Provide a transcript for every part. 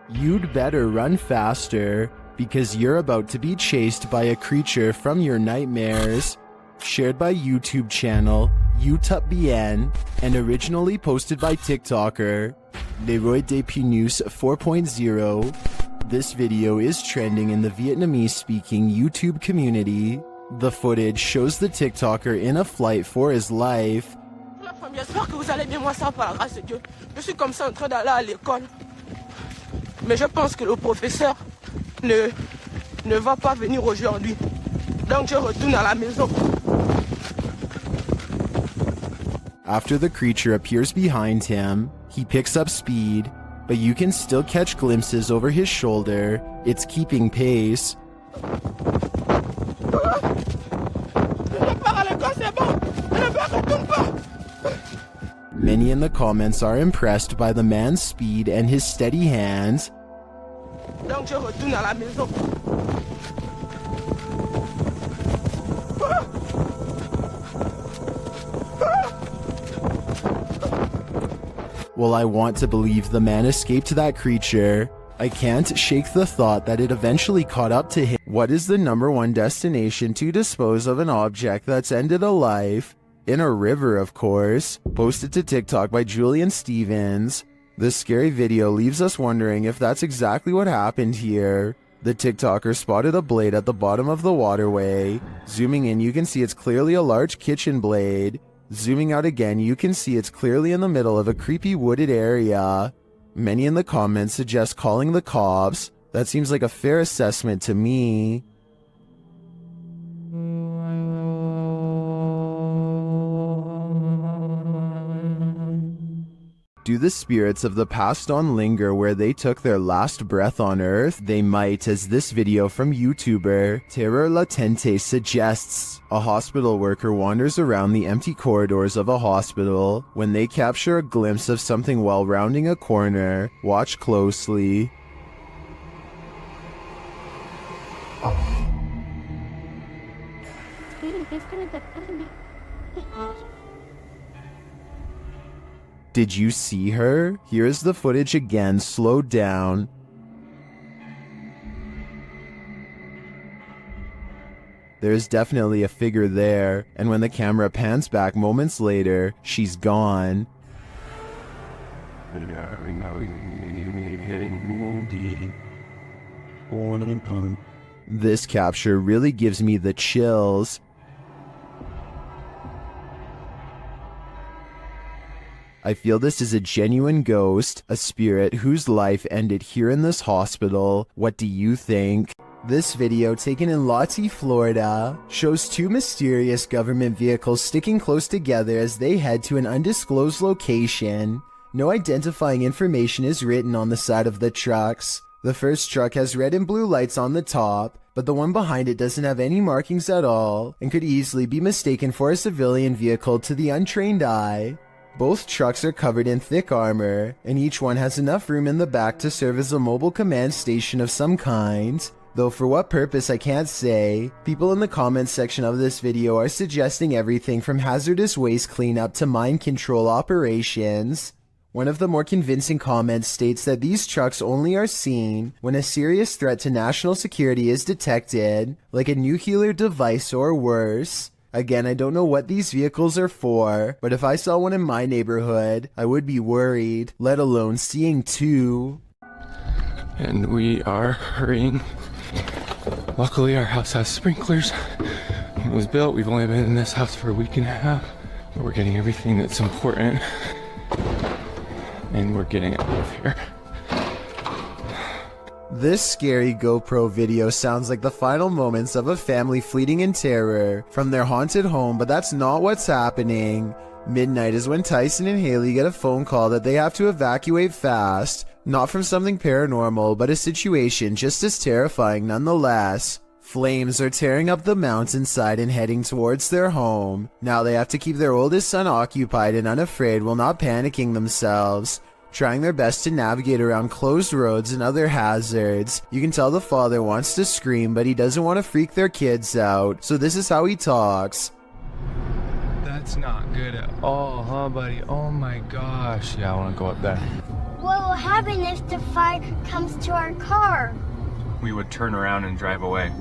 You'd better run faster, because you're about to be chased by a creature from your nightmares. Shared by YouTube channel UTupBN and originally posted by TikToker Leroy Depunews 4.0. This video is trending in the Vietnamese-speaking YouTube community. The footage shows the TikToker in a flight for his life. J'espère que vous allez bien, moi ça par la grâce de Dieu. Je suis comme ça en train d'aller à l'école. Mais je pense que le professeur ne va pas venir aujourd'hui. Donc je retourne à la maison. After the creature appears behind him, he picks up speed, but you can still catch glimpses over his shoulder. It's keeping pace. Many in the comments are impressed by the man's speed and his steady hands. Donc je retourne à la maison. While I want to believe the man escaped that creature, I can't shake the thought that it eventually caught up to him. What is the #1 destination to dispose of an object that's ended a life? In a river, of course. Posted to TikTok by Julian Stevens. This scary video leaves us wondering if that's exactly what happened here. The TikToker spotted a blade at the bottom of the waterway. Zooming in, you can see it's clearly a large kitchen blade. Zooming out again, you can see it's clearly in the middle of a creepy wooded area. Many in the comments suggest calling the cops. That seems like a fair assessment to me. Do the spirits of the past on linger where they took their last breath on Earth? They might, as this video from YouTuber Terror Latente suggests. A hospital worker wanders around the empty corridors of a hospital when they capture a glimpse of something while rounding a corner. Watch closely. Did you see her? Here's the footage again, slowed down. There's definitely a figure there, and when the camera pans back moments later, she's gone. This capture really gives me the chills. I feel this is a genuine ghost, a spirit whose life ended here in this hospital. What do you think? This video, taken in Lottie, Florida, shows two mysterious government vehicles sticking close together as they head to an undisclosed location. No identifying information is written on the side of the trucks. The first truck has red and blue lights on the top, but the one behind it doesn't have any markings at all and could easily be mistaken for a civilian vehicle to the untrained eye. Both trucks are covered in thick armor, and each one has enough room in the back to serve as a mobile command station of some kind. Though for what purpose I can't say. People in the comments section of this video are suggesting everything from hazardous waste cleanup to mind control operations. One of the more convincing comments states that these trucks only are seen when a serious threat to national security is detected, like a nuclear device or worse. Again, I don't know what these vehicles are for, but if I saw one in my neighborhood, I would be worried, let alone seeing two. And we are hurrying. Luckily, our house has sprinklers. When it was built, we've only been in this house for a week and a half, but we're getting everything that's important, and we're getting it out of here. This scary GoPro video sounds like the final moments of a family fleeing in terror from their haunted home, but that's not what's happening. Midnight is when Tyson and Haley get a phone call that they have to evacuate fast, not from something paranormal, but a situation just as terrifying nonetheless. Flames are tearing up the mountainside and heading towards their home. Now they have to keep their oldest son occupied and unafraid while not panicking themselves. Trying their best to navigate around closed roads and other hazards. You can tell the father wants to scream, but he doesn't want to freak their kids out, so this is how he talks. That's not good at all, huh, buddy? Oh my gosh. Yeah, I want to go up there. What will happen if the fire comes to our car? We would turn around and drive away.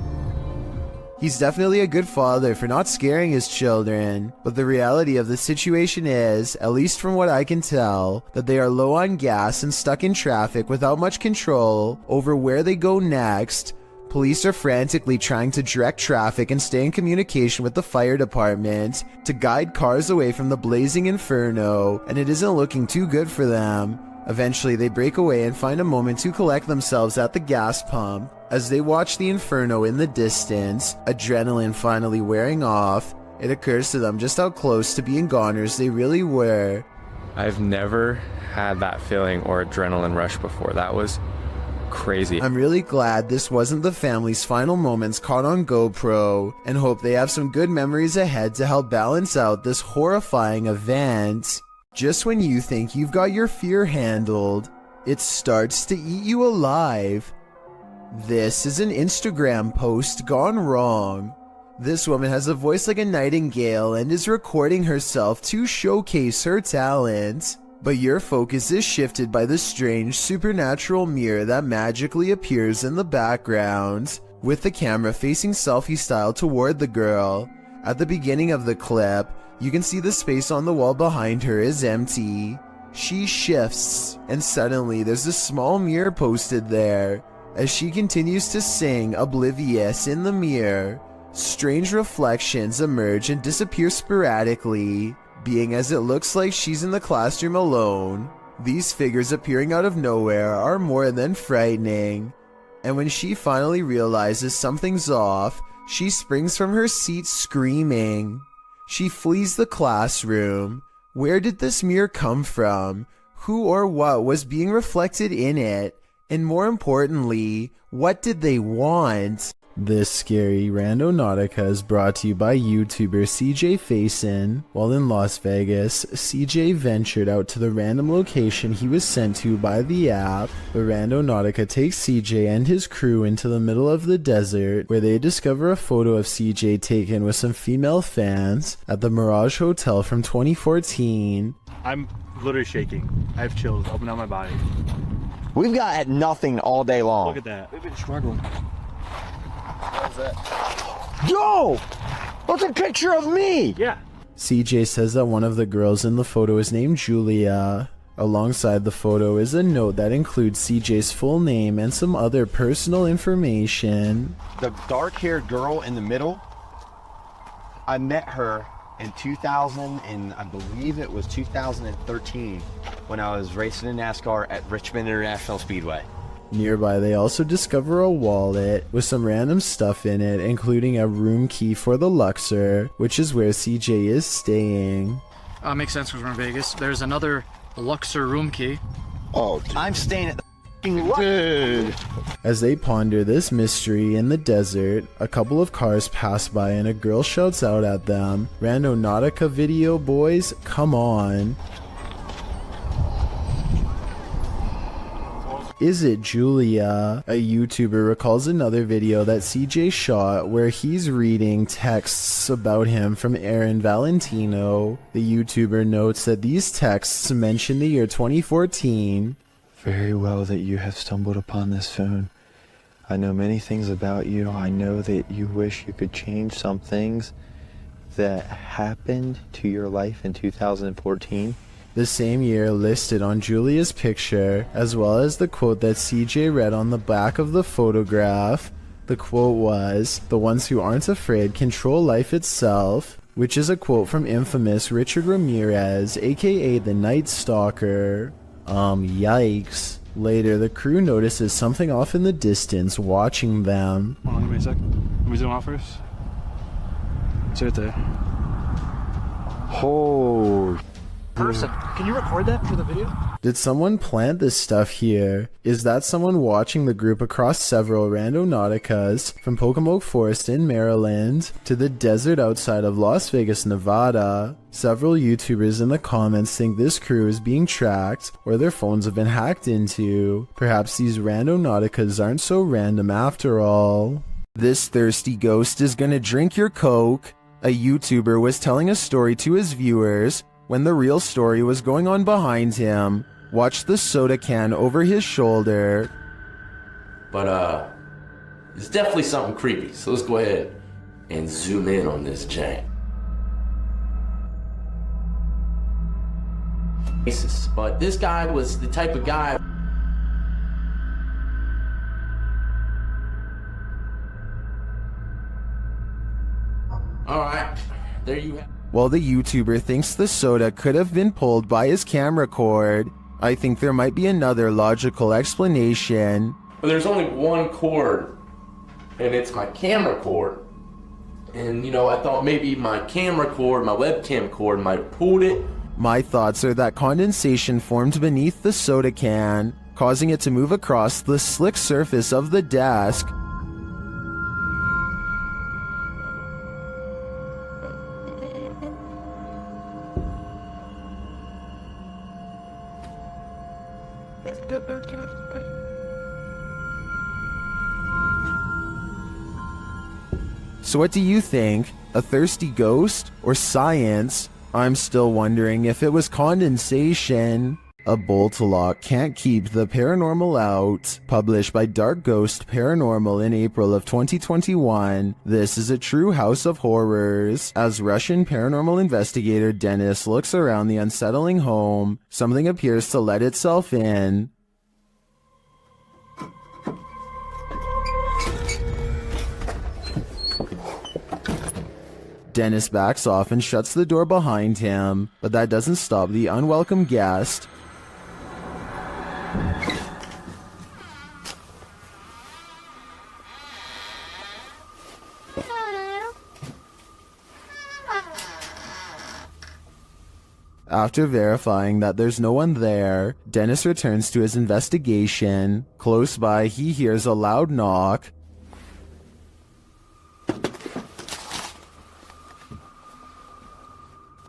He's definitely a good father for not scaring his children, but the reality of the situation is, at least from what I can tell, that they are low on gas and stuck in traffic without much control over where they go next. Police are frantically trying to direct traffic and stay in communication with the fire department to guide cars away from the blazing inferno, and it isn't looking too good for them. Eventually, they break away and find a moment to collect themselves at the gas pump. As they watch the inferno in the distance, adrenaline finally wearing off, it occurs to them just how close to being goners they really were. I've never had that feeling or adrenaline rush before. That was crazy. I'm really glad this wasn't the family's final moments caught on GoPro, and hope they have some good memories ahead to help balance out this horrifying event. Just when you think you've got your fear handled, it starts to eat you alive. This is an Instagram post gone wrong. This woman has a voice like a nightingale and is recording herself to showcase her talent. But your focus is shifted by the strange supernatural mirror that magically appears in the background, with the camera facing selfie style toward the girl. At the beginning of the clip, you can see the space on the wall behind her is empty. She shifts, and suddenly there's a small mirror posted there. As she continues to sing, oblivious in the mirror, strange reflections emerge and disappear sporadically, being as it looks like she's in the classroom alone. These figures appearing out of nowhere are more than frightening, and when she finally realizes something's off, she springs from her seat screaming. She flees the classroom. Where did this mirror come from? Who or what was being reflected in it? And more importantly, what did they want? This scary Randonautica is brought to you by YouTuber CJ Faison. While in Las Vegas, CJ ventured out to the random location he was sent to by the app. The Randonautica takes CJ and his crew into the middle of the desert, where they discover a photo of CJ taken with some female fans at the Mirage Hotel from 2014. I'm literally shaking. I have chills up and down my body. We've got nothing all day long. Look at that. We've been struggling. Yo! That's a picture of me! Yeah. CJ says that one of the girls in the photo is named Julia. Alongside the photo is a note that includes CJ's full name and some other personal information. The dark-haired girl in the middle, I met her in 2000, and I believe it was 2013, when I was racing in NASCAR at Richmond International Speedway. Nearby, they also discover a wallet with some random stuff in it, including a room key for the Luxor, which is where CJ is staying. Makes sense because we're in Vegas. There's another Luxor room key. Oh, dude. I'm staying at the f***ing Luxor. As they ponder this mystery in the desert, a couple of cars pass by and a girl shouts out at them, "Randonautica video boys, come on." Is it Julia? A YouTuber recalls another video that CJ shot where he's reading texts about him from Aaron Valentino. The YouTuber notes that these texts mention the year 2014. Very well that you have stumbled upon this phone. I know many things about you. I know that you wish you could change some things that happened to your life in 2014. The same year listed on Julia's picture, as well as the quote that CJ read on the back of the photograph. The quote was, "The ones who aren't afraid control life itself," which is a quote from infamous Richard Ramirez, aka the Night Stalker. Yikes. Later, the crew notices something off in the distance watching them. Hold on, give me a sec. Let me zoom out first. It's right there. Oh. Person, can you record that for the video? Did someone plant this stuff here? Is that someone watching the group across several Randonauticas from Pocomoke Forest in Maryland to the desert outside of Las Vegas, Nevada? Several YouTubers in the comments think this crew is being tracked or their phones have been hacked into. Perhaps these Randonauticas aren't so random after all. This thirsty ghost is gonna drink your Coke. A YouTuber was telling a story to his viewers when the real story was going on behind him. Watch the soda can over his shoulder. But, it's definitely something creepy, so let's go ahead and zoom in on this jank. But this guy was the type of guy. Alright, there you have. While the YouTuber thinks the soda could have been pulled by his camera cord, I think there might be another logical explanation. But there's only one cord, and it's my camera cord. And you know, I thought maybe my camera cord, my webcam cord might have pulled it. My thoughts are that condensation formed beneath the soda can, causing it to move across the slick surface of the desk. So what do you think? A thirsty ghost or science? I'm still wondering if it was condensation. A bolt lock can't keep the paranormal out. Published by Dark Ghost Paranormal in April of 2021. This is a true house of horrors. As Russian paranormal investigator Dennis looks around the unsettling home, something appears to let itself in. Dennis backs off and shuts the door behind him, but that doesn't stop the unwelcome guest. After verifying that there's no one there, Dennis returns to his investigation. Close by, he hears a loud knock.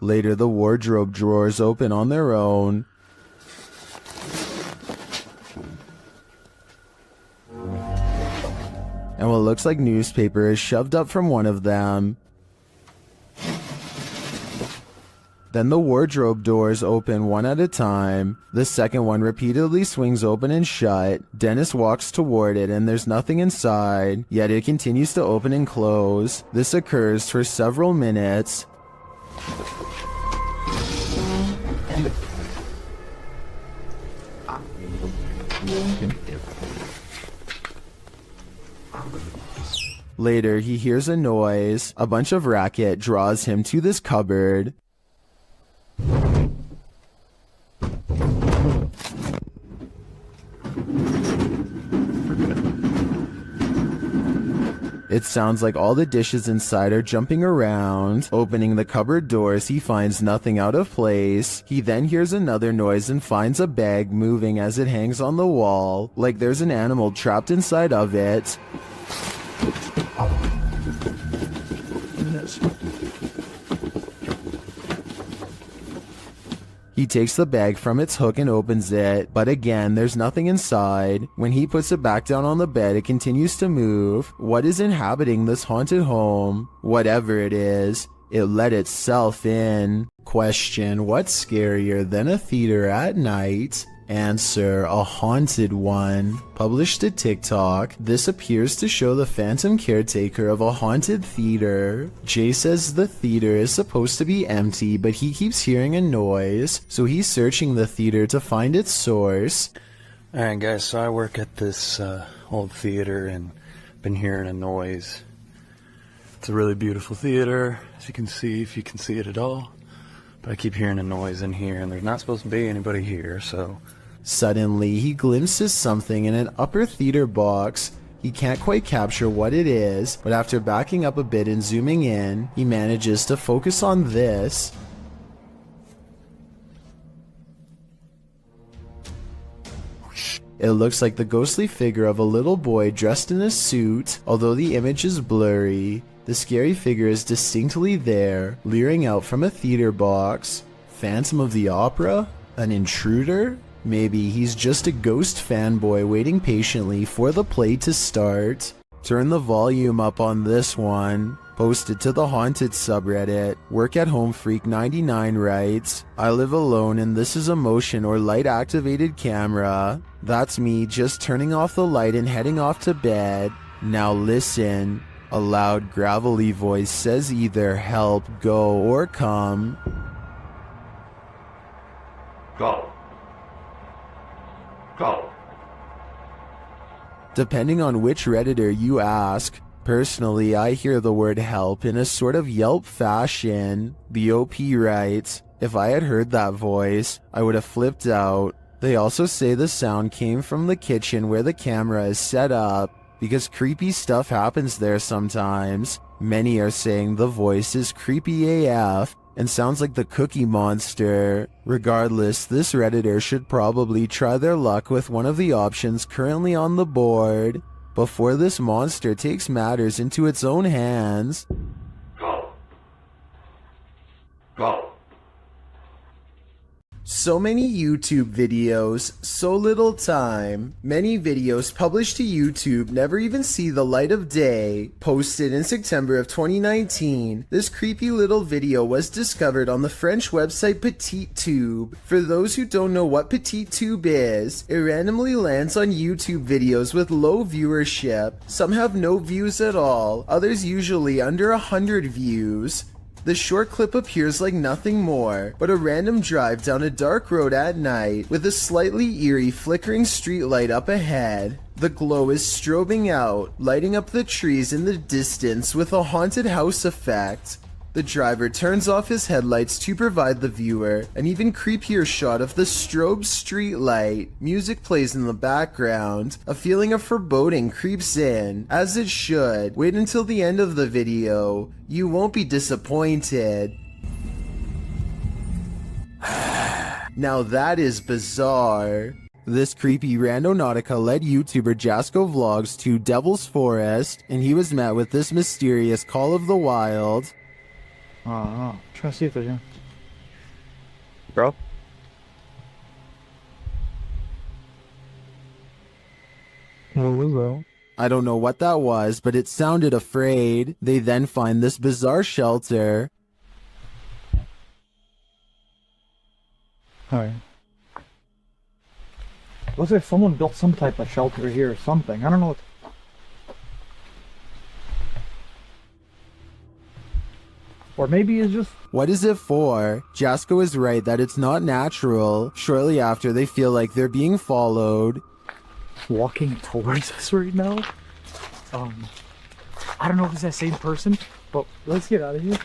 Later, the wardrobe drawers open on their own. And what looks like newspaper is shoved up from one of them. Then the wardrobe doors open one at a time. The second one repeatedly swings open and shut. Dennis walks toward it and there's nothing inside, yet it continues to open and close. This occurs for several minutes. Later, he hears a noise. A bunch of racket draws him to this cupboard. It sounds like all the dishes inside are jumping around. Opening the cupboard doors, he finds nothing out of place. He then hears another noise and finds a bag moving as it hangs on the wall, like there's an animal trapped inside of it. He takes the bag from its hook and opens it, but again, there's nothing inside. When he puts it back down on the bed, it continues to move. What is inhabiting this haunted home? Whatever it is, it let itself in. Question: what's scarier than a theater at night? Answer: a haunted one. Published to TikTok, this appears to show the phantom caretaker of a haunted theater. Jay says the theater is supposed to be empty, but he keeps hearing a noise, so he's searching the theater to find its source. Alright guys, so I work at this old theater and been hearing a noise. It's a really beautiful theater, as you can see, if you can see it at all. But I keep hearing a noise in here and there's not supposed to be anybody here, so... Suddenly, he glimpses something in an upper theater box. He can't quite capture what it is, but after backing up a bit and zooming in, he manages to focus on this. It looks like the ghostly figure of a little boy dressed in a suit. Although the image is blurry, the scary figure is distinctly there, leering out from a theater box. Phantom of the Opera? An intruder? Maybe he's just a ghost fanboy waiting patiently for the play to start. Turn the volume up on this one. posted to the Haunted subreddit. Work at Home Freak 99 writes, I live alone and this is a motion or light activated camera. That's me just turning off the light and heading off to bed. Now listen. A loud gravelly voice says either help, go, or come. Go. Go. Depending on which Redditor you ask, personally I hear the word help in a sort of Yelp fashion. The OP writes, if I had heard that voice, I would have flipped out. They also say the sound came from the kitchen where the camera is set up, because creepy stuff happens there sometimes. Many are saying the voice is creepy AF and sounds like the Cookie Monster. Regardless, this Redditor should probably try their luck with one of the options currently on the board before this monster takes matters into its own hands. Go. Go. So many YouTube videos, so little time. Many videos published to YouTube never even see the light of day. Posted in September of 2019, this creepy little video was discovered on the French website PetitTube. For those who don't know what PetitTube is, it randomly lands on YouTube videos with low viewership. Some have no views at all, others usually under 100 views. The short clip appears like nothing more but a random drive down a dark road at night with a slightly eerie flickering streetlight up ahead. The glow is strobing out, lighting up the trees in the distance with a haunted house effect. The driver turns off his headlights to provide the viewer an even creepier shot of the strobe streetlight. Music plays in the background. A feeling of foreboding creeps in, as it should. Wait until the end of the video. You won't be disappointed. Now that is bizarre. This creepy randonautica led YouTuber Jasco Vlogs to Devil's Forest, and he was met with this mysterious call of the wild. Trying to see if there's any. Bro? What was that? I don't know what that was, but it sounded afraid. They then find this bizarre shelter. Alright. Looks like someone built some type of shelter here or something. I don't know what. Or maybe it's just... What is it for? Jasco is right that it's not natural. Shortly after, they feel like they're being followed. walking towards us right now. I don't know if it's that same person, but let's get out of here.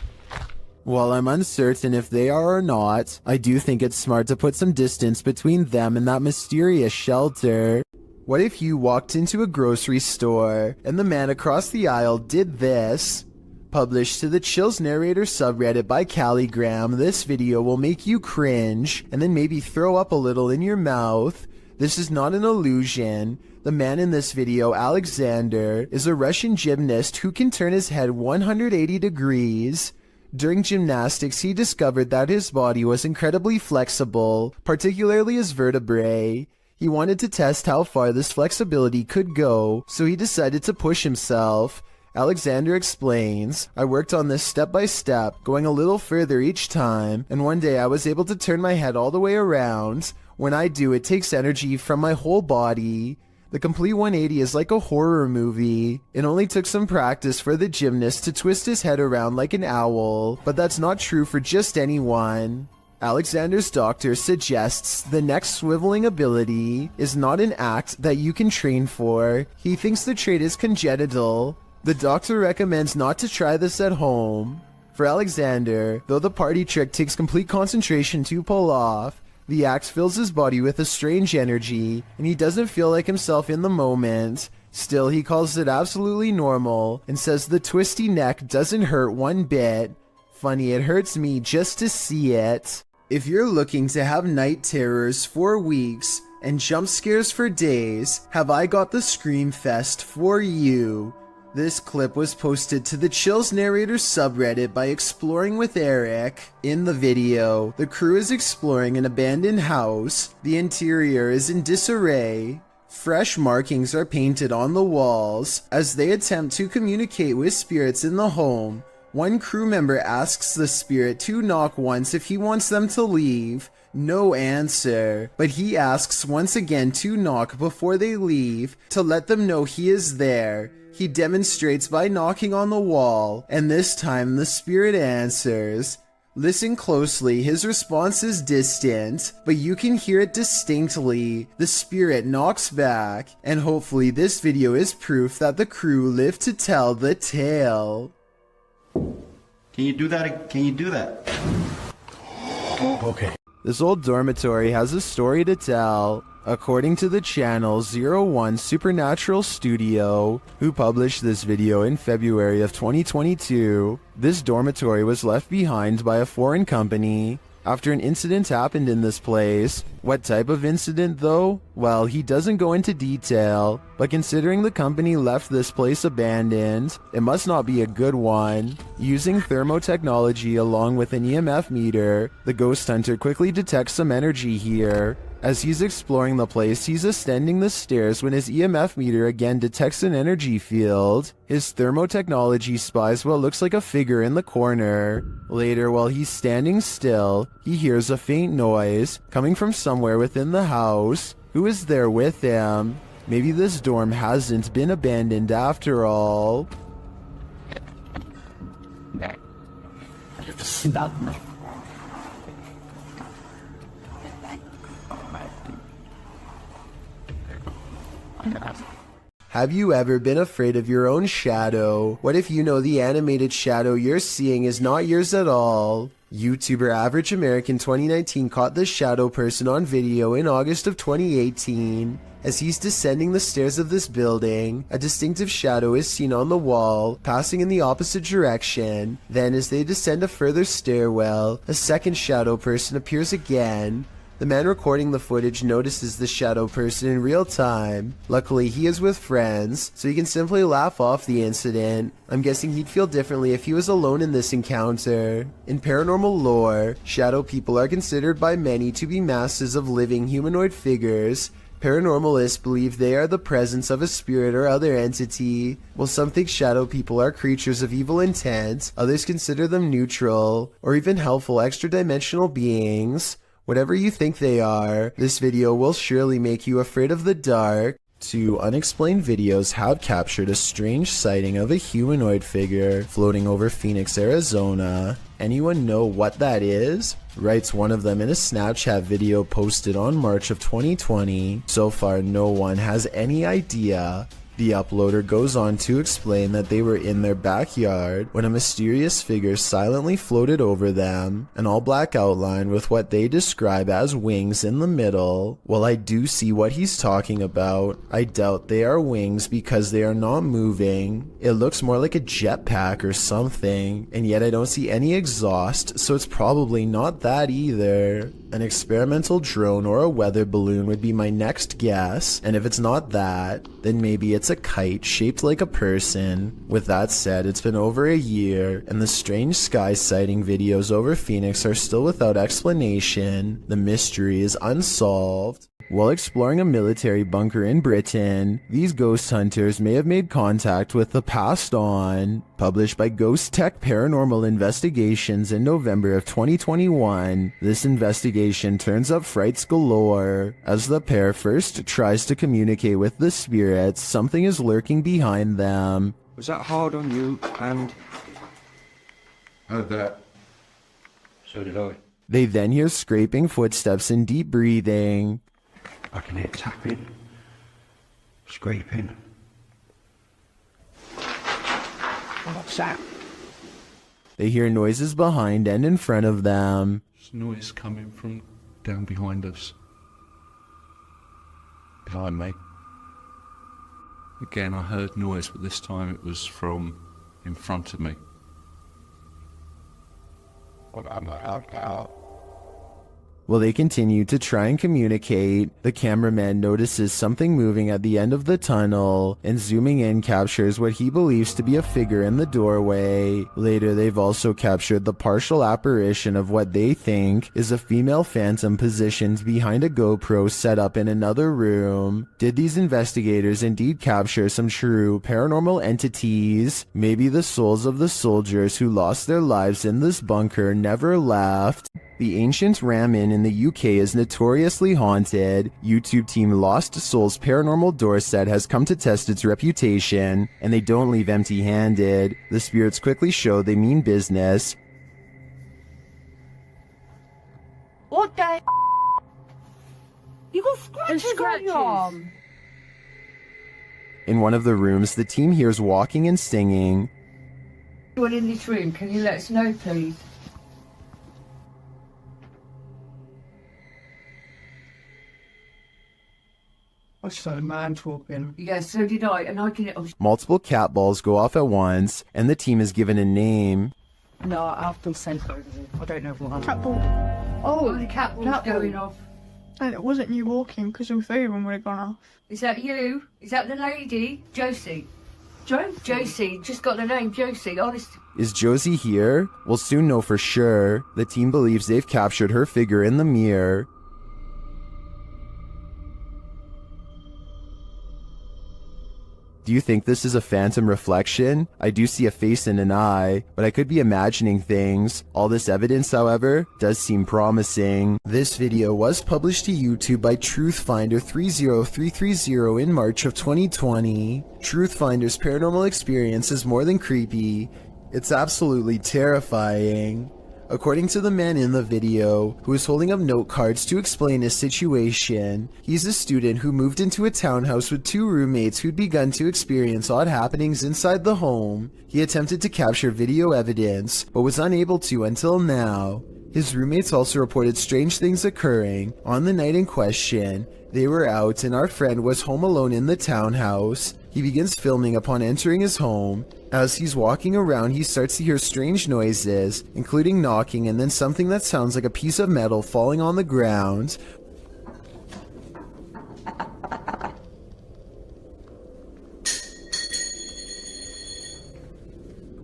While I'm uncertain if they are or not, I do think it's smart to put some distance between them and that mysterious shelter. What if you walked into a grocery store and the man across the aisle did this? Published to the Chills Narrator subreddit by Calligram, this video will make you cringe and then maybe throw up a little in your mouth. This is not an illusion. The man in this video, Alexander, is a Russian gymnast who can turn his head 180 degrees. During gymnastics, he discovered that his body was incredibly flexible, particularly his vertebrae. He wanted to test how far this flexibility could go, so he decided to push himself. Alexander explains, I worked on this step by step, going a little further each time, and one day I was able to turn my head all the way around. When I do, it takes energy from my whole body. The complete 180 is like a horror movie. It only took some practice for the gymnast to twist his head around like an owl, but that's not true for just anyone. Alexander's doctor suggests the next swiveling ability is not an act that you can train for. He thinks the trait is congenital. The doctor recommends not to try this at home. For Alexander, though the party trick takes complete concentration to pull off, the act fills his body with a strange energy, and he doesn't feel like himself in the moment. Still, he calls it absolutely normal, and says the twisty neck doesn't hurt one bit. Funny, it hurts me just to see it. If you're looking to have night terrors for weeks, and jump scares for days, have I got the Scream Fest for you. This clip was posted to the Chills Narrator subreddit by Exploring with Eric. In the video, the crew is exploring an abandoned house. The interior is in disarray. Fresh markings are painted on the walls as they attempt to communicate with spirits in the home. One crew member asks the spirit to knock once if he wants them to leave. No answer, but he asks once again to knock before they leave to let them know he is there. He demonstrates by knocking on the wall, and this time the spirit answers. Listen closely, his response is distant, but you can hear it distinctly. The spirit knocks back, and hopefully this video is proof that the crew lived to tell the tale. Can you do that? Can you do that? Okay. This old dormitory has a story to tell. According to the channel 01 Supernatural Studio, who published this video in February of 2022, this dormitory was left behind by a foreign company after an incident happened in this place. What type of incident though? Well, he doesn't go into detail, but considering the company left this place abandoned, it must not be a good one. Using thermotechnology along with an EMF meter, the ghost hunter quickly detects some energy here. As he's exploring the place, he's ascending the stairs when his EMF meter again detects an energy field. His thermotechnology spies what looks like a figure in the corner. Later, while he's standing still, he hears a faint noise coming from somewhere within the house. Who is there with him? Maybe this dorm hasn't been abandoned after all. Have you ever been afraid of your own shadow? What if you know the animated shadow you're seeing is not yours at all? YouTuber Average American 2019 caught this shadow person on video in August of 2018. As he's descending the stairs of this building, a distinctive shadow is seen on the wall, passing in the opposite direction. Then as they descend a further stairwell, a second shadow person appears again. The man recording the footage notices the shadow person in real time. Luckily, he is with friends, so he can simply laugh off the incident. I'm guessing he'd feel differently if he was alone in this encounter. In paranormal lore, shadow people are considered by many to be masses of living humanoid figures. Paranormalists believe they are the presence of a spirit or other entity. While some think shadow people are creatures of evil intent, others consider them neutral, or even helpful extra-dimensional beings. Whatever you think they are, this video will surely make you afraid of the dark. Two unexplained videos have captured a strange sighting of a humanoid figure floating over Phoenix, Arizona. Anyone know what that is? Writes one of them in a Snapchat video posted on March of 2020. So far, no one has any idea. The uploader goes on to explain that they were in their backyard when a mysterious figure silently floated over them, an all-black outline with what they describe as wings in the middle. While I do see what he's talking about, I doubt they are wings because they are not moving. It looks more like a jetpack or something, and yet I don't see any exhaust, so it's probably not that either. An experimental drone or a weather balloon would be my next guess, and if it's not that, then maybe it's a kite shaped like a person. With that said, it's been over a year, and the strange sky sighting videos over Phoenix are still without explanation. The mystery is unsolved. While exploring a military bunker in Britain, these ghost hunters may have made contact with the passed on. Published by Ghost Tech Paranormal Investigations in November of 2021, this investigation turns up frights galore. As the pair first tries to communicate with the spirits, something is lurking behind them. Was that hard on you? And heard that. So did I. They then hear scraping footsteps and deep breathing. I can hear tapping, scraping. What's that? They hear noises behind and in front of them. There's noise coming from down behind us. Behind me. Again, I heard noise, but this time it was from in front of me. While they continue to try and communicate, the cameraman notices something moving at the end of the tunnel and zooming in captures what he believes to be a figure in the doorway. Later, they've also captured the partial apparition of what they think is a female phantom positioned behind a GoPro set up in another room. Did these investigators indeed capture some true paranormal entities? Maybe the souls of the soldiers who lost their lives in this bunker never left. The ancient Ram Inn in the UK is notoriously haunted. YouTube team Lost Souls Paranormal Dorset has come to test its reputation, and they don't leave empty-handed. The spirits quickly show they mean business. What the You got scratches on your arm. In one of the rooms, the team hears walking and singing. Anyone in this room, can you let us know, please? I saw a man talking. Yeah, so did I, and I can... Multiple cat balls go off at once, and the team is given a name. No, I've been sent over here. I don't know what. Cat ball. Oh, the cat ball's going off. And it wasn't you walking, because all three of them would have gone off. Is that you? Is that the lady? Josie. Josie, just got the name Josie, honest. Is Josie here? We'll soon know for sure. The team believes they've captured her figure in the mirror. Do you think this is a phantom reflection? I do see a face and an eye, but I could be imagining things. All this evidence, however, does seem promising. This video was published to YouTube by Truthfinder30330 in March of 2020. Truthfinder's paranormal experience is more than creepy. It's absolutely terrifying. According to the man in the video, who is holding up note cards to explain his situation, he's a student who moved into a townhouse with two roommates who'd begun to experience odd happenings inside the home. He attempted to capture video evidence, but was unable to until now. His roommates also reported strange things occurring. On the night in question, they were out and our friend was home alone in the townhouse. He begins filming upon entering his home. As he's walking around, he starts to hear strange noises, including knocking and then something that sounds like a piece of metal falling on the ground.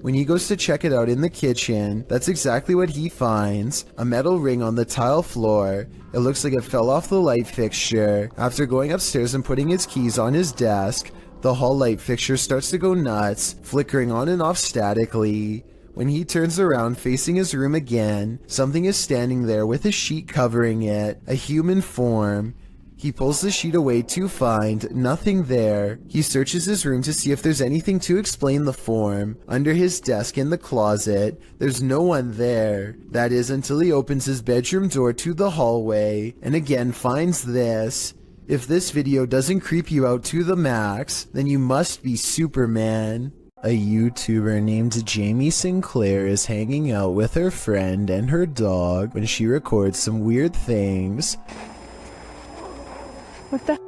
When he goes to check it out in the kitchen, that's exactly what he finds. A metal ring on the tile floor. It looks like it fell off the light fixture. After going upstairs and putting his keys on his desk, the hall light fixture starts to go nuts, flickering on and off statically. When he turns around facing his room again, something is standing there with a sheet covering it, a human form. He pulls the sheet away to find nothing there. He searches his room to see if there's anything to explain the form. Under his desk in the closet, there's no one there. That is until he opens his bedroom door to the hallway and again finds this. If this video doesn't creep you out to the max, then you must be Superman. A YouTuber named Jamie Sinclair is hanging out with her friend and her dog when she records some weird things. What the?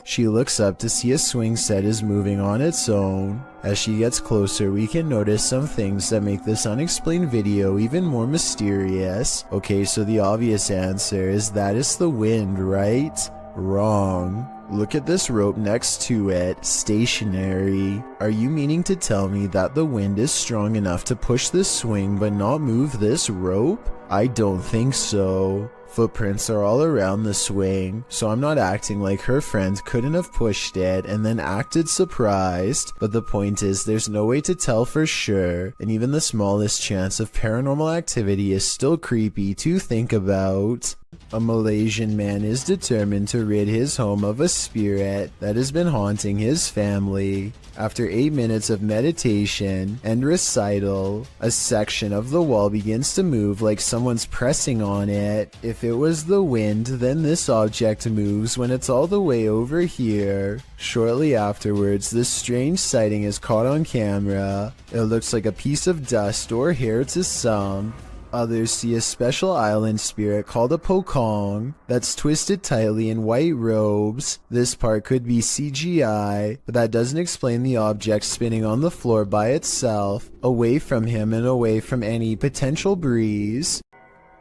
She looks up to see a swing set is moving on its own. As she gets closer, we can notice some things that make this unexplained video even more mysterious. Okay, so the obvious answer is that it's the wind, right? Wrong. Look at this rope next to it, stationary. Are you meaning to tell me that the wind is strong enough to push this swing but not move this rope? I don't think so. Footprints are all around the swing, so I'm not acting like her friend couldn't have pushed it and then acted surprised, but the point is there's no way to tell for sure, and even the smallest chance of paranormal activity is still creepy to think about. A Malaysian man is determined to rid his home of a spirit that has been haunting his family. After 8 minutes of meditation and recital, a section of the wall begins to move like someone's pressing on it. If it was the wind, then this object moves when it's all the way over here. Shortly afterwards, this strange sighting is caught on camera. It looks like a piece of dust or hair to some. Others see a special island spirit called a pokong that's twisted tightly in white robes. This part could be CGI, but that doesn't explain the object spinning on the floor by itself, away from him and away from any potential breeze.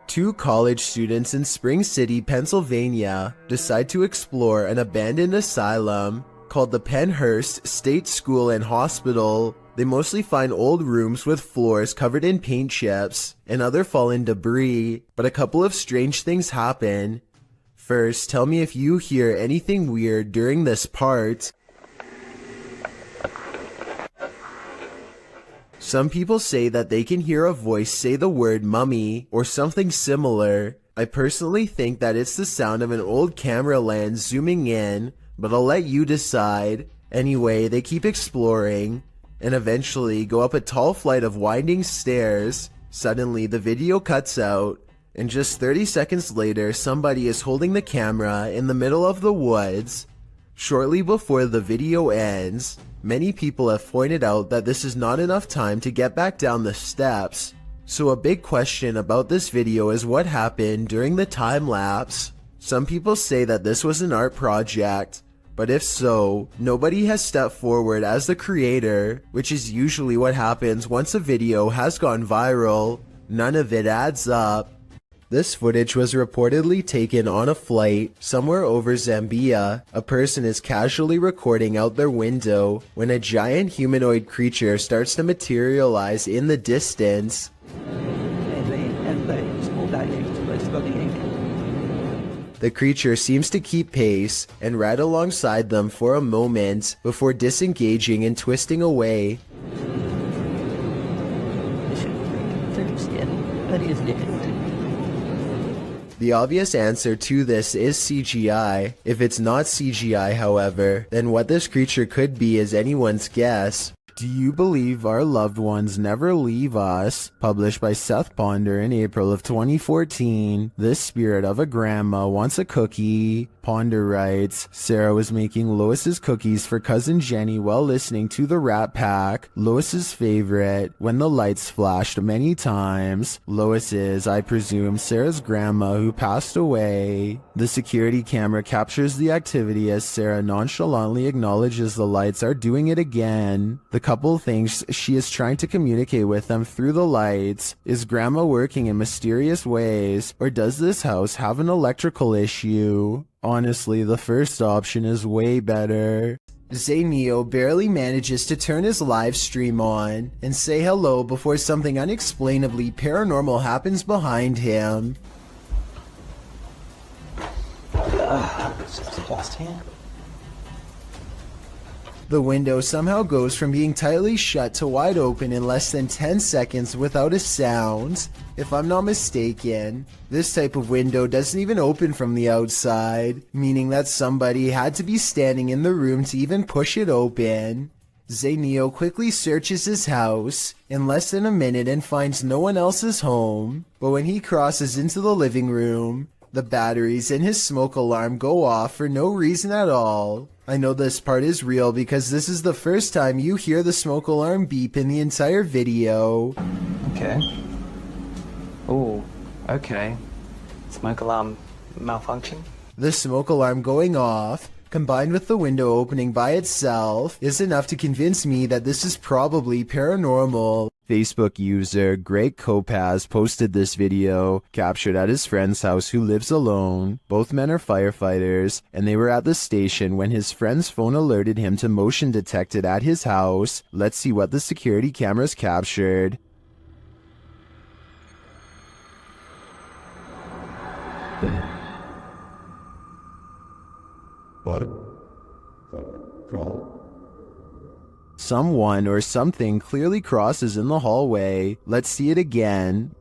Two college students in Spring City, Pennsylvania, decide to explore an abandoned asylum called the Pennhurst State School and Hospital. They mostly find old rooms with floors covered in paint chips and other fallen debris, but a couple of strange things happen. First, tell me if you hear anything weird during this part. Some people say that they can hear a voice say the word mummy or something similar. I personally think that it's the sound of an old camera lens zooming in, but I'll let you decide. Anyway, they keep exploring and eventually go up a tall flight of winding stairs. Suddenly, the video cuts out, and just 30 seconds later, somebody is holding the camera in the middle of the woods. Shortly before the video ends, many people have pointed out that this is not enough time to get back down the steps. So a big question about this video is what happened during the time lapse. Some people say that this was an art project, but if so, nobody has stepped forward as the creator, which is usually what happens once a video has gone viral. None of it adds up. This footage was reportedly taken on a flight somewhere over Zambia. A person is casually recording out their window when a giant humanoid creature starts to materialize in the distance. The creature seems to keep pace and ride alongside them for a moment before disengaging and twisting away. The obvious answer to this is CGI. If it's not CGI, however, then what this creature could be is anyone's guess. Do you believe our loved ones never leave us? Published by Seth Ponder in April of 2014. This spirit of a grandma wants a cookie. Ponder writes, Sarah was making Lois's cookies for cousin Jenny while listening to the Rat Pack, Lois's favorite, when the lights flashed many times. Lois is, I presume, Sarah's grandma who passed away. The security camera captures the activity as Sarah nonchalantly acknowledges the lights are doing it again. The couple thinks she is trying to communicate with them through the lights. Is grandma working in mysterious ways, or does this house have an electrical issue? Honestly, the first option is way better. Zayneo barely manages to turn his live stream on and say hello before something unexplainably paranormal happens behind him. The window somehow goes from being tightly shut to wide open in less than 10 seconds without a sound. If I'm not mistaken, this type of window doesn't even open from the outside, meaning that somebody had to be standing in the room to even push it open. Zayneo quickly searches his house in less than a minute and finds no one else is home, but when he crosses into the living room, the batteries in his smoke alarm go off for no reason at all. I know this part is real because this is the first time you hear the smoke alarm beep in the entire video. Okay. Oh, okay. Smoke alarm malfunction? The smoke alarm going off, combined with the window opening by itself, is enough to convince me that this is probably paranormal. Facebook user Greg Kopaz posted this video, captured at his friend's house who lives alone. Both men are firefighters, and they were at the station when his friend's phone alerted him to motion detected at his house. Let's see what the security cameras captured. Someone or something clearly crosses in the hallway. Let's see it again.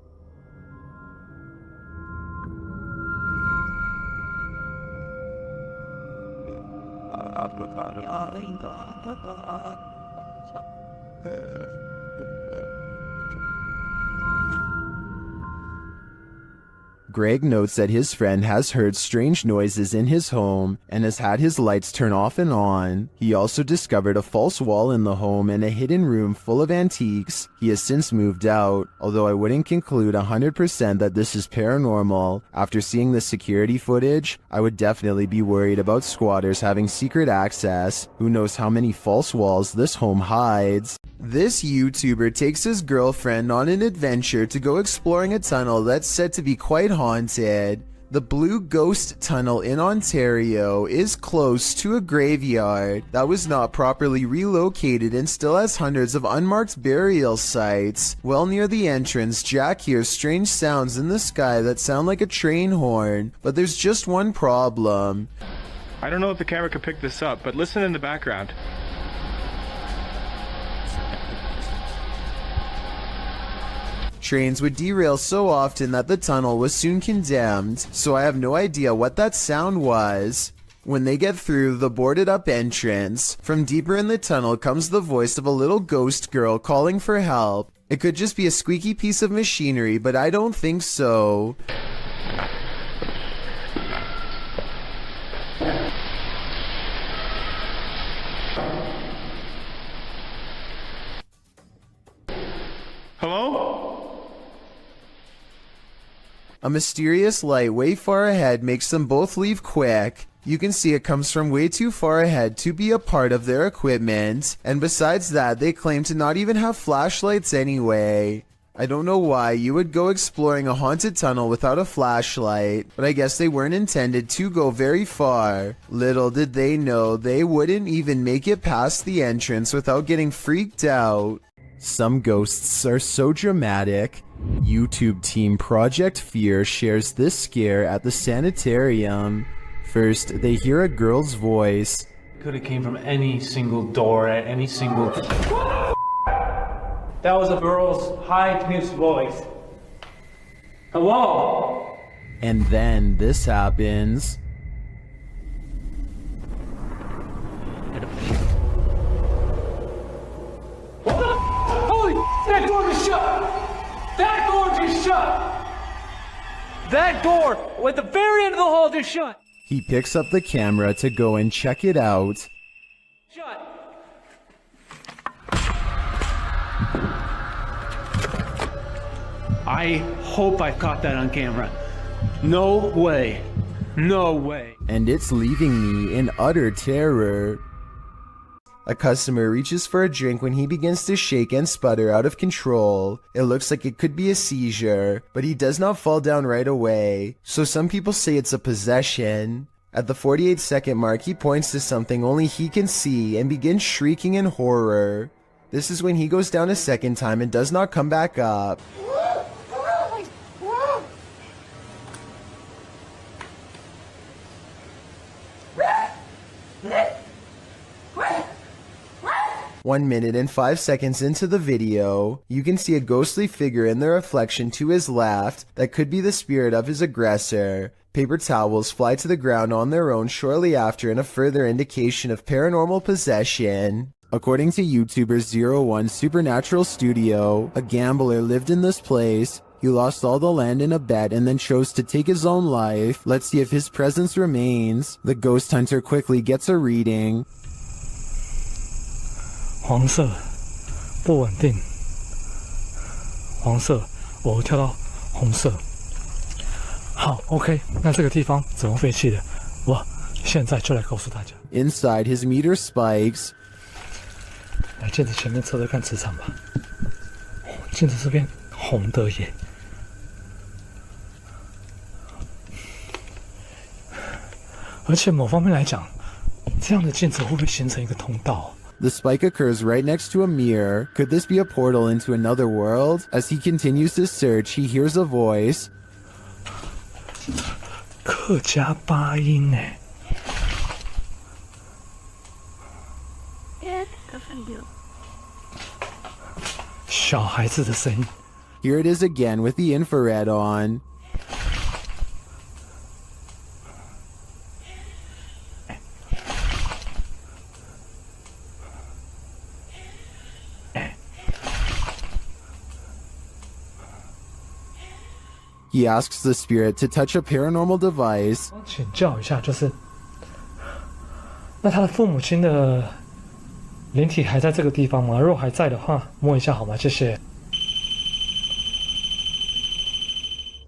Greg notes that his friend has heard strange noises in his home and has had his lights turn off and on. He also discovered a false wall in the home and a hidden room full of antiques. He has since moved out, although I wouldn't conclude 100% that this is paranormal. After seeing the security footage, I would definitely be worried about squatters having secret access. Who knows how many false walls this home hides. This YouTuber takes his girlfriend on an adventure to go exploring a tunnel that's said to be quite haunted. The Blue Ghost Tunnel in Ontario is close to a graveyard that was not properly relocated and still has hundreds of unmarked burial sites. Well near the entrance, Jack hears strange sounds in the sky that sound like a train horn, but there's just one problem. I don't know if the camera could pick this up, but listen in the background. Trains would derail so often that the tunnel was soon condemned, so I have no idea what that sound was. When they get through the boarded up entrance, from deeper in the tunnel comes the voice of a little ghost girl calling for help. It could just be a squeaky piece of machinery, but I don't think so. Hello? A mysterious light way far ahead makes them both leave quick. You can see it comes from way too far ahead to be a part of their equipment, and besides that, they claim to not even have flashlights anyway. I don't know why you would go exploring a haunted tunnel without a flashlight, but I guess they weren't intended to go very far. Little did they know they wouldn't even make it past the entrance without getting freaked out. Some ghosts are so dramatic. YouTube team Project Fear shares this scare at the sanitarium. First, they hear a girl's voice. Could have came from any single door at any single... That was a girl's high-pitched voice. Hello? And then this happens. Holy, that door just shut! That door just shut! That door at the very end of the hall just shut! He picks up the camera to go and check it out. Shut! I hope I caught that on camera. No way. No way. And it's leaving me in utter terror. A customer reaches for a drink when he begins to shake and sputter out of control. It looks like it could be a seizure, but he does not fall down right away, so some people say it's a possession. At the 48-second mark, he points to something only he can see and begins shrieking in horror. This is when he goes down a second time and does not come back up. One minute and 5 seconds into the video, you can see a ghostly figure in the reflection to his left that could be the spirit of his aggressor. Paper towels fly to the ground on their own shortly after in a further indication of paranormal possession. According to YouTuber 01 Supernatural Studio, a gambler lived in this place. He lost all the land in a bet and then chose to take his own life. Let's see if his presence remains. The ghost hunter quickly gets a reading. 黄色，不稳定。黄色，我跳到红色。好 ，OK， 那这个地方怎么废弃的？我现在就来告诉大家。Inside, his meter spikes. 来，镜子前面测测看磁场吧。镜子这边红的耶。而且某方面来讲，这样的镜子会不会形成一个通道？ The spike occurs right next to a mirror. Could this be a portal into another world? As he continues to search, he hears a voice. 客家八音哎。小孩子的声音。Here it is again with the infrared on. He asks the spirit to touch a paranormal device. 请教一下，就是那他的父母亲的灵体还在这个地方吗？如果还在的话，摸一下好吗？谢谢。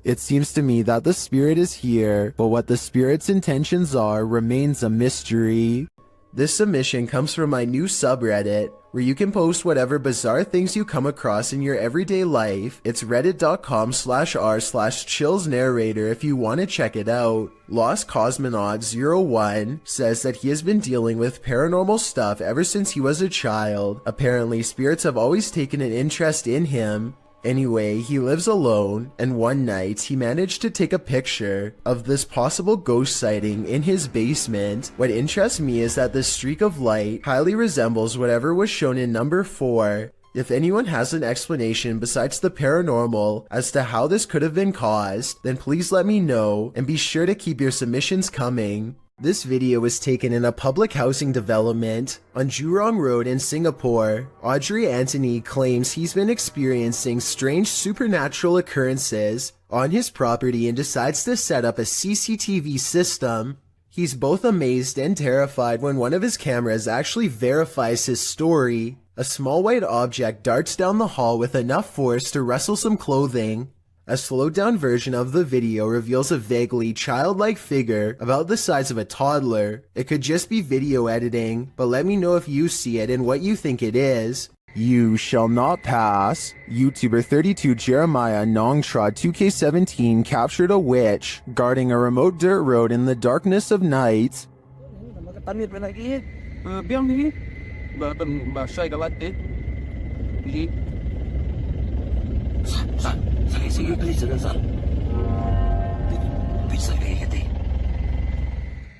It seems to me that the spirit is here, but what the spirit's intentions are remains a mystery. This submission comes from my new subreddit, where you can post whatever bizarre things you come across in your everyday life. It's reddit.com/r/chillsnarrator if you want to check it out. Lost Cosmonaut 01 says that he has been dealing with paranormal stuff ever since he was a child. Apparently, spirits have always taken an interest in him. Anyway, he lives alone, and one night he managed to take a picture of this possible ghost sighting in his basement. What interests me is that this streak of light highly resembles whatever was shown in number 4. If anyone has an explanation besides the paranormal as to how this could have been caused, then please let me know, and be sure to keep your submissions coming. This video was taken in a public housing development on Jurong Road in Singapore. Audrey Anthony claims he's been experiencing strange supernatural occurrences on his property and decides to set up a CCTV system. He's both amazed and terrified when one of his cameras actually verifies his story. A small white object darts down the hall with enough force to rustle some clothing. A slowed down version of the video reveals a vaguely childlike figure about the size of a toddler. It could just be video editing, but let me know if you see it and what you think it is. You shall not pass. YouTuber 32 Jeremiah Nongtrod 2K17 captured a witch guarding a remote dirt road in the darkness of night.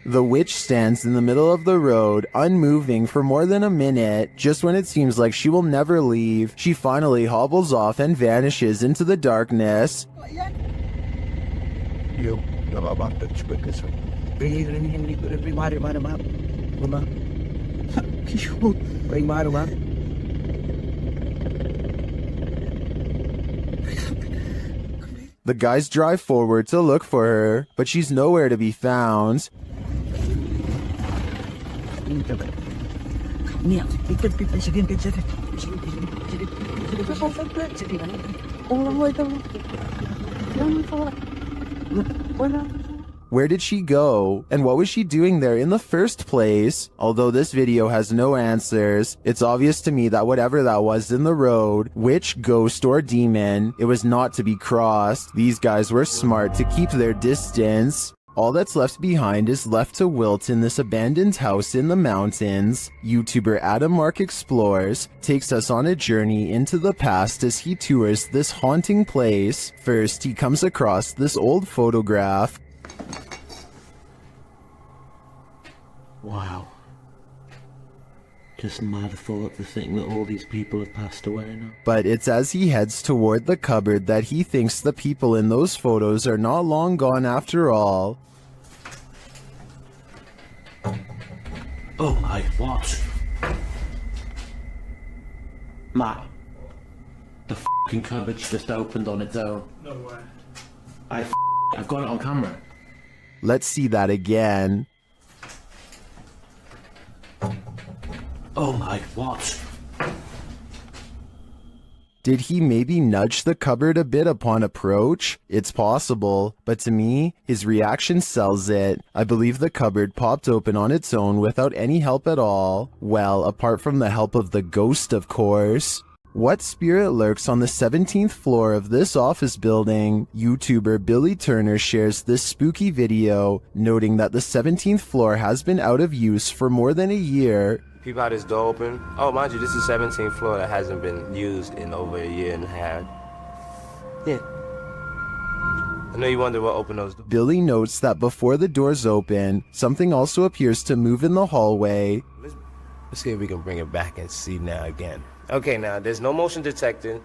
The witch stands in the middle of the road, unmoving for more than a minute. Just when it seems like she will never leave, she finally hobbles off and vanishes into the darkness. The guys drive forward to look for her, but she's nowhere to be found. Where did she go? And what was she doing there in the first place? Although this video has no answers, it's obvious to me that whatever that was in the road, witch, ghost, or demon, it was not to be crossed. These guys were smart to keep their distance. All that's left behind is left to wilt in this abandoned house in the mountains. YouTuber Adam Mark Explores takes us on a journey into the past as he tours this haunting place. First, he comes across this old photograph. Wow. Just mad thought to think that all these people have passed away now. But it's as he heads toward the cupboard that he thinks the people in those photos are not long gone after all. Oh my, what? Matt, the f***ing cupboard's just opened on its own. No way. I've got it on camera. Let's see that again. Oh my, what? Did he maybe nudge the cupboard a bit upon approach? It's possible, but to me, his reaction sells it. I believe the cupboard popped open on its own without any help at all. Well, apart from the help of the ghost, of course. What spirit lurks on the 17th floor of this office building? YouTuber Billy Turner shares this spooky video, noting that the 17th floor has been out of use for more than a year. Peep out this door open. Oh, mind you, this is 17th floor that hasn't been used in over a year and a half. Yeah. I know you wonder what opened those doors. Billy notes that before the doors open, something also appears to move in the hallway. Let's see if we can bring it back and see now again. Okay, now, there's no motion detected.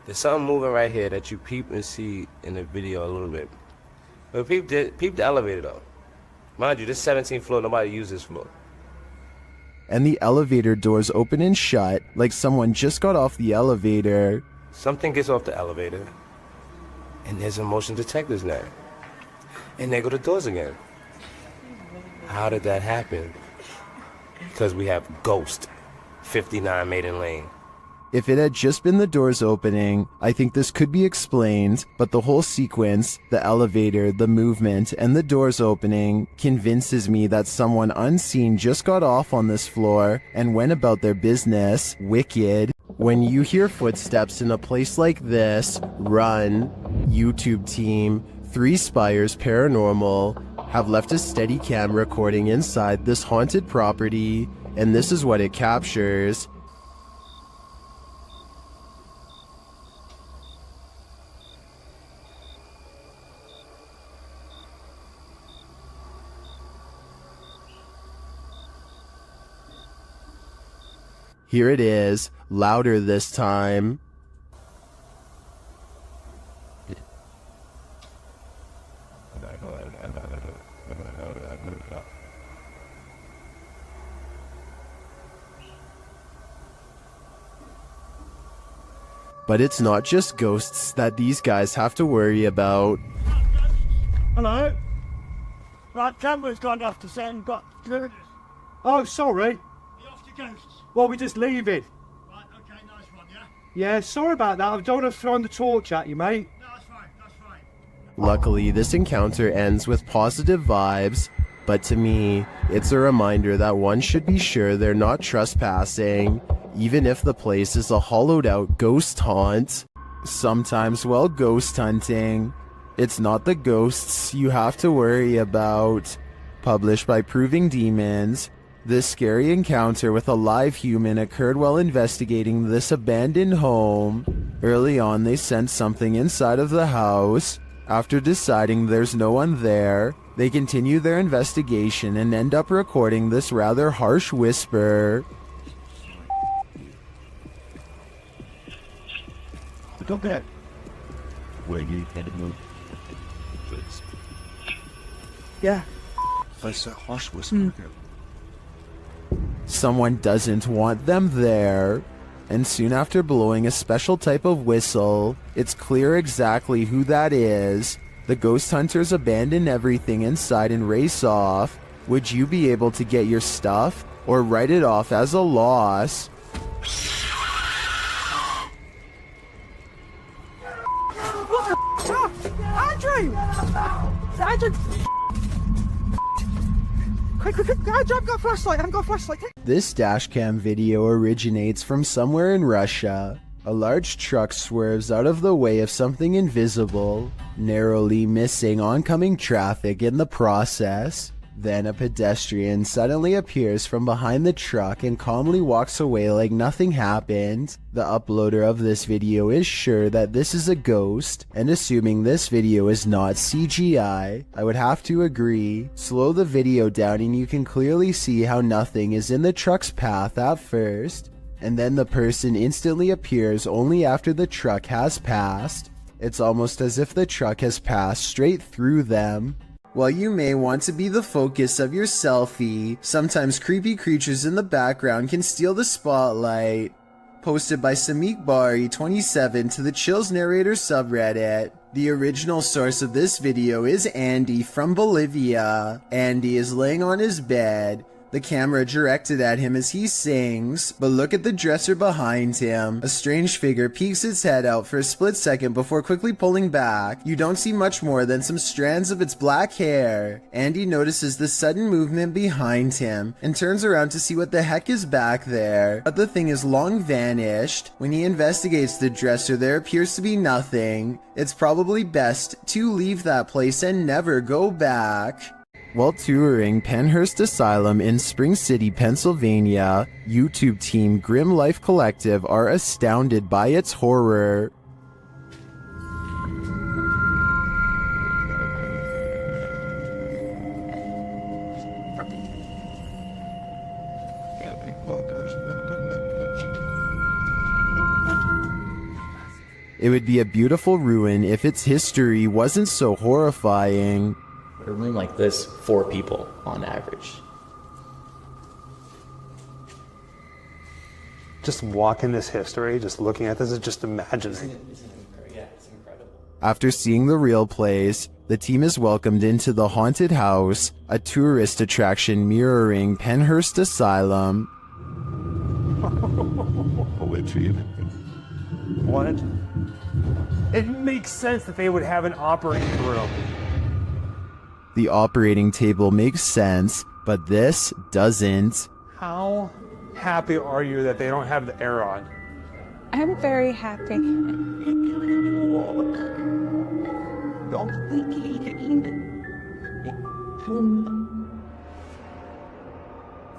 There's something moving right here that you peep and see in the video a little bit. But peep the elevator, though. Mind you, this 17th floor, nobody uses this floor. And the elevator doors open and shut, like someone just got off the elevator. Something gets off the elevator. And there's a motion detector's there. And there go the doors again. How did that happen? Because we have Ghost, 59 Maiden Lane. If it had just been the doors opening, I think this could be explained, but the whole sequence, the elevator, the movement, and the doors opening convinces me that someone unseen just got off on this floor and went about their business wicked. When you hear footsteps in a place like this, run. YouTube team, 3 Spires Paranormal have left a steady cam recording inside this haunted property, and this is what it captures. Here it is, louder this time. But it's not just ghosts that these guys have to worry about. Hello? Right, camera's gone off to send, got... Oh, sorry. Well, we're just leaving. Right, okay, nice one, yeah? Yeah, sorry about that. I don't want to throw the torch at you, mate. No, that's fine, that's fine. Luckily, this encounter ends with positive vibes, but to me, it's a reminder that one should be sure they're not trespassing, even if the place is a hollowed out ghost haunt. Sometimes while ghost hunting, it's not the ghosts you have to worry about. Published by Proving Demons, this scary encounter with a live human occurred while investigating this abandoned home. Early on, they sensed something inside of the house. After deciding there's no one there, they continue their investigation and end up recording this rather harsh whisper. Look there. Where you headed, move? Yeah. That's a harsh whisper. Someone doesn't want them there. And soon after blowing a special type of whistle, it's clear exactly who that is. The ghost hunters abandon everything inside and race off. Would you be able to get your stuff or write it off as a loss? What the Andrew! Andrew! Quick, Andrew, I've got a flashlight, This dashcam video originates from somewhere in Russia. A large truck swerves out of the way of something invisible, narrowly missing oncoming traffic in the process. Then a pedestrian suddenly appears from behind the truck and calmly walks away like nothing happened. The uploader of this video is sure that this is a ghost, and assuming this video is not CGI, I would have to agree. Slow the video down and you can clearly see how nothing is in the truck's path at first, and then the person instantly appears only after the truck has passed. It's almost as if the truck has passed straight through them. While you may want to be the focus of your selfie, sometimes creepy creatures in the background can steal the spotlight. Posted by Samik Bari 27 to the Chills Narrator subreddit. The original source of this video is Andy from Bolivia. Andy is laying on his bed. The camera directed at him as he sings, but look at the dresser behind him. A strange figure peeks its head out for a split second before quickly pulling back. You don't see much more than some strands of its black hair. Andy notices the sudden movement behind him and turns around to see what the heck is back there. But the thing is long vanished. When he investigates the dresser, there appears to be nothing. It's probably best to leave that place and never go back. While touring Penhurst Asylum in Spring City, Pennsylvania, YouTube team Grim Life Collective are astounded by its horror. It would be a beautiful ruin if its history wasn't so horrifying. A room like this, 4 people on average. Just walking this history, just looking at this, is just imagining. Yeah, it's incredible. After seeing the real place, the team is welcomed into the haunted house, a tourist attraction mirroring Penhurst Asylum. What? It makes sense that they would have an operating room. The operating table makes sense, but this doesn't. How happy are you that they don't have the air on? I'm very happy.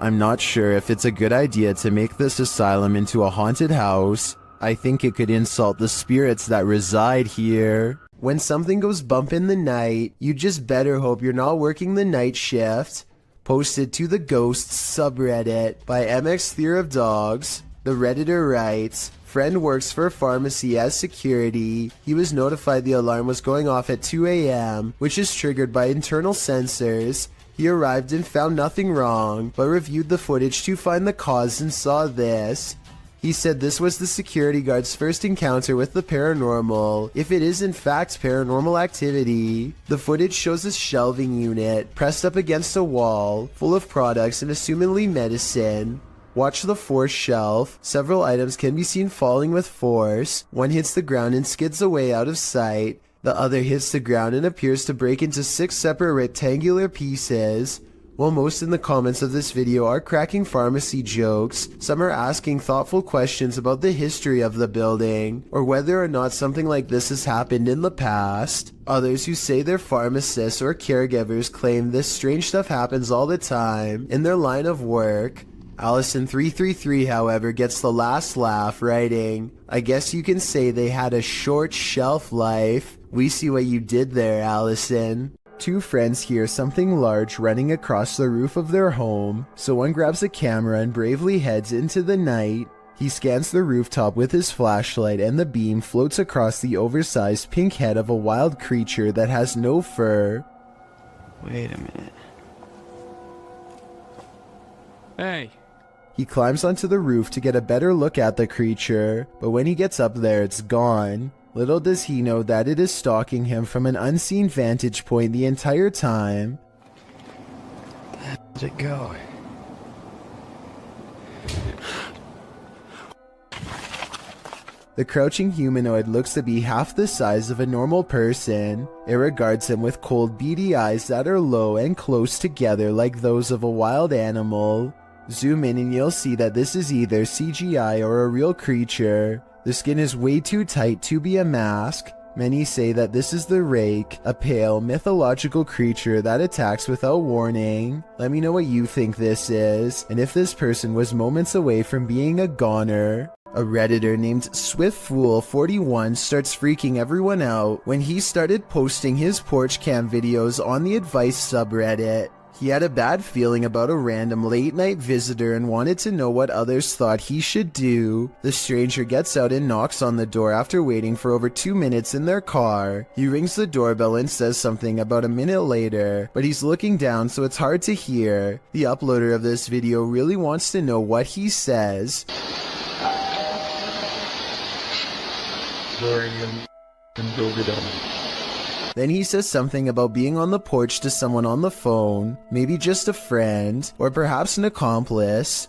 I'm not sure if it's a good idea to make this asylum into a haunted house. I think it could insult the spirits that reside here. When something goes bump in the night, you just better hope you're not working the night shift. Posted to the Ghosts subreddit by MX Fear of Dogs. The Redditor writes, friend works for a pharmacy as security. He was notified the alarm was going off at 2 a.m., which is triggered by internal sensors. He arrived and found nothing wrong, but reviewed the footage to find the cause and saw this. He said this was the security guard's first encounter with the paranormal, if it is in fact paranormal activity. The footage shows a shelving unit pressed up against a wall, full of products and assumedly medicine. Watch the fourth shelf. Several items can be seen falling with force. One hits the ground and skids away out of sight. The other hits the ground and appears to break into 6 separate rectangular pieces. While most in the comments of this video are cracking pharmacy jokes, some are asking thoughtful questions about the history of the building, or whether or not something like this has happened in the past. Others who say they're pharmacists or caregivers claim this strange stuff happens all the time in their line of work. Allison333, however, gets the last laugh, writing, I guess you can say they had a short shelf life. We see what you did there, Allison. Two friends hear something large running across the roof of their home, so one grabs a camera and bravely heads into the night. He scans the rooftop with his flashlight and the beam floats across the oversized pink head of a wild creature that has no fur. Wait a minute. Hey. He climbs onto the roof to get a better look at the creature, but when he gets up there, it's gone. Little does he know that it is stalking him from an unseen vantage point the entire time. Where'd it go? The crouching humanoid looks to be half the size of a normal person. It regards him with cold, beady eyes that are low and close together like those of a wild animal. Zoom in and you'll see that this is either CGI or a real creature. The skin is way too tight to be a mask. Many say that this is the Rake, a pale, mythological creature that attacks without warning. Let me know what you think this is, and if this person was moments away from being a goner. A Redditor named SwiftFool41 starts freaking everyone out when he started posting his porch cam videos on the advice subreddit. He had a bad feeling about a random late-night visitor and wanted to know what others thought he should do. The stranger gets out and knocks on the door after waiting for over 2 minutes in their car. He rings the doorbell and says something about a minute later, but he's looking down so it's hard to hear. The uploader of this video really wants to know what he says. Then he says something about being on the porch to someone on the phone, maybe just a friend, or perhaps an accomplice.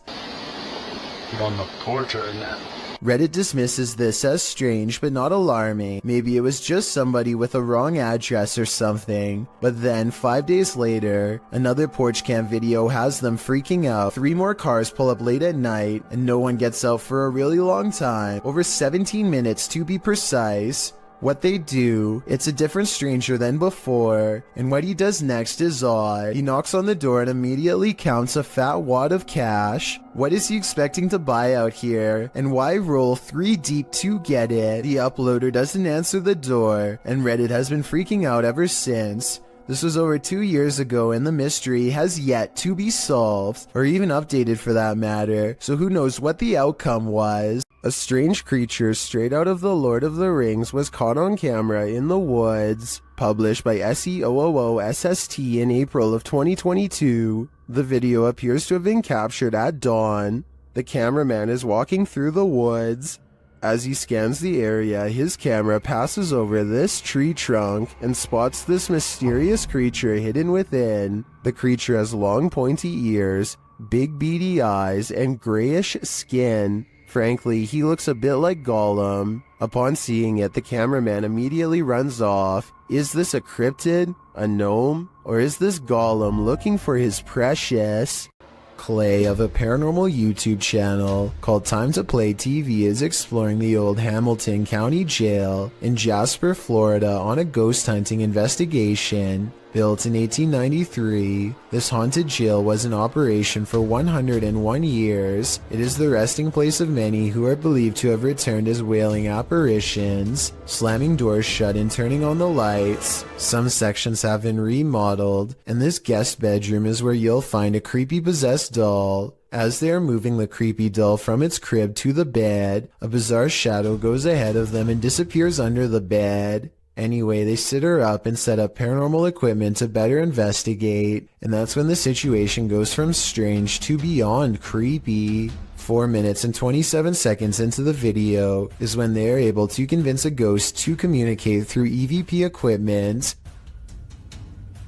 On the porch right now. Reddit dismisses this as strange but not alarming. Maybe it was just somebody with a wrong address or something. But then, 5 days later, another porch cam video has them freaking out. 3 more cars pull up late at night, and no one gets out for a really long time, over 17 minutes to be precise. What they do, it's a different stranger than before, and what he does next is odd. He knocks on the door and immediately counts a fat wad of cash. What is he expecting to buy out here, and why roll 3 deep to get it? The uploader doesn't answer the door, and Reddit has been freaking out ever since. This was over 2 years ago and the mystery has yet to be solved, or even updated for that matter, so who knows what the outcome was. A strange creature straight out of The Lord of the Rings was caught on camera in the woods. Published by SEOOOSST in April of 2022. The video appears to have been captured at dawn. The cameraman is walking through the woods. As he scans the area, his camera passes over this tree trunk and spots this mysterious creature hidden within. The creature has long pointy ears, big beady eyes, and grayish skin. Frankly, he looks a bit like Gollum. Upon seeing it, the cameraman immediately runs off. Is this a cryptid, a gnome, or is this Gollum looking for his precious? Clay of a paranormal YouTube channel called Time to Play TV is exploring the old Hamilton County Jail in Jasper, Florida on a ghost hunting investigation. Built in 1893, this haunted jail was in operation for 101 years. It is the resting place of many who are believed to have returned as wailing apparitions, slamming doors shut and turning on the lights. Some sections have been remodeled, and this guest bedroom is where you'll find a creepy possessed doll. As they are moving the creepy doll from its crib to the bed, a bizarre shadow goes ahead of them and disappears under the bed. Anyway, they sit her up and set up paranormal equipment to better investigate, and that's when the situation goes from strange to beyond creepy. 4 minutes and 27 seconds into the video is when they are able to convince a ghost to communicate through EVP equipment.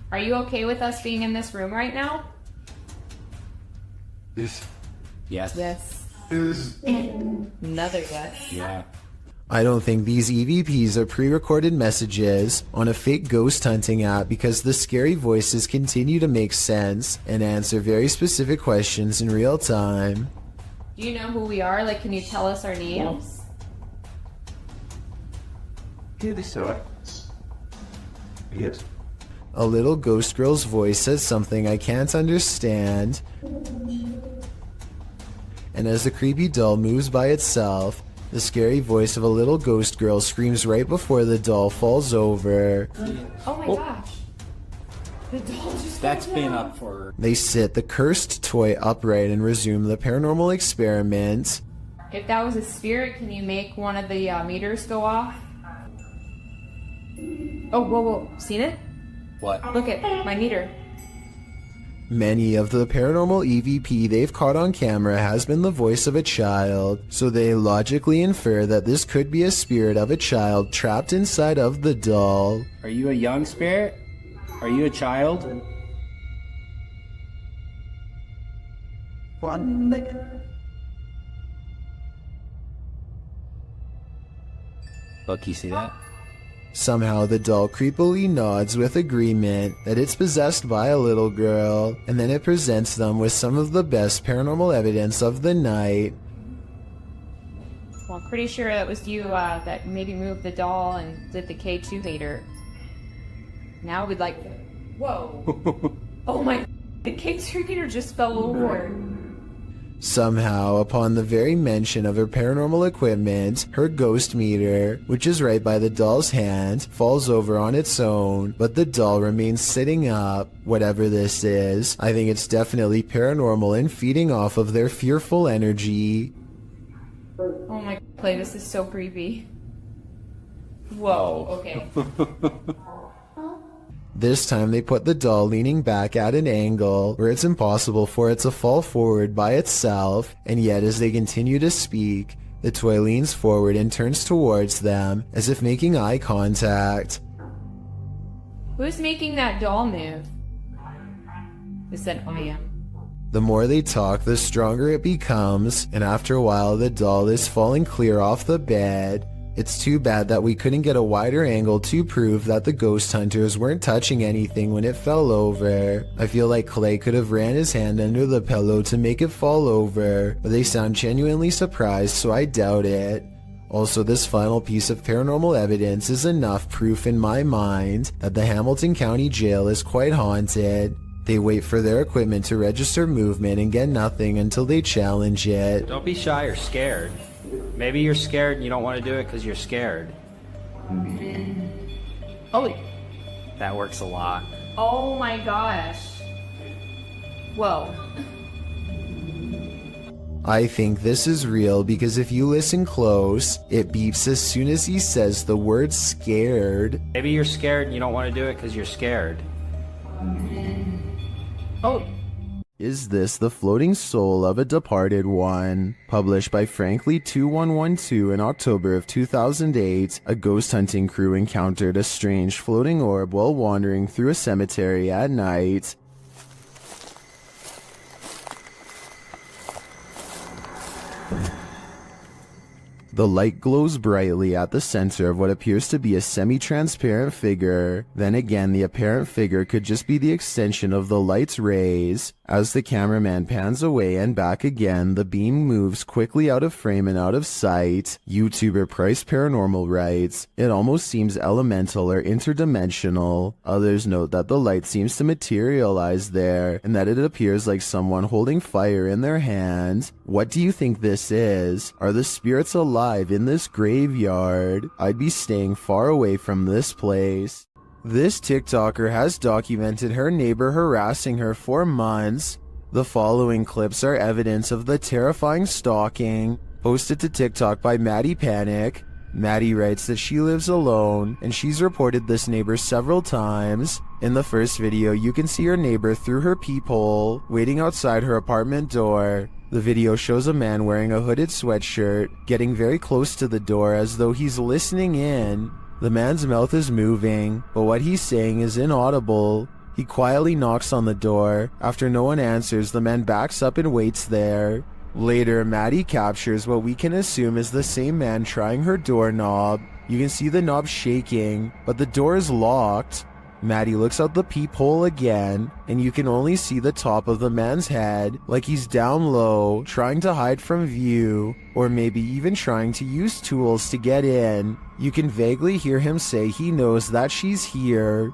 Are you okay with us being in this room right now? Yes. Yes. Yes. Another yes. Yeah. I don't think these EVPs are pre-recorded messages on a fake ghost hunting app because the scary voices continue to make sense and answer very specific questions in real time. Do you know who we are? Like, can you tell us our names? Yeah, this alright. Yes. A little ghost girl's voice says something I can't understand. And as the creepy doll moves by itself, the scary voice of a little ghost girl screams right before the doll falls over. Oh my gosh. The doll just That's been up for... They sit the cursed toy upright and resume the paranormal experiment. If that was a spirit, can you make one of the meters go off? Oh, whoa. Seen it? What? Look at my meter. Many of the paranormal EVP they've caught on camera has been the voice of a child, so they logically infer that this could be a spirit of a child trapped inside of the doll. Are you a young spirit? Are you a child? What? Look, you see that? Somehow the doll creepily nods with agreement that it's possessed by a little girl, and then it presents them with some of the best paranormal evidence of the night. Well, I'm pretty sure that was you that maybe moved the doll and did the K2 hater. Now we'd like... Whoa. Oh my... The K2 hater just fell over. Somehow, upon the very mention of her paranormal equipment, her ghost meter, which is right by the doll's hand, falls over on its own, but the doll remains sitting up. Whatever this is, I think it's definitely paranormal and feeding off of their fearful energy. Oh my... Clay, this is so creepy. Whoa, okay. This time they put the doll leaning back at an angle where it's impossible for it to fall forward by itself, and yet as they continue to speak, the toy leans forward and turns towards them as if making eye contact. Who's making that doll move? It said, I am. The more they talk, the stronger it becomes, and after a while the doll is falling clear off the bed. It's too bad that we couldn't get a wider angle to prove that the ghost hunters weren't touching anything when it fell over. I feel like Clay could have ran his hand under the pillow to make it fall over, but they sound genuinely surprised, so I doubt it. Also, this final piece of paranormal evidence is enough proof in my mind that the Hamilton County Jail is quite haunted. They wait for their equipment to register movement and get nothing until they challenge it. Don't be shy or scared. Maybe you're scared and you don't want to do it because you're scared. Oh. That works a lot. Oh my gosh. Whoa. I think this is real because if you listen close, it beeps as soon as he says the word scared. Maybe you're scared and you don't want to do it because you're scared. Oh. Is this the floating soul of a departed one? Published by Frankly2112 in October of 2008, a ghost hunting crew encountered a strange floating orb while wandering through a cemetery at night. The light glows brightly at the center of what appears to be a semi-transparent figure. Then again, the apparent figure could just be the extension of the light's rays. As the cameraman pans away and back again, the beam moves quickly out of frame and out of sight. YouTuber Price Paranormal writes, "It almost seems elemental or interdimensional." Others note that the light seems to materialize there, and that it appears like someone holding fire in their hand. What do you think this is? Are the spirits alive in this graveyard? I'd be staying far away from this place. This TikToker has documented her neighbor harassing her for months. The following clips are evidence of the terrifying stalking, posted to TikTok by Maddie Panic. Maddie writes that she lives alone, and she's reported this neighbor several times. In the first video, you can see her neighbor through her peephole, waiting outside her apartment door. The video shows a man wearing a hooded sweatshirt, getting very close to the door as though he's listening in. The man's mouth is moving, but what he's saying is inaudible. He quietly knocks on the door. After no one answers, the man backs up and waits there. Later, Maddie captures what we can assume is the same man trying her doorknob. You can see the knob shaking, but the door is locked. Maddie looks out the peephole again, and you can only see the top of the man's head, like he's down low, trying to hide from view, or maybe even trying to use tools to get in. You can vaguely hear him say he knows that she's here.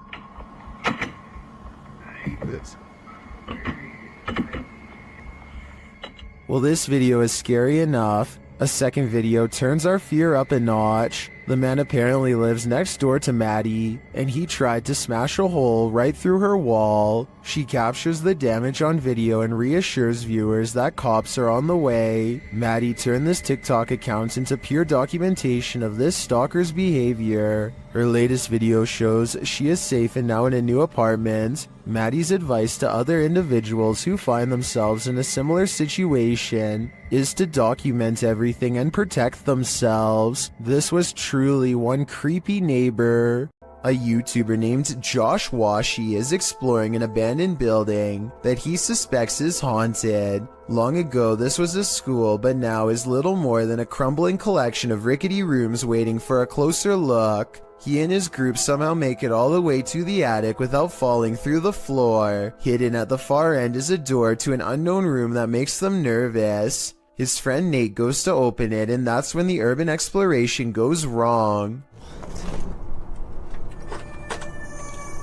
Well, this video is scary enough. A second video turns our fear up a notch. The man apparently lives next door to Maddie, and he tried to smash a hole right through her wall. She captures the damage on video and reassures viewers that cops are on the way. Maddie turned this TikTok account into pure documentation of this stalker's behavior. Her latest video shows she is safe and now in a new apartment. Maddie's advice to other individuals who find themselves in a similar situation is to document everything and protect themselves. This was truly one creepy neighbor. A YouTuber named Josh Washi is exploring an abandoned building that he suspects is haunted. Long ago, this was a school, but now is little more than a crumbling collection of rickety rooms waiting for a closer look. He and his group somehow make it all the way to the attic without falling through the floor. Hidden at the far end is a door to an unknown room that makes them nervous. His friend Nate goes to open it, and that's when the urban exploration goes wrong.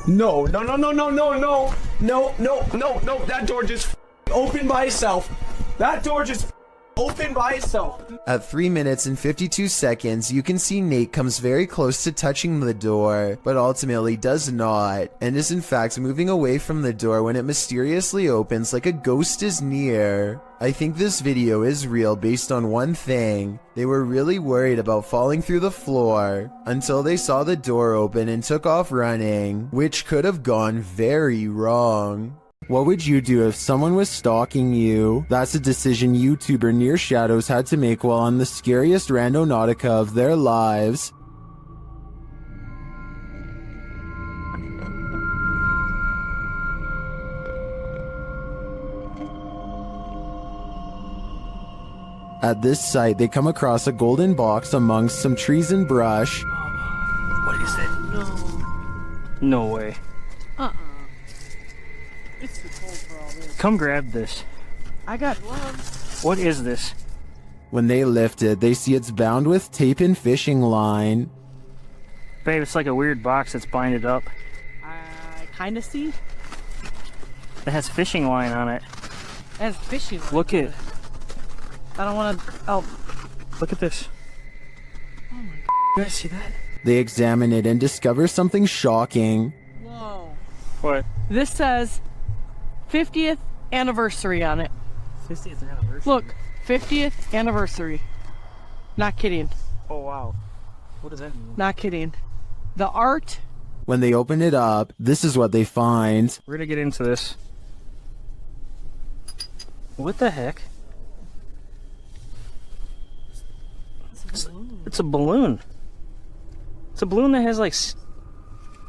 No, that door just opened by itself. That door just opened by itself. At 3 minutes and 52 seconds, you can see Nate comes very close to touching the door, but ultimately does not, and is in fact moving away from the door when it mysteriously opens like a ghost is near. I think this video is real based on one thing. They were really worried about falling through the floor until they saw the door open and took off running, which could have gone very wrong. What would you do if someone was stalking you? That's a decision YouTuber Near Shadows had to make while on the scariest randonautica of their lives. At this site, they come across a golden box amongst some trees and brush. What is it? No way. It's too cold for all this. Come grab this. I got gloves. What is this? When they lift it, they see it's bound with tape and fishing line. Babe, it's like a weird box that's binded up. I kind of see. It has fishing line on it. It has fishing line. Look at. I don't want to. Oh, look at this. Oh my God. You guys see that? They examine it and discover something shocking. Whoa. What? This says 50th anniversary on it. 50th anniversary? Look, 50th anniversary. Not kidding. Oh, wow. What does that mean? Not kidding. The art. When they open it up, this is what they find. We're gonna get into this. What the heck? It's a balloon. It's a balloon that has like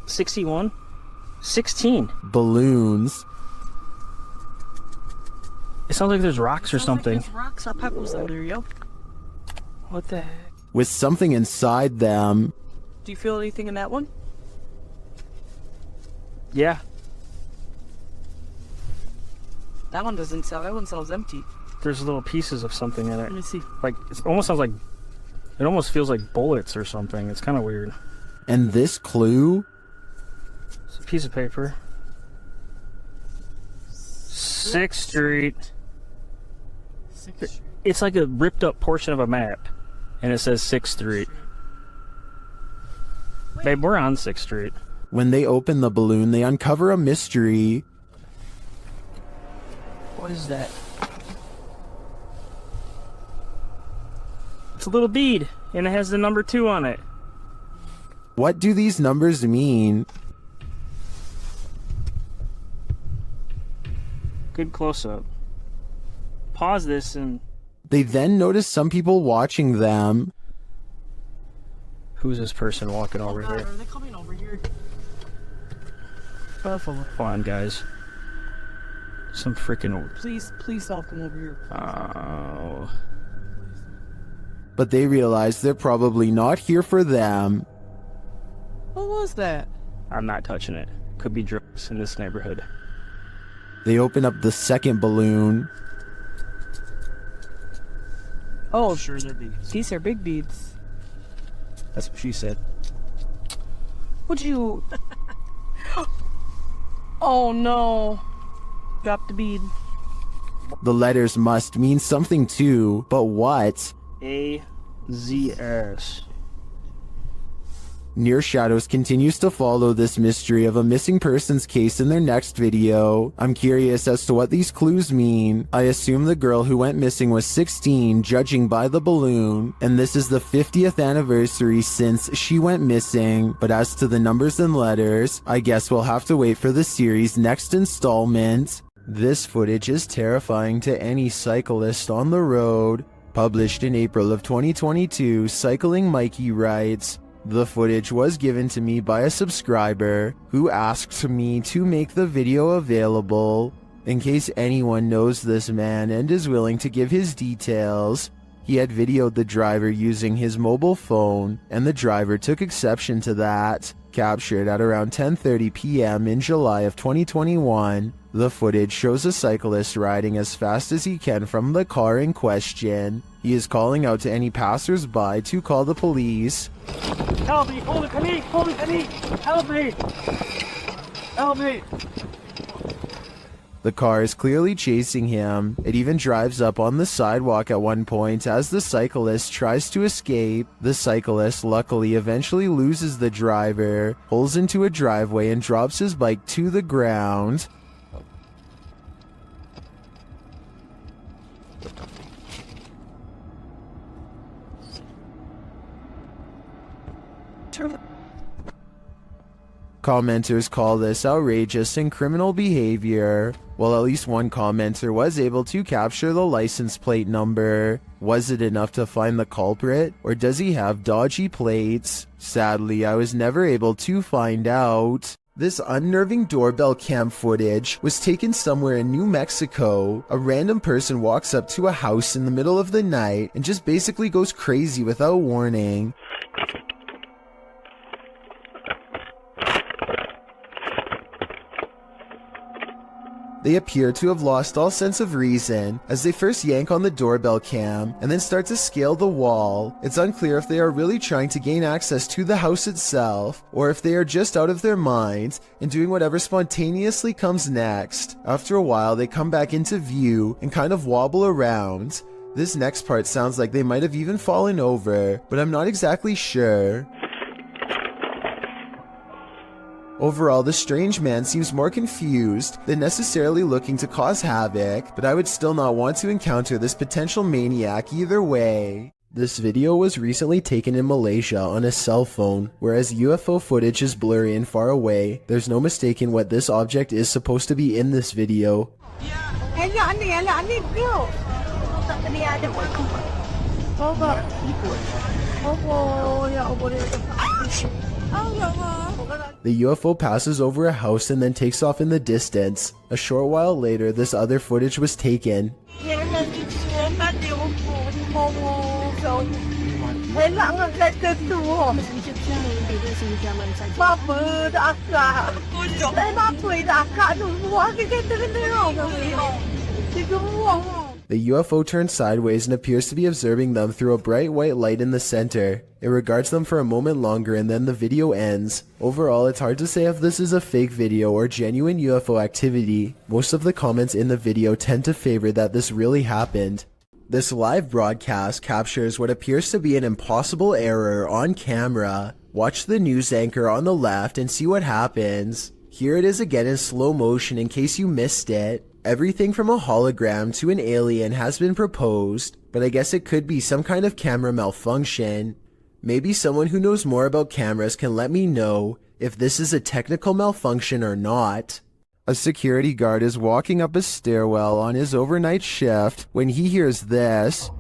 61? 16. Balloons. It sounds like there's rocks or something. Like there's rocks or pebbles in there, yo. What the heck? With something inside them. Do you feel anything in that one? Yeah. That one doesn't sell. That one sounds empty. There's little pieces of something in it. Let me see. Like, it almost sounds like, it almost feels like bullets or something. It's kind of weird. And this clue? It's a piece of paper. 6th Street. It's like a ripped up portion of a map. And it says 6th Street. Babe, we're on 6th Street. When they open the balloon, they uncover a mystery. What is that? It's a little bead, and it has the number 2 on it. What do these numbers mean? Good close-up. Pause this and... They then notice some people watching them. Who's this person walking over here? Are they coming over here? Come on, guys. Some freaking... Please don't come over here. Oh. But they realize they're probably not here for them. What was that? I'm not touching it. Could be drugs in this neighborhood. They open up the second balloon. Oh, sure, they're beads. These are big beads. That's what she said. Would you... Oh no. Drop the bead. The letters must mean something too, but what? A-Z-S. Near Shadows continues to follow this mystery of a missing persons case in their next video. I'm curious as to what these clues mean. I assume the girl who went missing was 16, judging by the balloon, and this is the 50th anniversary since she went missing. But as to the numbers and letters, I guess we'll have to wait for the series' next installment. This footage is terrifying to any cyclist on the road. Published in April of 2022, Cycling Mikey writes, "The footage was given to me by a subscriber who asked me to make the video available. In case anyone knows this man and is willing to give his details." He had videoed the driver using his mobile phone, and the driver took exception to that. Captured at around 10:30 p.m. in July of 2021, the footage shows a cyclist riding as fast as he can from the car in question. He is calling out to any passers-by to call the police. Help me! Hold it, Kani! Hold it, Kani! Help me! Help me! The car is clearly chasing him. It even drives up on the sidewalk at one point as the cyclist tries to escape. The cyclist luckily eventually loses the driver, pulls into a driveway and drops his bike to the ground. Commenters call this outrageous and criminal behavior. Well, at least one commenter was able to capture the license plate number. Was it enough to find the culprit, or does he have dodgy plates? Sadly, I was never able to find out. This unnerving doorbell cam footage was taken somewhere in New Mexico. A random person walks up to a house in the middle of the night and just basically goes crazy without warning. They appear to have lost all sense of reason as they first yank on the doorbell cam and then start to scale the wall. It's unclear if they are really trying to gain access to the house itself or if they are just out of their minds and doing whatever spontaneously comes next. After a while, they come back into view and kind of wobble around. This next part sounds like they might have even fallen over, but I'm not exactly sure. Overall, the strange man seems more confused than necessarily looking to cause havoc, but I would still not want to encounter this potential maniac either way. This video was recently taken in Malaysia on a cell phone. Whereas UFO footage is blurry and far away, there's no mistaking what this object is supposed to be in this video. Hello, The UFO passes over a house and then takes off in the distance. A short while later, this other footage was taken. The UFO turns sideways and appears to be observing them through a bright white light in the center. It regards them for a moment longer and then the video ends. Overall, it's hard to say if this is a fake video or genuine UFO activity. Most of the comments in the video tend to favor that this really happened. This live broadcast captures what appears to be an impossible error on camera. Watch the news anchor on the left and see what happens. Here it is again in slow motion in case you missed it. Everything from a hologram to an alien has been proposed, but I guess it could be some kind of camera malfunction. Maybe someone who knows more about cameras can let me know if this is a technical malfunction or not. A security guard is walking up a stairwell on his overnight shift when he hears this.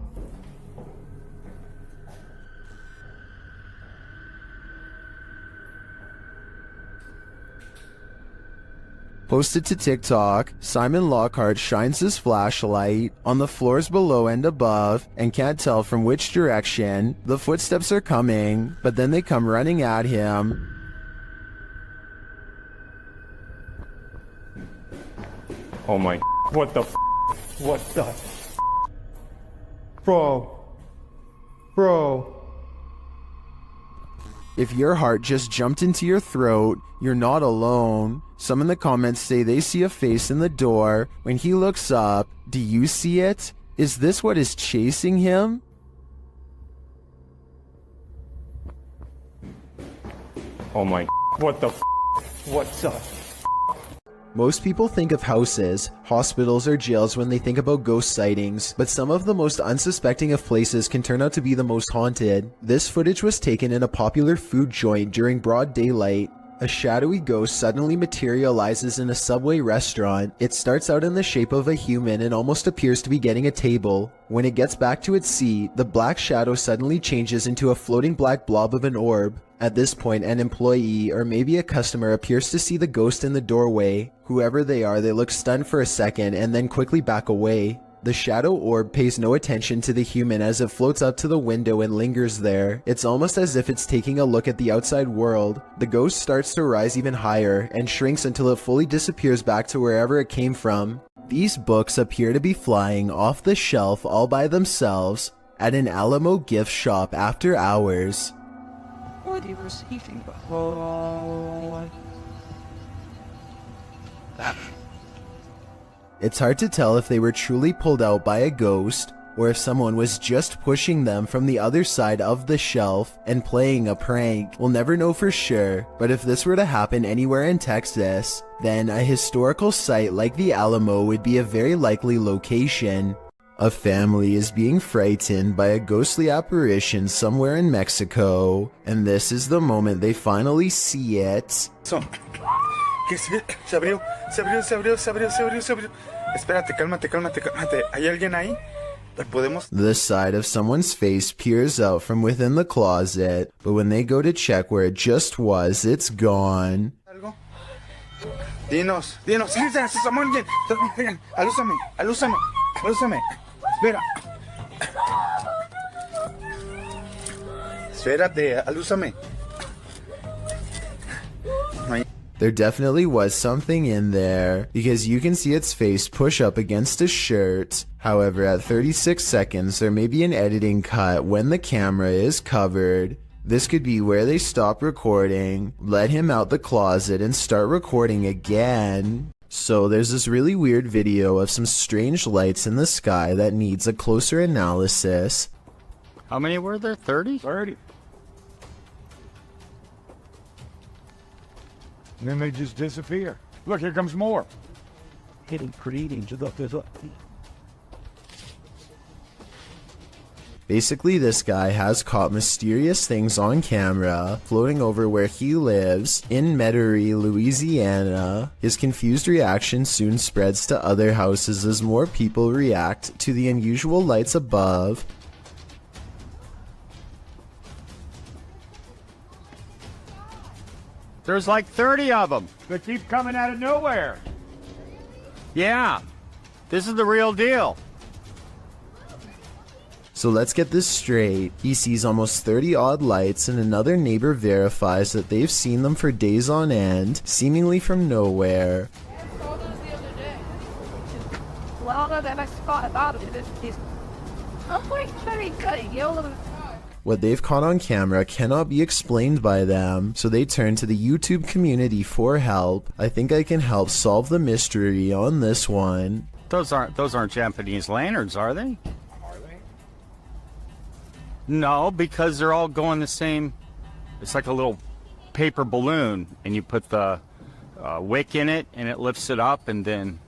Posted to TikTok, Simon Lockhart shines his flashlight on the floors below and above and can't tell from which direction the footsteps are coming, but then they come running at him. Oh my, what the what the bro. If your heart just jumped into your throat, you're not alone. Some in the comments say they see a face in the door. When he looks up, do you see it? Is this what is chasing him? Oh my, what the what the Most people think of houses, hospitals, or jails when they think about ghost sightings, but some of the most unsuspecting of places can turn out to be the most haunted. This footage was taken in a popular food joint during broad daylight. A shadowy ghost suddenly materializes in a Subway restaurant. It starts out in the shape of a human and almost appears to be getting a table. When it gets back to its seat, the black shadow suddenly changes into a floating black blob of an orb. At this point, an employee or maybe a customer appears to see the ghost in the doorway. Whoever they are, they look stunned for a second and then quickly back away. The shadow orb pays no attention to the human as it floats up to the window and lingers there. It's almost as if it's taking a look at the outside world. The ghost starts to rise even higher and shrinks until it fully disappears back to wherever it came from. These books appear to be flying off the shelf all by themselves at an Alamo gift shop after hours. What are you receiving? It's hard to tell if they were truly pulled out by a ghost, or if someone was just pushing them from the other side of the shelf and playing a prank. We'll never know for sure, but if this were to happen anywhere in Texas, then a historical site like the Alamo would be a very likely location. A family is being frightened by a ghostly apparition somewhere in Mexico, and this is the moment they finally see it. Se abrió. Espérate, cálmate. ¿Hay alguien ahí? ¿Podemos? The side of someone's face peers out from within the closet, but when they go to check where it just was, it's gone. ¿Algo? Dinos. Samuel, alúzame. Espera. Espérate, alúzame. There definitely was something in there, because you can see its face push up against a shirt. However, at 36 seconds, there may be an editing cut when the camera is covered. This could be where they stop recording, let him out the closet, and start recording again. So there's this really weird video of some strange lights in the sky that needs a closer analysis. How many were there? 30? 30. And then they just disappear. Look, here comes more. Basically, this guy has caught mysterious things on camera floating over where he lives in Metairie, Louisiana. His confused reaction soon spreads to other houses as more people react to the unusual lights above. There's like 30 of them. They keep coming out of nowhere. Yeah, this is the real deal. So let's get this straight. He sees almost 30 odd lights, and another neighbor verifies that they've seen them for days on end, seemingly from nowhere. What they've caught on camera cannot be explained by them, so they turn to the YouTube community for help. I think I can help solve the mystery on this one. Those aren't Japanese lanterns, are they? Are they? No, because they're all going the same. It's like a little paper balloon, and you put the wick in it, and it lifts it up, and then...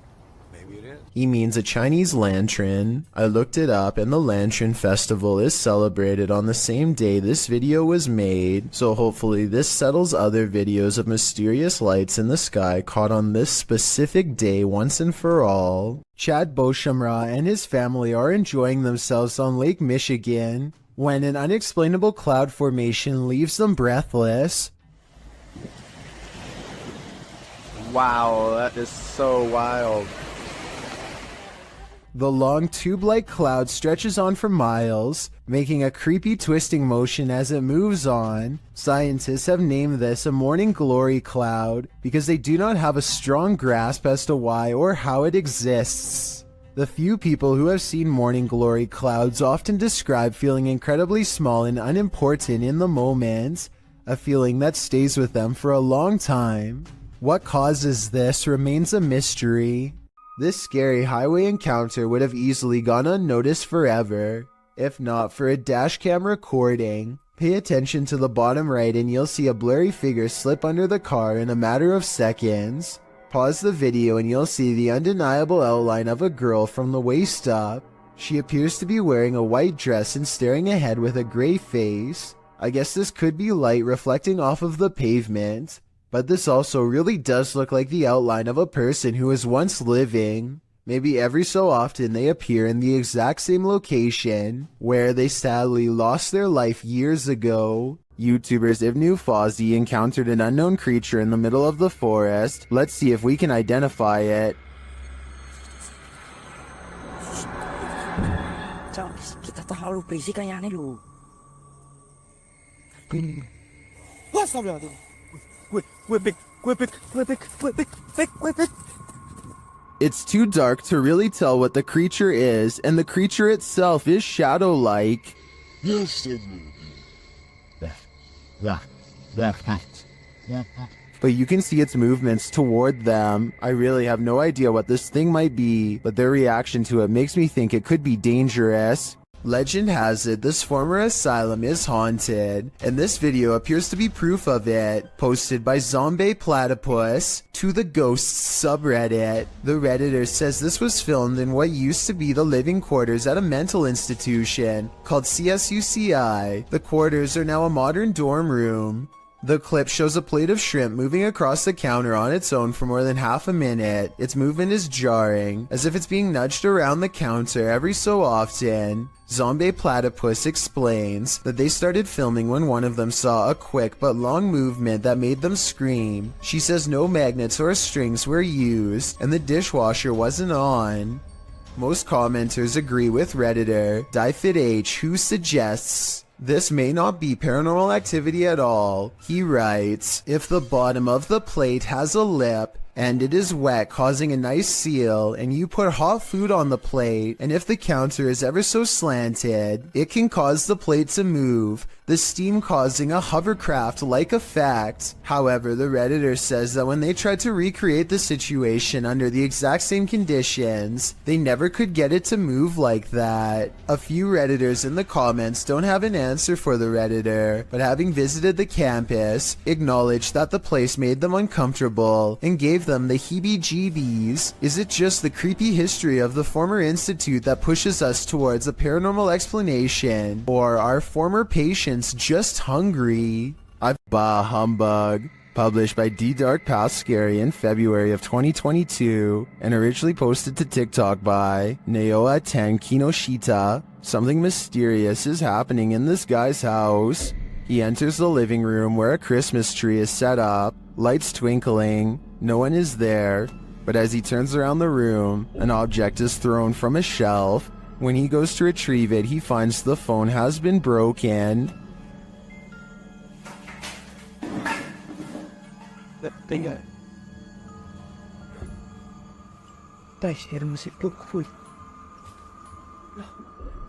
Maybe it is. He means a Chinese lantern. I looked it up, and the Lantern Festival is celebrated on the same day this video was made, so hopefully this settles other videos of mysterious lights in the sky caught on this specific day once and for all. Chad Beauchamra and his family are enjoying themselves on Lake Michigan when an unexplainable cloud formation leaves them breathless. Wow, that is so wild. The long tube-like cloud stretches on for miles, making a creepy twisting motion as it moves on. Scientists have named this a morning glory cloud because they do not have a strong grasp as to why or how it exists. The few people who have seen morning glory clouds often describe feeling incredibly small and unimportant in the moment, a feeling that stays with them for a long time. What causes this remains a mystery. This scary highway encounter would have easily gone unnoticed forever, if not for a dashcam recording. Pay attention to the bottom right and you'll see a blurry figure slip under the car in a matter of seconds. Pause the video and you'll see the undeniable outline of a girl from the waist up. She appears to be wearing a white dress and staring ahead with a gray face. I guess this could be light reflecting off of the pavement. But this also really does look like the outline of a person who was once living. Maybe every so often they appear in the exact same location where they sadly lost their life years ago. YouTubers Ibnu Fawzi encountered an unknown creature in the middle of the forest. Let's see if we can identify it. It's too dark to really tell what the creature is, and the creature itself is shadow-like. But you can see its movements toward them. I really have no idea what this thing might be, but their reaction to it makes me think it could be dangerous. Legend has it this former asylum is haunted, and this video appears to be proof of it, posted by Zombie Platypus to the Ghosts subreddit. The Redditor says this was filmed in what used to be the living quarters at a mental institution called CSUCI. The quarters are now a modern dorm room. The clip shows a plate of shrimp moving across the counter on its own for more than half a minute. Its movement is jarring, as if it's being nudged around the counter every so often. Zombie Platypus explains that they started filming when one of them saw a quick but long movement that made them scream. She says no magnets or strings were used, and the dishwasher wasn't on. Most commenters agree with Redditor DieFitH, who suggests this may not be paranormal activity at all. He writes, if the bottom of the plate has a lip and it is wet causing a nice seal, and you put hot food on the plate, and if the counter is ever so slanted, it can cause the plate to move, the steam causing a hovercraft-like effect. However, the Redditor says that when they tried to recreate the situation under the exact same conditions, they never could get it to move like that. A few Redditors in the comments don't have an answer for the Redditor, but having visited the campus, acknowledged that the place made them uncomfortable and gave them the heebie-jeebies. Is it just the creepy history of the former institute that pushes us towards a paranormal explanation, or are former patients just hungry? Bah humbug. Published by D Dark Past Scary in February of 2022 and originally posted to TikTok by Naoa10 Kinoshita. Something mysterious is happening in this guy's house. He enters the living room where a Christmas tree is set up, lights twinkling, no one is there, but as he turns around the room, an object is thrown from a shelf. When he goes to retrieve it, he finds the phone has been broken.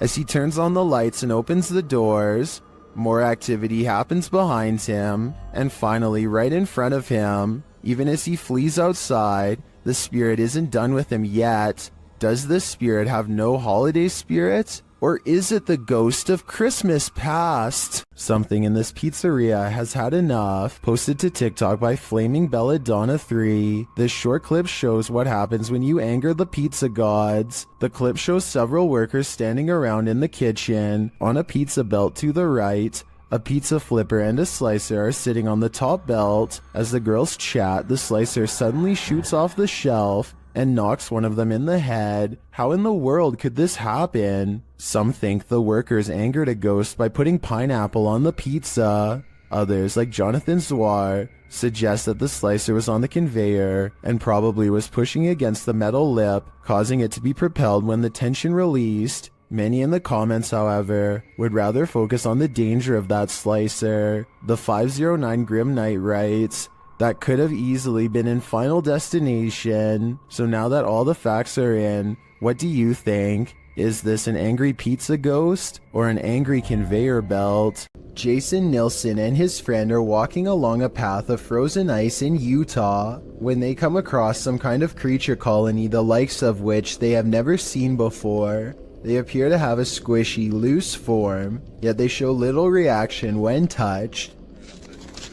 As he turns on the lights and opens the doors, more activity happens behind him, and finally right in front of him. Even as he flees outside, the spirit isn't done with him yet. Does the spirit have no holiday spirit? Or is it the ghost of Christmas past? Something in this pizzeria has had enough. Posted to TikTok by Flaming Belladonna 3. This short clip shows what happens when you anger the pizza gods. The clip shows several workers standing around in the kitchen. On a pizza belt to the right, a pizza flipper and a slicer are sitting on the top belt. As the girls chat, the slicer suddenly shoots off the shelf and knocks one of them in the head. How in the world could this happen? Some think the workers angered a ghost by putting pineapple on the pizza. Others, like Jonathan Zwar, suggest that the slicer was on the conveyor and probably was pushing against the metal lip, causing it to be propelled when the tension released. Many in the comments, however, would rather focus on the danger of that slicer. The 509 Grim Knight writes, that could have easily been in Final Destination. So now that all the facts are in, what do you think? Is this an angry pizza ghost or an angry conveyor belt? Jason Nilsson and his friend are walking along a path of frozen ice in Utah when they come across some kind of creature colony the likes of which they have never seen before. They appear to have a squishy, loose form, yet they show little reaction when touched.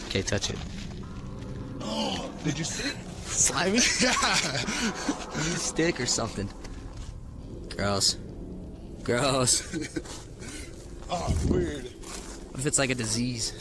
Okay, touch it. Did you see it? Slimy? Yeah. Use a stick or something. Gross. Gross. Oh, weird. What if it's like a disease?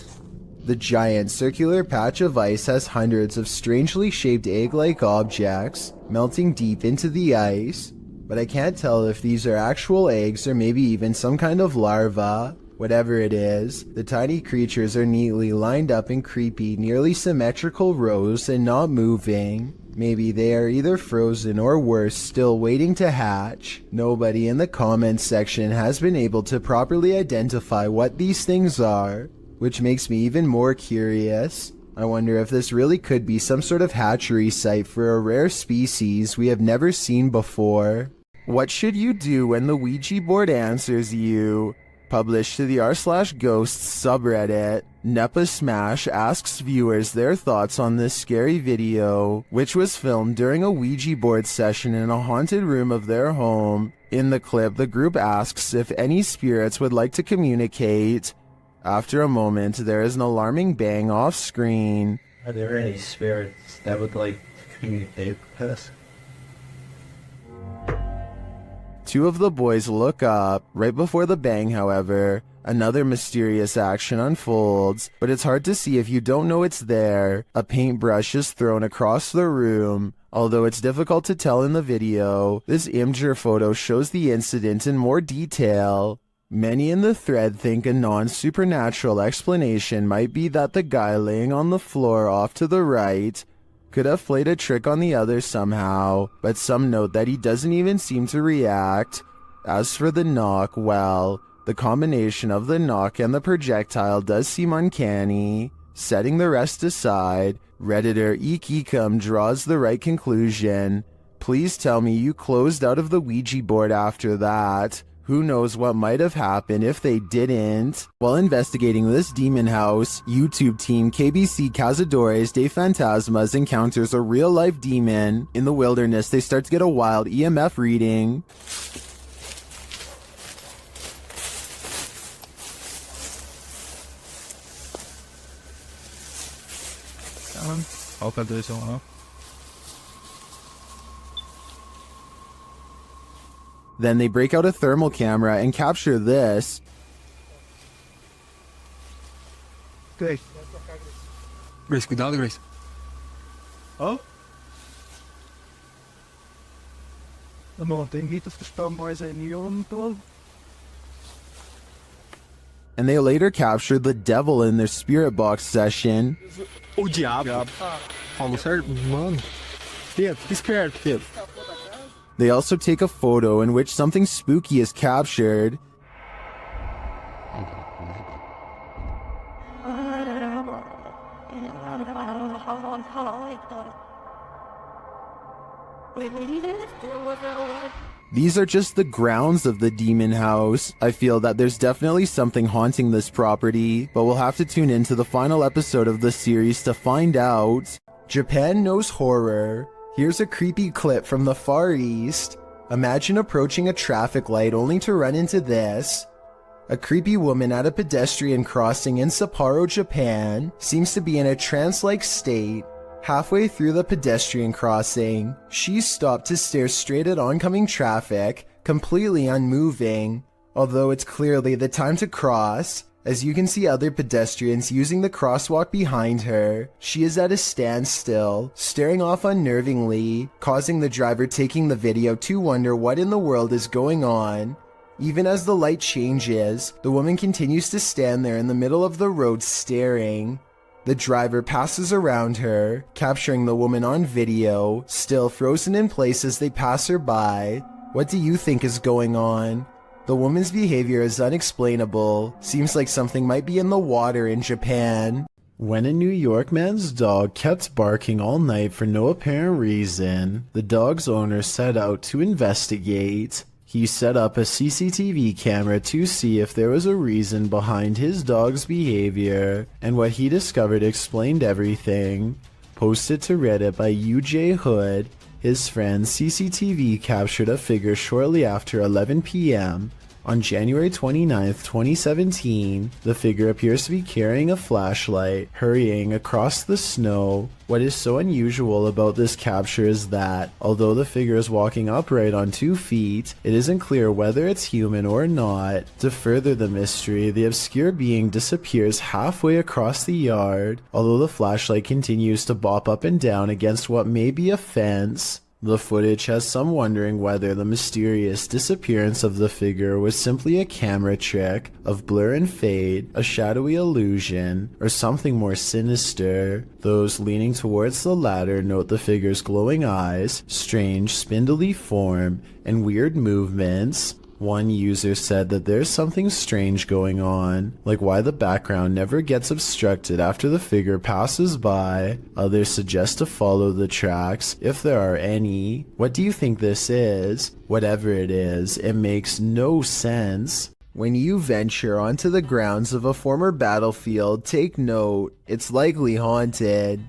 The giant circular patch of ice has hundreds of strangely shaped egg-like objects melting deep into the ice, but I can't tell if these are actual eggs or maybe even some kind of larva. Whatever it is, the tiny creatures are neatly lined up in creepy, nearly symmetrical rows and not moving. Maybe they are either frozen or worse, still waiting to hatch. Nobody in the comments section has been able to properly identify what these things are, which makes me even more curious. I wonder if this really could be some sort of hatchery site for a rare species we have never seen before. What should you do when the Ouija board answers you? Published to the r/ghosts subreddit, Nepa Smash asks viewers their thoughts on this scary video, which was filmed during a Ouija board session in a haunted room of their home. In the clip, the group asks if any spirits would like to communicate. After a moment, there is an alarming bang off screen. Are there any spirits that would like to communicate with us? Two of the boys look up. Right before the bang, however, another mysterious action unfolds, but it's hard to see if you don't know it's there. A paintbrush is thrown across the room. Although it's difficult to tell in the video, this Imgur photo shows the incident in more detail. Many in the thread think a non-supernatural explanation might be that the guy laying on the floor off to the right could have played a trick on the others somehow, but some note that he doesn't even seem to react. As for the knock, well, the combination of the knock and the projectile does seem uncanny. Setting the rest aside, Redditor Eekecum draws the right conclusion. Please tell me you closed out of the Ouija board after that. Who knows what might have happened if they didn't? While investigating this demon house, YouTube team KBC Cazadores de Fantasmas encounters a real-life demon. In the wilderness, they start to get a wild EMF reading. Then they break out a thermal camera and capture this. Grace. Grace, cuidado, Grace. Oh? And they later captured the devil in their spirit box session. O diabo. Falou certo? Mano. Fica esperto, filho. They also take a photo in which something spooky is captured. These are just the grounds of the demon house. I feel that there's definitely something haunting this property, but we'll have to tune into the final episode of the series to find out. Japan knows horror. Here's a creepy clip from the Far East. Imagine approaching a traffic light only to run into this. A creepy woman at a pedestrian crossing in Sapporo, Japan, seems to be in a trance-like state. Halfway through the pedestrian crossing, she stopped to stare straight at oncoming traffic, completely unmoving. Although it's clearly the time to cross, as you can see other pedestrians using the crosswalk behind her, she is at a standstill, staring off unnervingly, causing the driver taking the video to wonder what in the world is going on. Even as the light changes, the woman continues to stand there in the middle of the road staring. The driver passes around her, capturing the woman on video, still frozen in place as they pass her by. What do you think is going on? The woman's behavior is unexplainable. Seems like something might be in the water in Japan. When a New York man's dog kept barking all night for no apparent reason, the dog's owner set out to investigate. He set up a CCTV camera to see if there was a reason behind his dog's behavior, and what he discovered explained everything. Posted to Reddit by UJ Hood, his friend's CCTV captured a figure shortly after 11 p.m. On January 29, 2017, the figure appears to be carrying a flashlight, hurrying across the snow. What is so unusual about this capture is that, although the figure is walking upright on 2 feet, it isn't clear whether it's human or not. To further the mystery, the obscure being disappears halfway across the yard, although the flashlight continues to bop up and down against what may be a fence. The footage has some wondering whether the mysterious disappearance of the figure was simply a camera trick of blur and fade, a shadowy illusion, or something more sinister. Those leaning towards the latter note the figure's glowing eyes, strange spindly form, and weird movements. One user said that there's something strange going on, like why the background never gets obstructed after the figure passes by. Others suggest to follow the tracks, if there are any. What do you think this is? Whatever it is, it makes no sense. When you venture onto the grounds of a former battlefield, take note, it's likely haunted.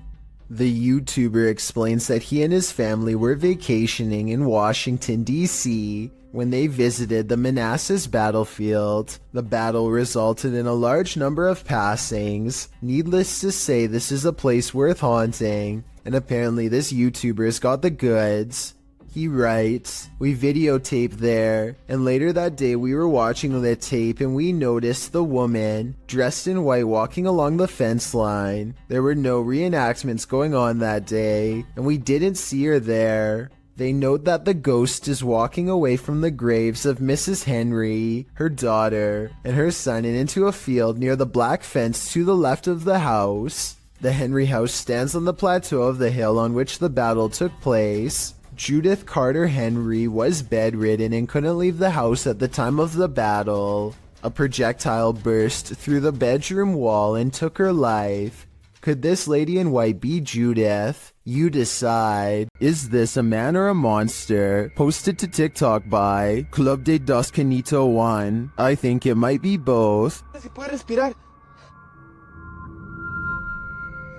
The YouTuber explains that he and his family were vacationing in Washington, D.C., when they visited the Manassas battlefield. The battle resulted in a large number of passings. Needless to say, this is a place worth haunting, and apparently this YouTuber's got the goods. He writes, "We videotaped there, and later that day we were watching the tape and we noticed the woman, dressed in white, walking along the fence line. There were no reenactments going on that day, and we didn't see her there." They note that the ghost is walking away from the graves of Mrs. Henry, her daughter, and her son and into a field near the black fence to the left of the house. The Henry house stands on the plateau of the hill on which the battle took place. Judith Carter Henry was bedridden and couldn't leave the house at the time of the battle. A projectile burst through the bedroom wall and took her life. Could this lady in white be Judith? You decide. Is this a man or a monster? Posted to TikTok by Club de Dos Canito 1. I think it might be both. Si puede respirar.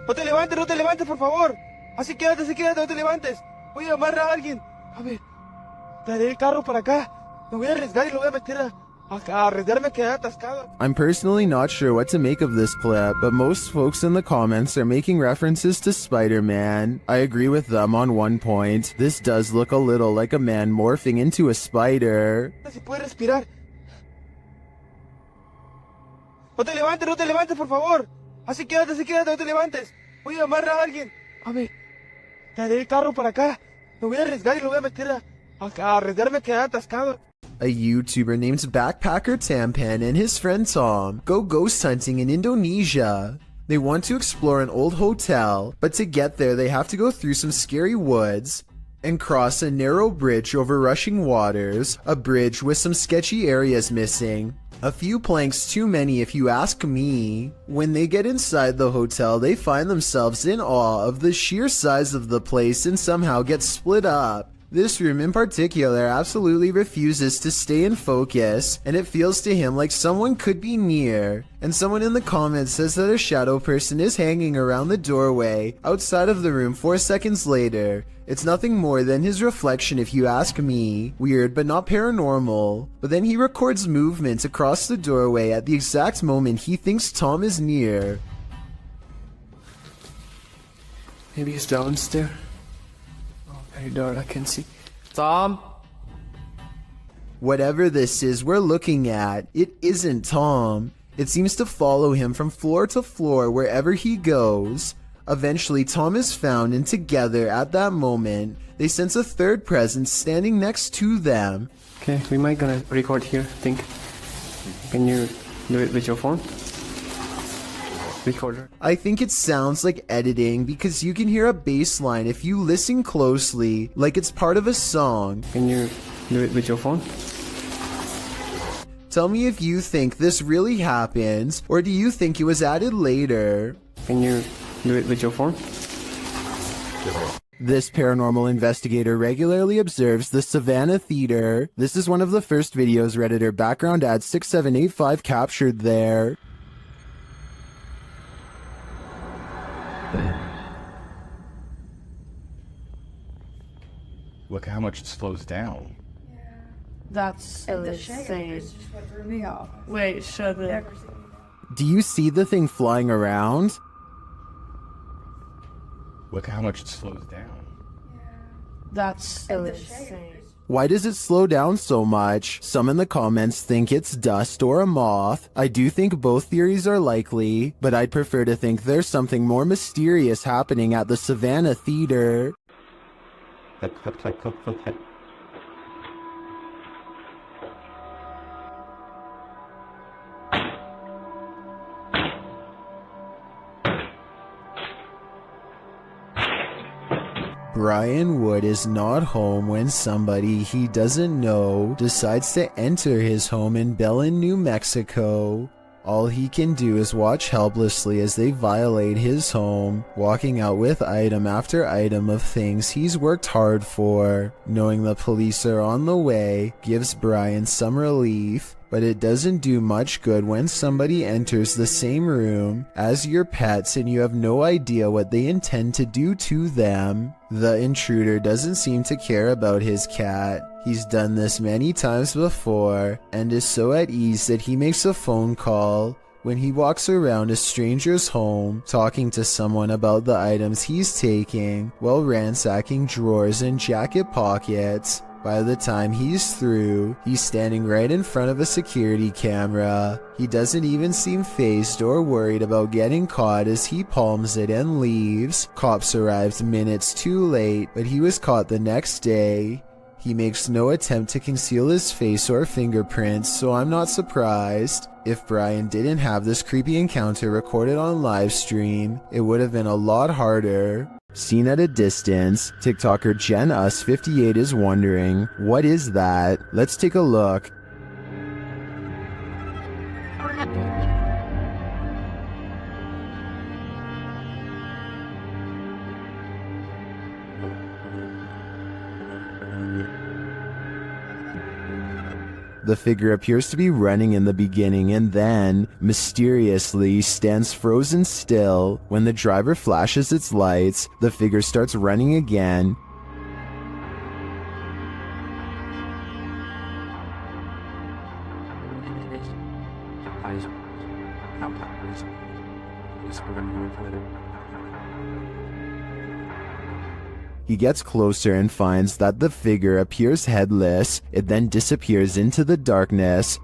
No te levantes, por favor. Así quédate, no te levantes. Voy a llamar a alguien. A ver, traeré el carro para acá. Me voy a arriesgar y lo voy a meter a arriesgarme a quedar atascado. I'm personally not sure what to make of this clip, but most folks in the comments are making references to Spider-Man. I agree with them on one point. This does look a little like a man morphing into a spider. Si puede respirar. No te levantes, por favor. Así quédate, no te levantes. Voy a llamar a alguien. A ver, traeré el carro para acá. Me voy a arriesgar y lo voy a meter a arriesgarme a quedar atascado. A YouTuber named Backpacker Tampan and his friend Tom go ghost hunting in Indonesia. They want to explore an old hotel, but to get there they have to go through some scary woods and cross a narrow bridge over rushing waters, a bridge with some sketchy areas missing. A few planks too many if you ask me. When they get inside the hotel, they find themselves in awe of the sheer size of the place and somehow get split up. This room in particular absolutely refuses to stay in focus, and it feels to him like someone could be near. And someone in the comments says that a shadow person is hanging around the doorway outside of the room 4 seconds later. It's nothing more than his reflection if you ask me. Weird but not paranormal. But then he records movement across the doorway at the exact moment he thinks Tom is near. Maybe he's downstairs. Oh, very dark, I can see. Tom? Whatever this is we're looking at, it isn't Tom. It seems to follow him from floor to floor wherever he goes. Eventually, Tom is found, and together, at that moment, they sense a third presence standing next to them. Okay, we might gonna record here, I think. Can you do it with your phone? Recorder. I think it sounds like editing because you can hear a bass line if you listen closely, like it's part of a song. Can you do it with your phone? Tell me if you think this really happens, or do you think it was added later? Can you do it with your phone? This paranormal investigator regularly observes the Savannah Theater. This is one of the first videos Redditor background ad 6785 captured there. Look how much it slows down. That's insane. Wait, so the... Do you see the thing flying around? Look how much it slows down. That's insane. Why does it slow down so much? Some in the comments think it's dust or a moth. I do think both theories are likely, but I'd prefer to think there's something more mysterious happening at the Savannah Theater. Brian Wood is not home when somebody he doesn't know decides to enter his home in Belen, New Mexico. All he can do is watch helplessly as they violate his home, walking out with item after item of things he's worked hard for. Knowing the police are on the way gives Brian some relief, but it doesn't do much good when somebody enters the same room as your pets and you have no idea what they intend to do to them. The intruder doesn't seem to care about his cat. He's done this many times before and is so at ease that he makes a phone call when he walks around a stranger's home talking to someone about the items he's taking while ransacking drawers and jacket pockets. By the time he's through, he's standing right in front of a security camera. He doesn't even seem fazed or worried about getting caught as he palms it and leaves. Cops arrived minutes too late, but he was caught the next day. He makes no attempt to conceal his face or fingerprints, so I'm not surprised. If Brian didn't have this creepy encounter recorded on live stream, it would have been a lot harder. Seen at a distance, TikToker JenUs58 is wondering, what is that? Let's take a look. The figure appears to be running in the beginning and then, mysteriously, stands frozen still. When the driver flashes its lights, the figure starts running again. He gets closer and finds that the figure appears headless. It then disappears into the darkness.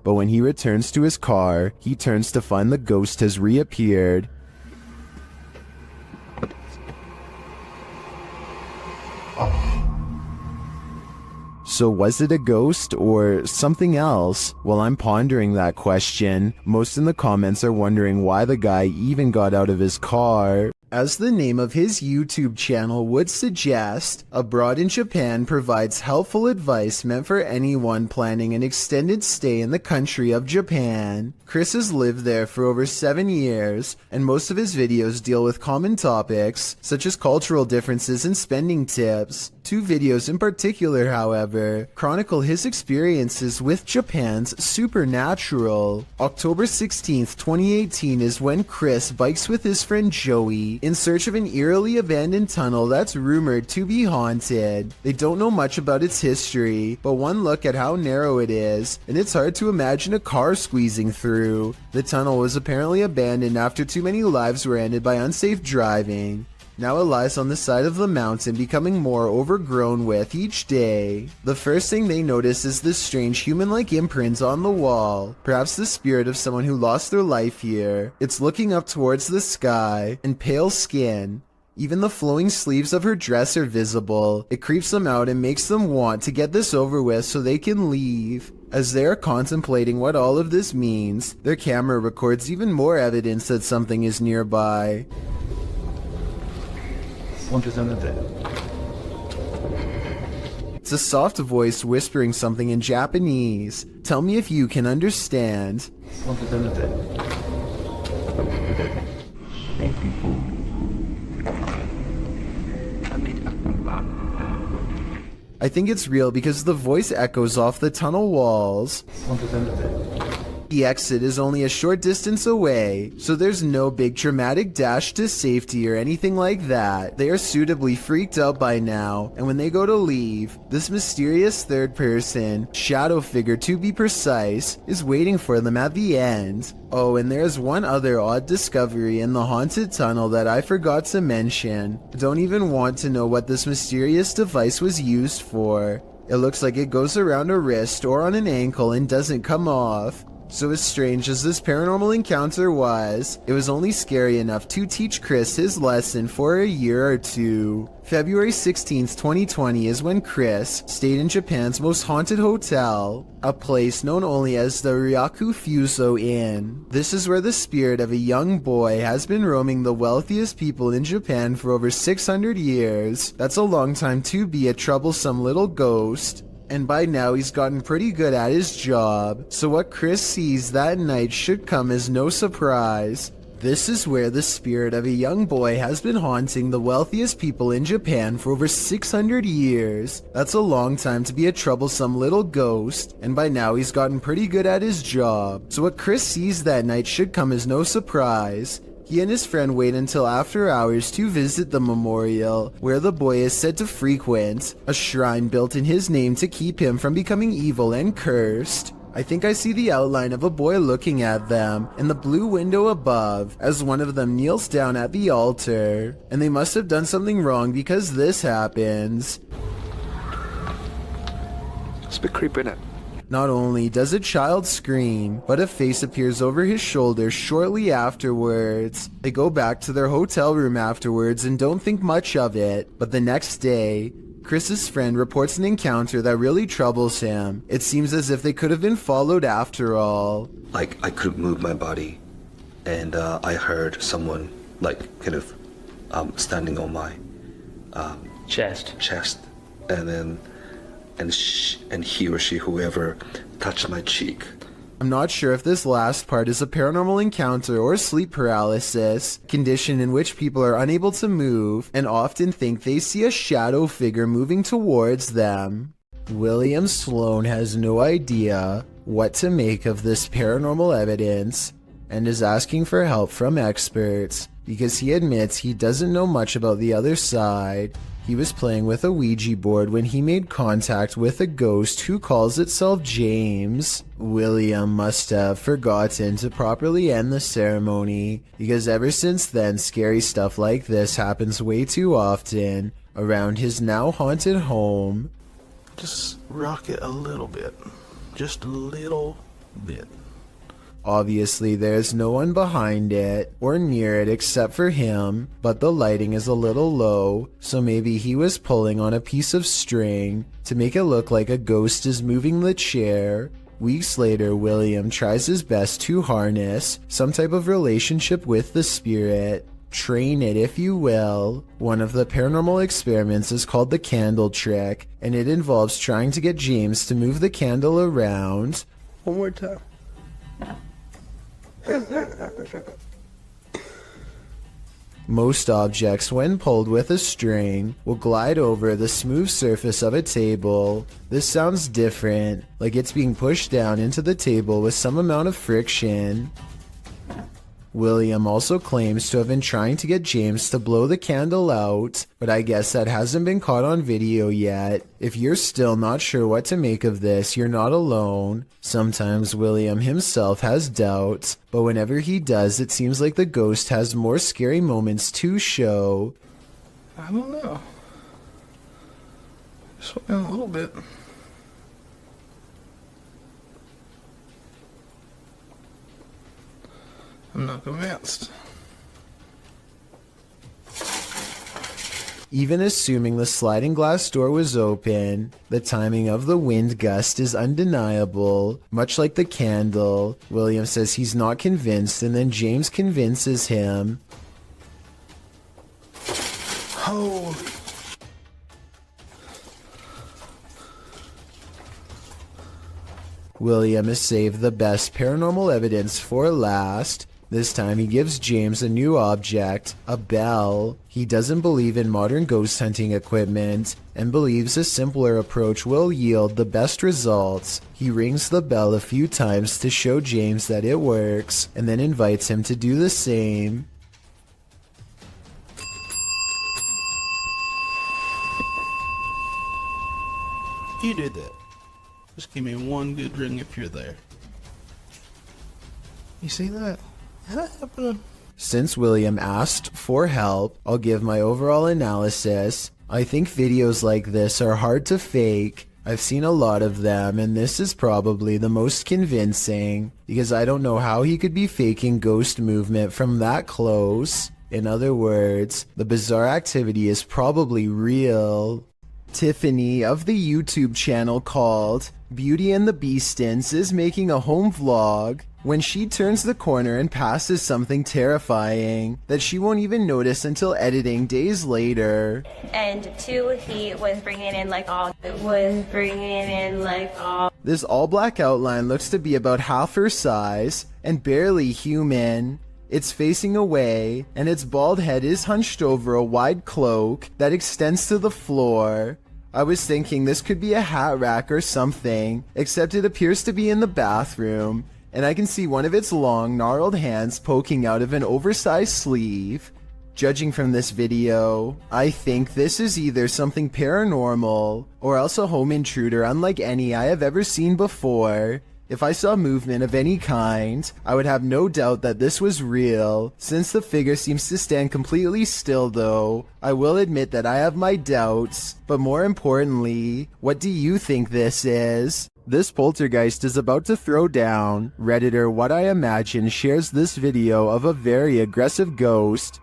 But when he returns to his car, he turns to find the ghost has reappeared. So was it a ghost or something else? While I'm pondering that question, most in the comments are wondering why the guy even got out of his car. As the name of his YouTube channel would suggest, Abroad in Japan provides helpful advice meant for anyone planning an extended stay in the country of Japan. Chris has lived there for over 7 years, and most of his videos deal with common topics, such as cultural differences and spending tips. 2 videos in particular, however, chronicle his experiences with Japan's supernatural. October 16th, 2018 is when Chris bikes with his friend Joey in search of an eerily abandoned tunnel that's rumored to be haunted. They don't know much about its history, but one look at how narrow it is, and it's hard to imagine a car squeezing through. The tunnel was apparently abandoned after too many lives were ended by unsafe driving. Now it lies on the side of the mountain, becoming more overgrown with each day. The first thing they notice is this strange human-like imprint on the wall, perhaps the spirit of someone who lost their life here. It's looking up towards the sky, and pale skin. Even the flowing sleeves of her dress are visible. It creeps them out and makes them want to get this over with so they can leave. As they are contemplating what all of this means, their camera records even more evidence that something is nearby. It's a soft voice whispering something in Japanese. Tell me if you can understand. I think it's real because the voice echoes off the tunnel walls. The exit is only a short distance away, so there's no big dramatic dash to safety or anything like that. They are suitably freaked out by now, and when they go to leave, this mysterious third person, shadow figure to be precise, is waiting for them at the end. Oh, and there's one other odd discovery in the haunted tunnel that I forgot to mention. I don't even want to know what this mysterious device was used for. It looks like it goes around a wrist or on an ankle and doesn't come off. So as strange as this paranormal encounter was, it was only scary enough to teach Chris his lesson for a year or two. February 16th, 2020 is when Chris stayed in Japan's most haunted hotel, a place known only as the Ryaku Fuso Inn. This is where the spirit of a young boy has been roaming the wealthiest people in Japan for over 600 years. That's a long time to be a troublesome little ghost. And by now he's gotten pretty good at his job, so what Chris sees that night should come as no surprise. This is where the spirit of a young boy has been haunting the wealthiest people in Japan for over 600 years. That's a long time to be a troublesome little ghost, and by now he's gotten pretty good at his job, so what Chris sees that night should come as no surprise. He and his friend wait until after hours to visit the memorial, where the boy is said to frequent, a shrine built in his name to keep him from becoming evil and cursed. I think I see the outline of a boy looking at them in the blue window above as one of them kneels down at the altar. And they must have done something wrong because this happens. It's a bit creepy, isn't it? Not only does a child scream, but a face appears over his shoulder shortly afterwards. They go back to their hotel room afterwards and don't think much of it, but the next day, Chris's friend reports an encounter that really troubles him. It seems as if they could have been followed after all. Like, I couldn't move my body, and I heard someone, like, kind of standing on my chest. And then and he or she, whoever, touched my cheek. I'm not sure if this last part is a paranormal encounter or sleep paralysis, condition in which people are unable to move and often think they see a shadow figure moving towards them. William Sloan has no idea what to make of this paranormal evidence and is asking for help from experts because he admits he doesn't know much about the other side. He was playing with a Ouija board when he made contact with a ghost who calls itself James. William must have forgotten to properly end the ceremony, because ever since then scary stuff like this happens way too often around his now haunted home. Just rock it a little bit. Just a little bit. Obviously, there's no one behind it or near it except for him, but the lighting is a little low, so maybe he was pulling on a piece of string to make it look like a ghost is moving the chair. Weeks later, William tries his best to harness some type of relationship with the spirit. Train it, if you will. One of the paranormal experiments is called the candle trick, and it involves trying to get James to move the candle around. One more time. Most objects, when pulled with a string, will glide over the smooth surface of a table. This sounds different, like it's being pushed down into the table with some amount of friction. William also claims to have been trying to get James to blow the candle out, but I guess that hasn't been caught on video yet. If you're still not sure what to make of this, you're not alone. Sometimes William himself has doubts, but whenever he does, it seems like the ghost has more scary moments to show. I don't know. Just a little bit. I'm not convinced. Even assuming the sliding glass door was open, the timing of the wind gust is undeniable. Much like the candle, William says he's not convinced, and then James convinces him. Holy. William has saved the best paranormal evidence for last. This time he gives James a new object, a bell. He doesn't believe in modern ghost hunting equipment and believes a simpler approach will yield the best results. He rings the bell a few times to show James that it works and then invites him to do the same. You did that. Just give me one good ring if you're there. You see that? Is that happening? Since William asked for help, I'll give my overall analysis. I think videos like this are hard to fake. I've seen a lot of them, and this is probably the most convincing, because I don't know how he could be faking ghost movement from that close. In other words, the bizarre activity is probably real. Tiffany of the YouTube channel called Beauty and the Beastins is making a home vlog when she turns the corner and passes something terrifying that she won't even notice until editing days later. And two, he was bringing in like all. This all black outline looks to be about half her size and barely human. It's facing away, and its bald head is hunched over a wide cloak that extends to the floor. I was thinking this could be a hat rack or something, except it appears to be in the bathroom, and I can see one of its long, gnarled hands poking out of an oversized sleeve. Judging from this video, I think this is either something paranormal, or else a home intruder unlike any I have ever seen before. If I saw movement of any kind, I would have no doubt that this was real. Since the figure seems to stand completely still though, I will admit that I have my doubts. But more importantly, what do you think this is? This poltergeist is about to throw down. Redditor What I Imagine shares this video of a very aggressive ghost.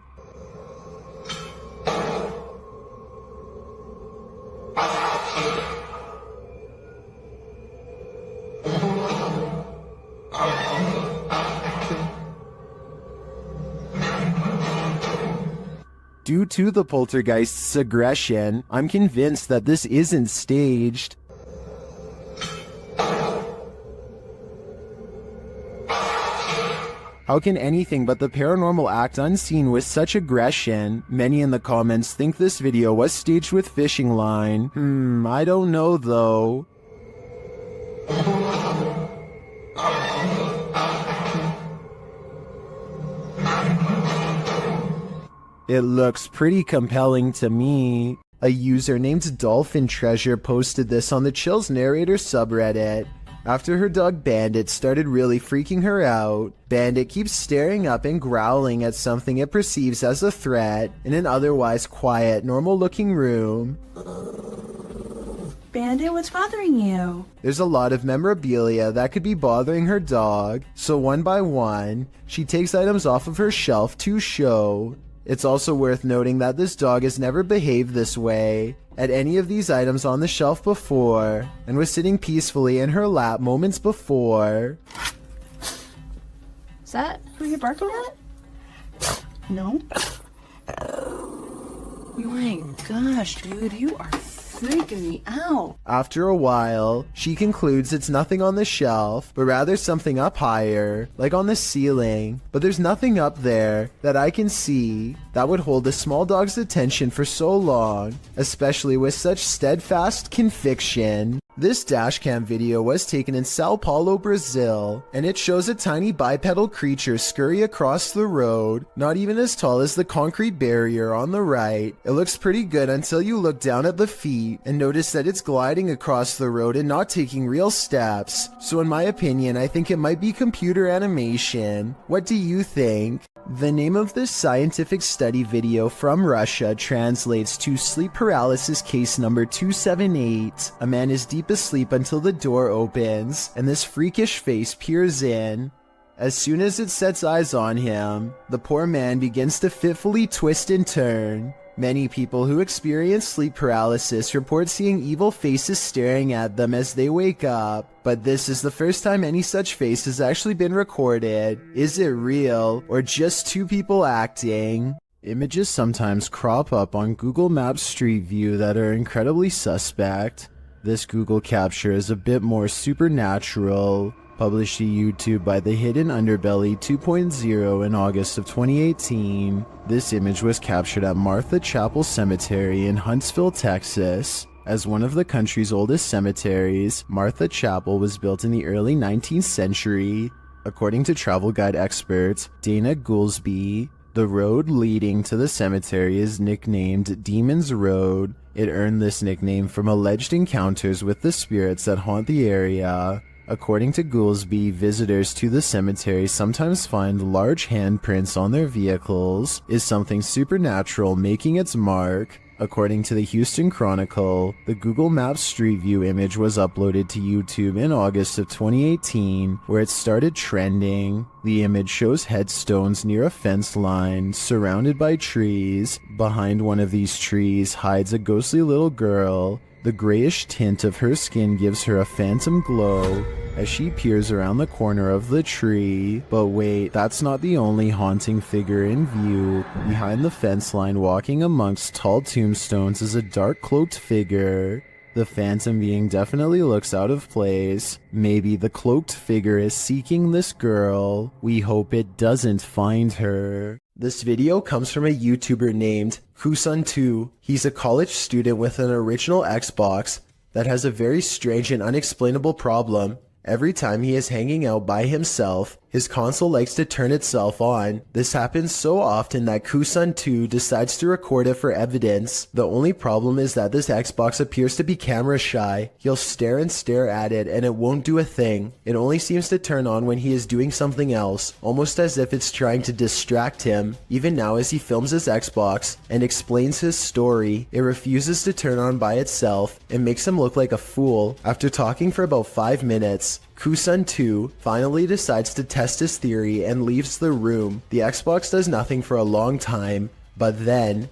Due to the poltergeist's aggression, I'm convinced that this isn't staged. How can anything but the paranormal act unseen with such aggression? Many in the comments think this video was staged with fishing line. I don't know though. It looks pretty compelling to me. A user named Dolphin Treasure posted this on the Chills Narrator subreddit. After her dog Bandit started really freaking her out, Bandit keeps staring up and growling at something it perceives as a threat in an otherwise quiet, normal-looking room. Bandit, what's bothering you? There's a lot of memorabilia that could be bothering her dog, so one by one, she takes items off of her shelf to show. It's also worth noting that this dog has never behaved this way at any of these items on the shelf before, and was sitting peacefully in her lap moments before. Is that who you're barking at? No? Oh my gosh, dude, you are freaking me out. After a while, she concludes it's nothing on the shelf, but rather something up higher, like on the ceiling. But there's nothing up there that I can see that would hold a small dog's attention for so long, especially with such steadfast conviction. This dashcam video was taken in Sao Paulo, Brazil, and it shows a tiny bipedal creature scurry across the road, not even as tall as the concrete barrier on the right. It looks pretty good until you look down at the feet and notice that it's gliding across the road and not taking real steps. So in my opinion, I think it might be computer animation. What do you think? The name of this scientific study video from Russia translates to sleep paralysis case number 278. A man is deep asleep until the door opens, and this freakish face peers in. As soon as it sets eyes on him, the poor man begins to fitfully twist and turn. Many people who experience sleep paralysis report seeing evil faces staring at them as they wake up, but this is the first time any such face has actually been recorded. Is it real, or just two people acting? Images sometimes crop up on Google Maps Street View that are incredibly suspect. This Google capture is a bit more supernatural. Published to YouTube by The Hidden Underbelly 2.0 in August of 2018. This image was captured at Martha Chapel Cemetery in Huntsville, Texas. As one of the country's oldest cemeteries, Martha Chapel was built in the early 19th century. According to travel guide expert Dana Goolsby, the road leading to the cemetery is nicknamed Demon's Road. It earned this nickname from alleged encounters with the spirits that haunt the area. According to Goolsby, visitors to the cemetery sometimes find large handprints on their vehicles. Is something supernatural making its mark? According to the Houston Chronicle, the Google Maps Street View image was uploaded to YouTube in August of 2018, where it started trending. The image shows headstones near a fence line, surrounded by trees. Behind one of these trees hides a ghostly little girl. The grayish tint of her skin gives her a phantom glow as she peers around the corner of the tree. But wait, that's not the only haunting figure in view. Behind the fence line, walking amongst tall tombstones, is a dark cloaked figure. The phantom being definitely looks out of place. Maybe the cloaked figure is seeking this girl. We hope it doesn't find her. This video comes from a YouTuber named Kusun2. He's a college student with an original Xbox that has a very strange and unexplainable problem. Every time he is hanging out by himself, his console likes to turn itself on. This happens so often that Kusun2 decides to record it for evidence. The only problem is that this Xbox appears to be camera shy. He'll stare and stare at it and it won't do a thing. It only seems to turn on when he is doing something else, almost as if it's trying to distract him. Even now as he films his Xbox and explains his story, it refuses to turn on by itself and makes him look like a fool. After talking for about 5 minutes, Kusun2 finally decides to test his theory and leaves the room. The Xbox does nothing for a long time, but then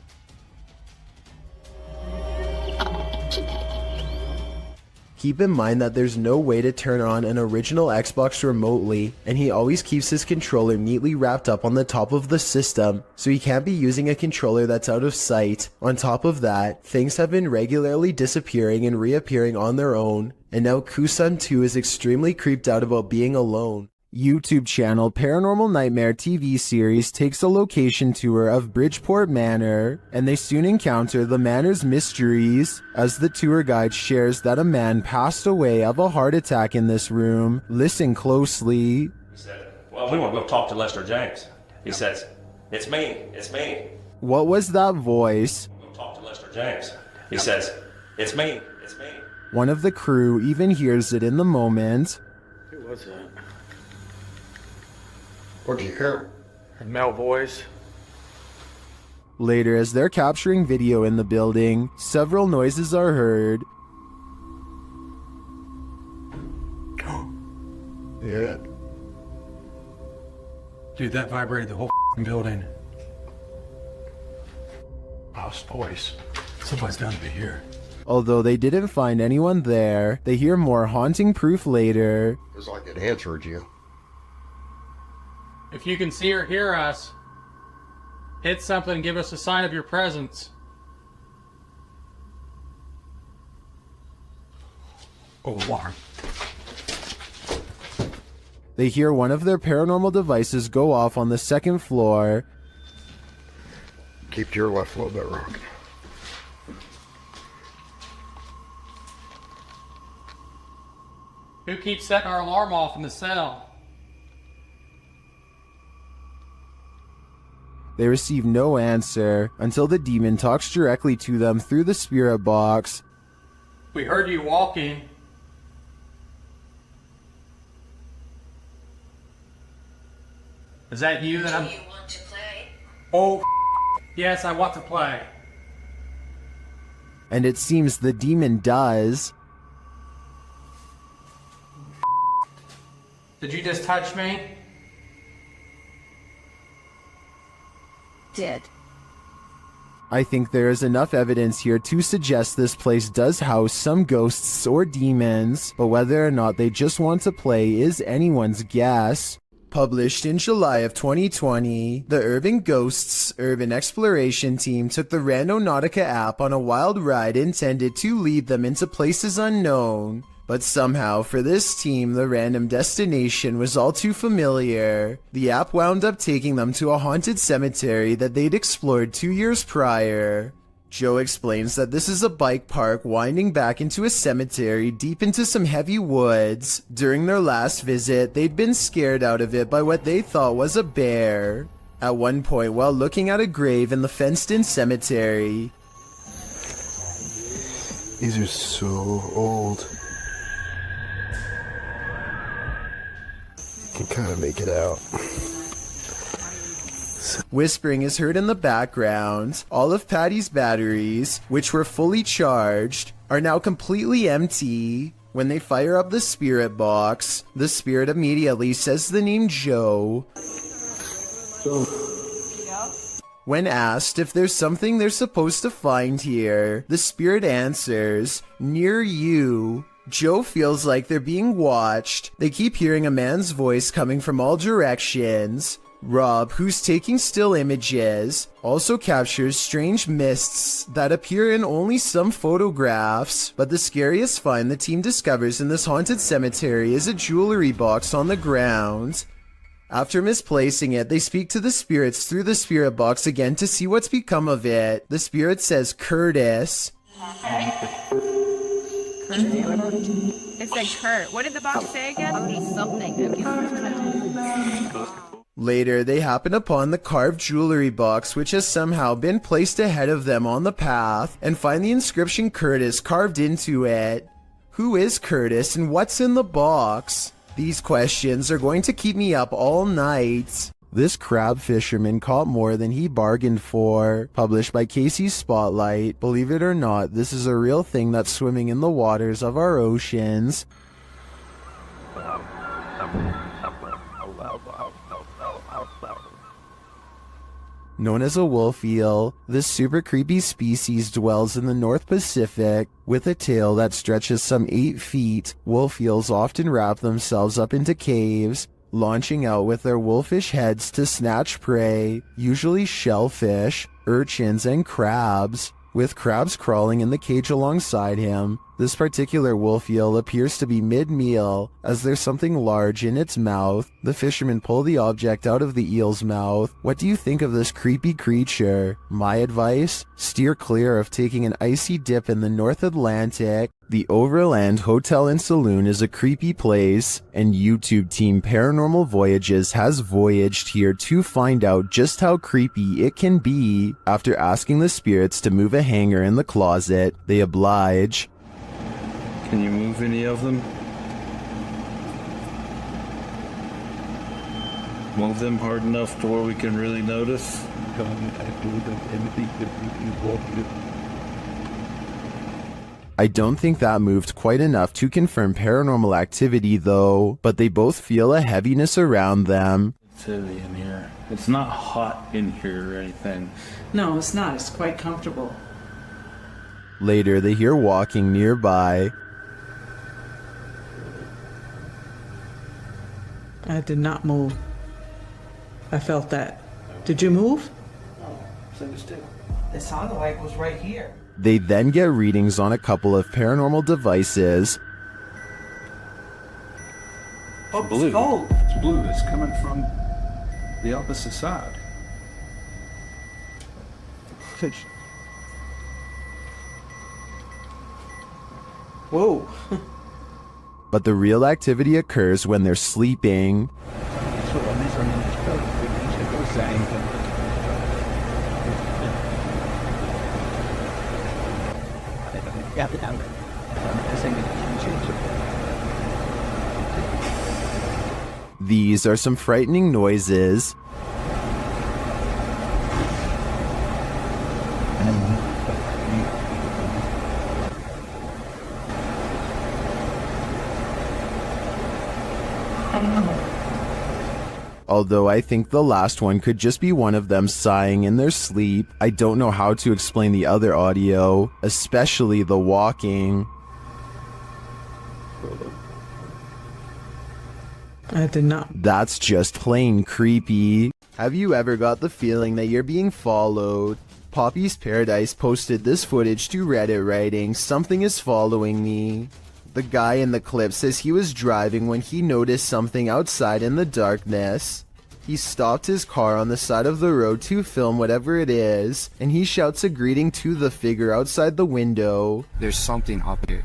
keep in mind that there's no way to turn on an original Xbox remotely, and he always keeps his controller neatly wrapped up on the top of the system, so he can't be using a controller that's out of sight. On top of that, things have been regularly disappearing and reappearing on their own, and now Kusun2 is extremely creeped out about being alone. YouTube channel Paranormal Nightmare TV series takes a location tour of Bridgeport Manor, and they soon encounter the manor's mysteries as the tour guide shares that a man passed away of a heart attack in this room. Listen closely. He said, well, we want to go talk to Lester James. He says, it's me. What was that voice? We'll talk to Lester James. He says, it's me. One of the crew even hears it in the moment. Who was that? What'd you hear? A male voice. Later, as they're capturing video in the building, several noises are heard. Yeah. Dude, that vibrated the whole building. House voice. Somebody's bound to be here. Although they didn't find anyone there, they hear more haunting proof later. It's like it answered you. If you can see or hear us, hit something and give us a sign of your presence. Oh, alarm. They hear one of their paranormal devices go off on the second floor. Keep to your left a little bit, Rock. Who keeps setting our alarm off in the cell? They receive no answer until the demon talks directly to them through the spirit box. We heard you walking. Is that you that I'm... Do you want to play? Oh, yes, I want to play. And it seems the demon does. Did you just touch me? Did. I think there is enough evidence here to suggest this place does house some ghosts or demons, but whether or not they just want to play is anyone's guess. Published in July of 2020, the Urban Ghosts Urban Exploration Team took the Randonautica app on a wild ride intended to lead them into places unknown. But somehow, for this team, the random destination was all too familiar. The app wound up taking them to a haunted cemetery that they'd explored 2 years prior. Joe explains that this is a bike park winding back into a cemetery deep into some heavy woods. During their last visit, they'd been scared out of it by what they thought was a bear. At one point, while looking at a grave in the fenced-in cemetery. These are so old. You can kind of make it out. Whispering is heard in the background. All of Patty's batteries, which were fully charged, are now completely empty. When they fire up the spirit box, the spirit immediately says the name Joe. When asked if there's something they're supposed to find here, the spirit answers, "Near you." Joe feels like they're being watched. They keep hearing a man's voice coming from all directions. Rob, who's taking still images, also captures strange mists that appear in only some photographs. But the scariest find the team discovers in this haunted cemetery is a jewelry box on the ground. After misplacing it, they speak to the spirits through the spirit box again to see what's become of it. The spirit says Curtis. It said Kurt. What did the box say again? Something. Later, they happen upon the carved jewelry box, which has somehow been placed ahead of them on the path, and find the inscription Curtis carved into it. Who is Curtis and what's in the box? These questions are going to keep me up all night. This crab fisherman caught more than he bargained for. Published by Casey's Spotlight. Believe it or not, this is a real thing that's swimming in the waters of our oceans. Known as a wolf eel, this super creepy species dwells in the North Pacific. With a tail that stretches some 8 feet, wolf eels often wrap themselves up into caves, launching out with their wolfish heads to snatch prey, usually shellfish, urchins, and crabs. With crabs crawling in the cage alongside him, This particular wolf eel appears to be mid-meal, as there's something large in its mouth. The fishermen pull the object out of the eel's mouth. What do you think of this creepy creature? My advice? Steer clear of taking an icy dip in the North Atlantic. The Overland Hotel and Saloon is a creepy place, and YouTube team Paranormal Voyages has voyaged here to find out just how creepy it can be. After asking the spirits to move a hanger in the closet, they oblige. Can you move any of them? Move them hard enough to where we can really notice? I don't think that moved quite enough to confirm paranormal activity though, but they both feel a heaviness around them. It's heavy in here. It's not hot in here or anything. No, it's not. It's quite comfortable. Later, they hear walking nearby. I did not move. I felt that. Did you move? It sounded like it was right here. They then get readings on a couple of paranormal devices. Oh, blue. It's gold. It's blue. It's coming from the opposite side. Whoa. But the real activity occurs when they're sleeping. These are some frightening noises. Although I think the last one could just be one of them sighing in their sleep. I don't know how to explain the other audio, especially the walking. I did not. That's just plain creepy. Have you ever got the feeling that you're being followed? Poppy's Paradise posted this footage to Reddit writing, "Something is following me." The guy in the clip says he was driving when he noticed something outside in the darkness. He stopped his car on the side of the road to film whatever it is, and he shouts a greeting to the figure outside the window. There's something up here.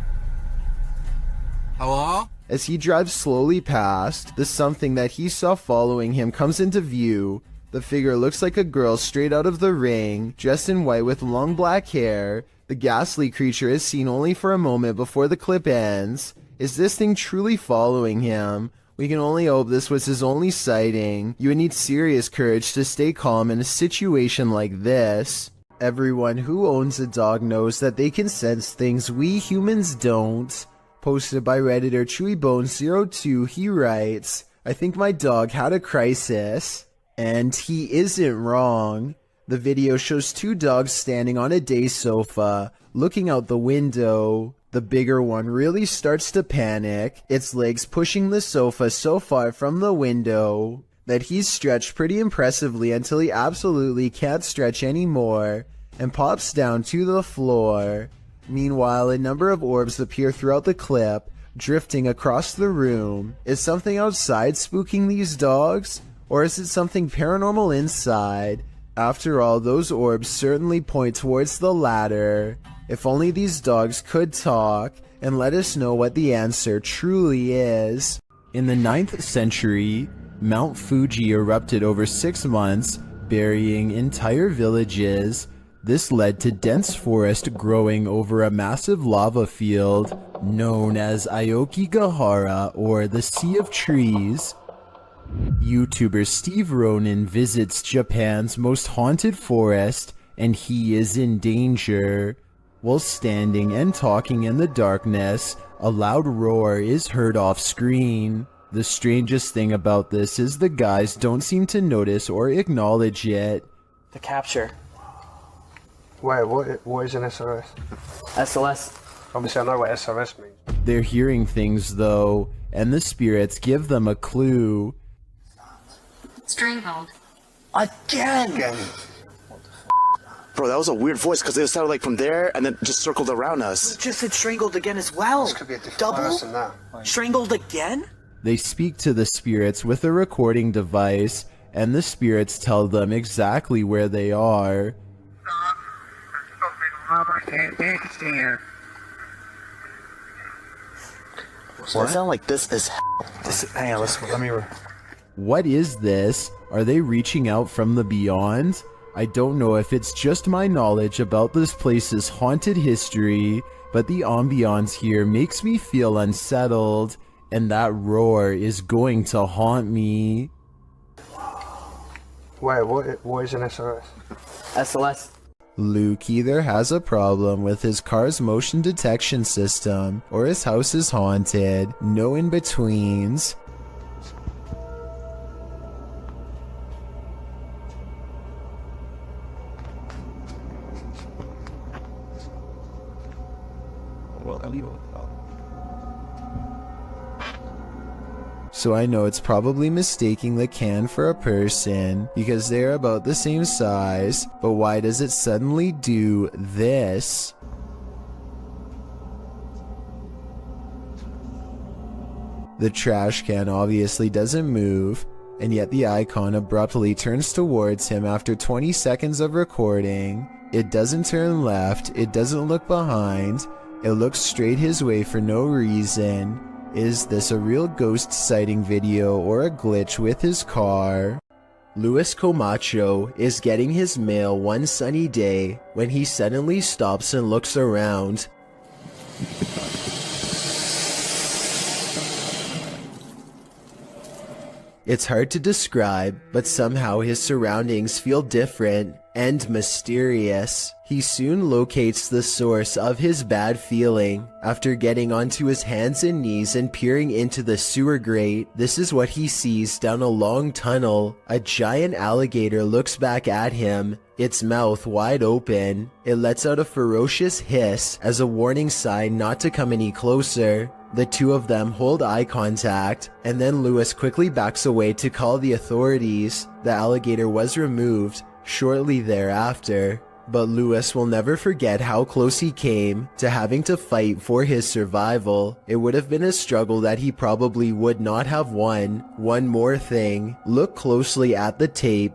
Hello? As he drives slowly past, the something that he saw following him comes into view. The figure looks like a girl straight out of The Ring, dressed in white with long black hair. The ghastly creature is seen only for a moment before the clip ends. Is this thing truly following him? We can only hope this was his only sighting. You would need serious courage to stay calm in a situation like this. Everyone who owns a dog knows that they can sense things we humans don't. Posted by Redditor ChewyBone02, he writes, "I think my dog had a crisis." And he isn't wrong. The video shows two dogs standing on a day sofa, looking out the window. The bigger one really starts to panic, its legs pushing the sofa so far from the window that he's stretched pretty impressively until he absolutely can't stretch anymore and pops down to the floor. Meanwhile, a number of orbs appear throughout the clip, drifting across the room. Is something outside spooking these dogs? Or is it something paranormal inside? After all, those orbs certainly point towards the latter. If only these dogs could talk and let us know what the answer truly is. In the 9th century, Mount Fuji erupted over 6 months, burying entire villages. This led to dense forest growing over a massive lava field known as Aokigahara, or the Sea of Trees. YouTuber Steve Ronan visits Japan's most haunted forest, and he is in danger. While standing and talking in the darkness, a loud roar is heard off screen. The strangest thing about this is the guys don't seem to notice or acknowledge it. The capture. Wait, what is an SOS? SOS. Obviously I know what SOS means. They're hearing things though, and the spirits give them a clue. Stranglehold. Again! Bro, that was a weird voice because it sounded like from there and then just circled around us. It just said strangled again as well. This could be a different Double? person now. Strangled again? They speak to the spirits with a recording device, and the spirits tell them exactly where they are. Well, it sounded like this is Hang on, let me... What is this? Are they reaching out from the beyond? I don't know if it's just my knowledge about this place's haunted history, but the ambiance here makes me feel unsettled, and that roar is going to haunt me. Wait, what is an SOS? SLS. Luke either has a problem with his car's motion detection system, or his house is haunted. No in-betweens. So I know it's probably mistaking the can for a person because they're about the same size, but why does it suddenly do this? The trash can obviously doesn't move, and yet the icon abruptly turns towards him after 20 seconds of recording. It doesn't turn left, it doesn't look behind, it looks straight his way for no reason. Is this a real ghost sighting video or a glitch with his car? Luis Camacho is getting his mail one sunny day when he suddenly stops and looks around. It's hard to describe, but somehow his surroundings feel different and mysterious. He soon locates the source of his bad feeling. After getting onto his hands and knees and peering into the sewer grate, this is what he sees down a long tunnel. A giant alligator looks back at him, its mouth wide open. It lets out a ferocious hiss as a warning sign not to come any closer. The two of them hold eye contact, and then Luis quickly backs away to call the authorities. The alligator was removed shortly thereafter, but Luis will never forget how close he came to having to fight for his survival. It would have been a struggle that he probably would not have won. One more thing, look closely at the tape.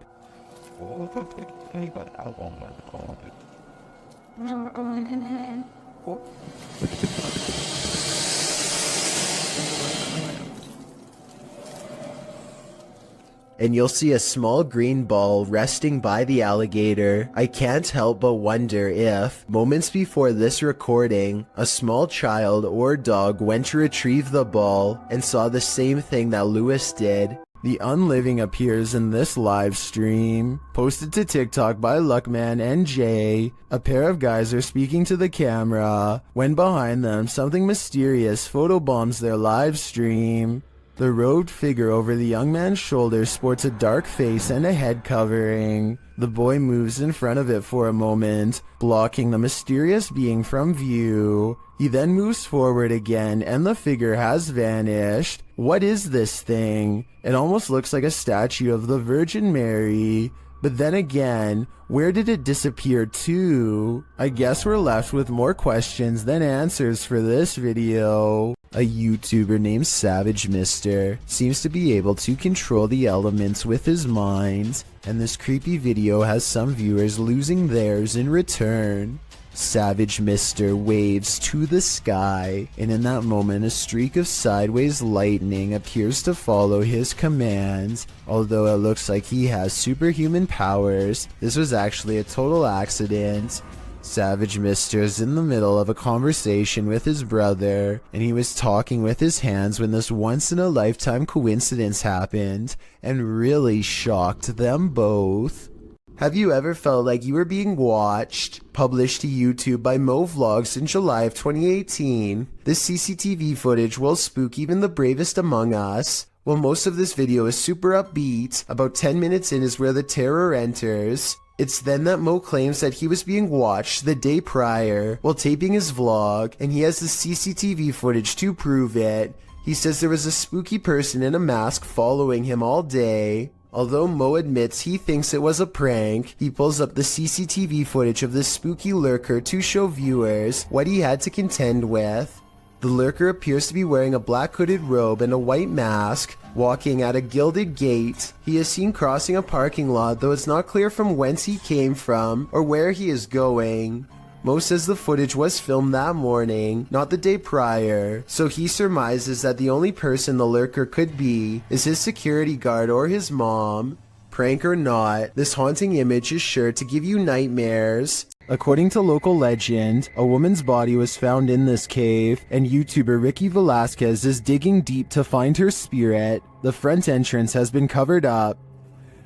And you'll see a small green ball resting by the alligator. I can't help but wonder if, moments before this recording, a small child or dog went to retrieve the ball and saw the same thing that Luis did. The unliving appears in this live stream, posted to TikTok by Luckman and Jay. A pair of guys are speaking to the camera, when behind them something mysterious photobombs their live stream. The robed figure over the young man's shoulder sports a dark face and a head covering. The boy moves in front of it for a moment, blocking the mysterious being from view. He then moves forward again and the figure has vanished. What is this thing? It almost looks like a statue of the Virgin Mary. But then again, where did it disappear to? I guess we're left with more questions than answers for this video. A YouTuber named Savage Mister seems to be able to control the elements with his mind, and this creepy video has some viewers losing theirs in return. Savage Mister waves to the sky, and in that moment a streak of sideways lightning appears to follow his commands. Although it looks like he has superhuman powers, this was actually a total accident. Savage Mister is in the middle of a conversation with his brother, and he was talking with his hands when this once-in-a-lifetime coincidence happened, and really shocked them both. Have you ever felt like you were being watched? Published to YouTube by MoVlogs in July of 2018. This CCTV footage will spook even the bravest among us. While most of this video is super upbeat, about 10 minutes in is where the terror enters. It's then that Mo claims that he was being watched the day prior while taping his vlog, and he has the CCTV footage to prove it. He says there was a spooky person in a mask following him all day. Although Mo admits he thinks it was a prank, he pulls up the CCTV footage of this spooky lurker to show viewers what he had to contend with. The lurker appears to be wearing a black hooded robe and a white mask, walking at a gilded gate. He is seen crossing a parking lot, though it's not clear from whence he came from or where he is going. Mo says the footage was filmed that morning, not the day prior, so he surmises that the only person the lurker could be is his security guard or his mom. Prank or not, this haunting image is sure to give you nightmares. According to local legend, a woman's body was found in this cave, and YouTuber Ricky Velasquez is digging deep to find her spirit. The front entrance has been covered up.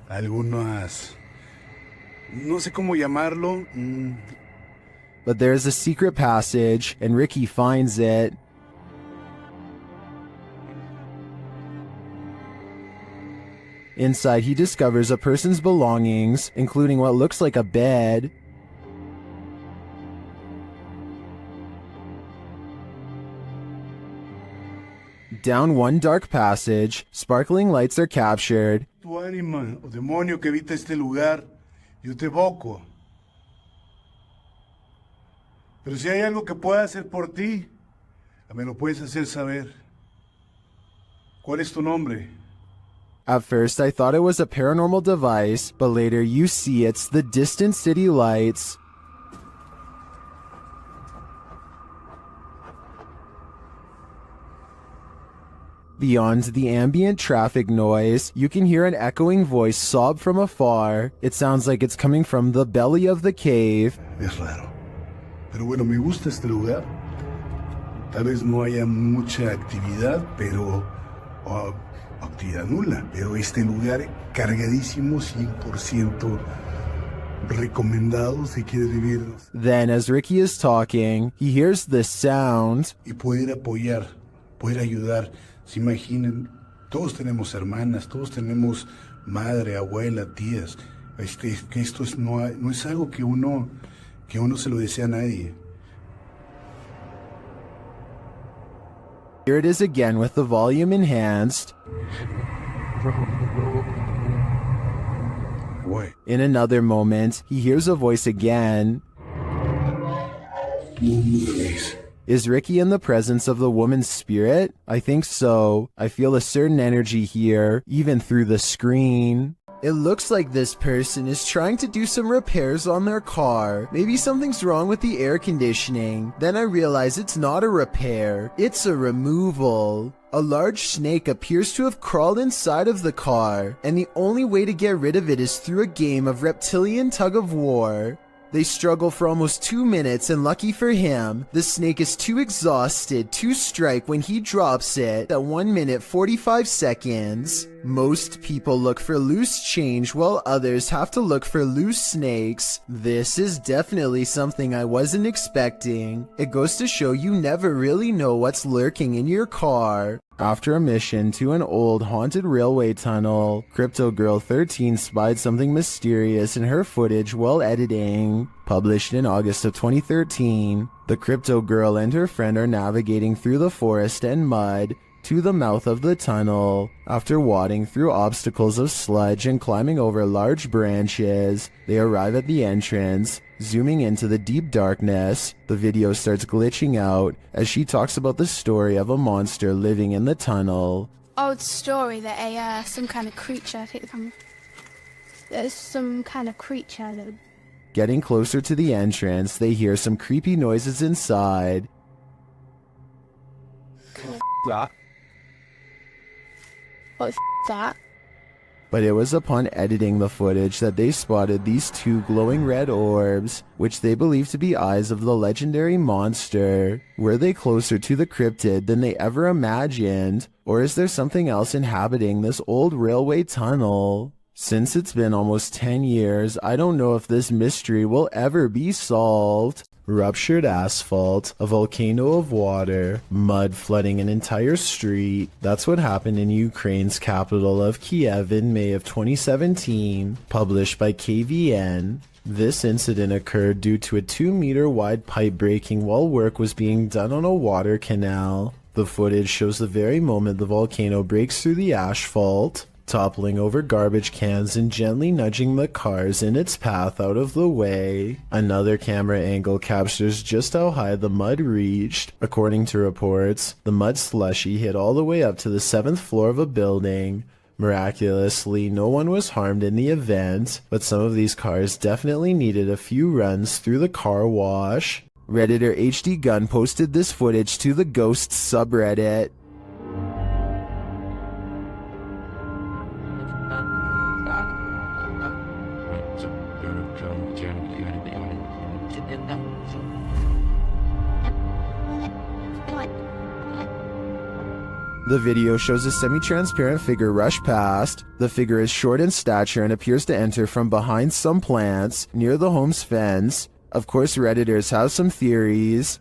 Algunas... no sé cómo llamarlo... But there is a secret passage, and Ricky finds it. Inside, he discovers a person's belongings, including what looks like a bed. Down one dark passage, sparkling lights are captured. Tu ánima o demonio que habita este lugar, yo te evoco. Pero si hay algo que pueda hacer por ti, me lo puedes hacer saber. ¿Cuál es tu nombre? At first, I thought it was a paranormal device, but later you see it's the distant city lights. Beyond the ambient traffic noise, you can hear an echoing voice sob from afar. It sounds like it's coming from the belly of the cave. Es raro. Pero bueno, me gusta este lugar. Tal vez no haya mucha actividad, pero... actividad nula. Pero este lugar cargadísimo, 100% recomendado si quieres vivir. Then, as Ricky is talking, he hears this sound. Y poder apoyar, poder ayudar. Se imaginen, todos tenemos hermanas, todos tenemos madre, abuela, tías. Que esto no es algo que uno se lo desea a nadie. Here it is again with the volume enhanced. In another moment, he hears a voice again. Is Ricky in the presence of the woman's spirit? I think so. I feel a certain energy here, even through the screen. It looks like this person is trying to do some repairs on their car. Maybe something's wrong with the air conditioning. Then I realize it's not a repair, it's a removal. A large snake appears to have crawled inside of the car, and the only way to get rid of it is through a game of reptilian tug-of-war. They struggle for almost 2 minutes, and lucky for him, the snake is too exhausted to strike when he drops it at 1 minute 45 seconds. Most people look for loose change while others have to look for loose snakes. This is definitely something I wasn't expecting. It goes to show you never really know what's lurking in your car. After a mission to an old haunted railway tunnel, Crypto Girl 13 spied something mysterious in her footage while editing. Published in August of 2013, the Crypto Girl and her friend are navigating through the forest and mud to the mouth of the tunnel. After wading through obstacles of sludge and climbing over large branches, they arrive at the entrance. Zooming into the deep darkness, the video starts glitching out as she talks about the story of a monster living in the tunnel. Old story that some kind of creature, I think there's some kind of creature that... Getting closer to the entrance, they hear some creepy noises inside. What the that? But it was upon editing the footage that they spotted these two glowing red orbs, which they believe to be eyes of the legendary monster. Were they closer to the cryptid than they ever imagined? Or is there something else inhabiting this old railway tunnel? Since it's been almost 10 years, I don't know if this mystery will ever be solved. Ruptured asphalt, a volcano of water, mud flooding an entire street. That's what happened in Ukraine's capital of Kiev in May of 2017, published by KVN. This incident occurred due to a 2-meter wide pipe breaking while work was being done on a water canal. The footage shows the very moment the volcano breaks through the asphalt. toppling over garbage cans and gently nudging the cars in its path out of the way. Another camera angle captures just how high the mud reached. According to reports, the mud slushy hit all the way up to the 7th floor of a building. Miraculously, no one was harmed in the event, but some of these cars definitely needed a few runs through the car wash. Redditor HD Gun posted this footage to the Ghosts subreddit. The video shows a semi-transparent figure rush past. The figure is short in stature and appears to enter from behind some plants near the home's fence. Of course, Redditors have some theories.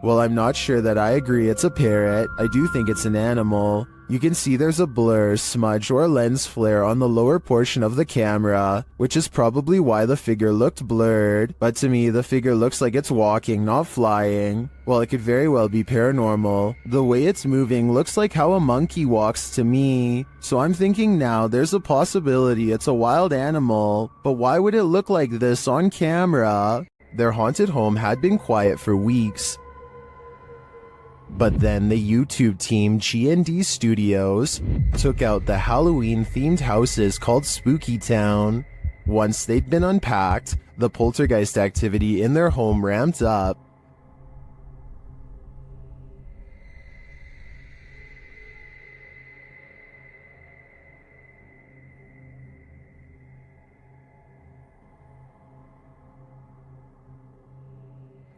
Well, I'm not sure that I agree it's a parrot. I do think it's an animal. You can see there's a blur, smudge, or lens flare on the lower portion of the camera, which is probably why the figure looked blurred. But to me, the figure looks like it's walking, not flying. Well, it could very well be paranormal. The way it's moving looks like how a monkey walks to me. So I'm thinking now there's a possibility it's a wild animal. But why would it look like this on camera? Their haunted home had been quiet for weeks. But then the YouTube team G&D Studios took out the Halloween-themed houses called Spooky Town. Once they'd been unpacked, the poltergeist activity in their home ramped up.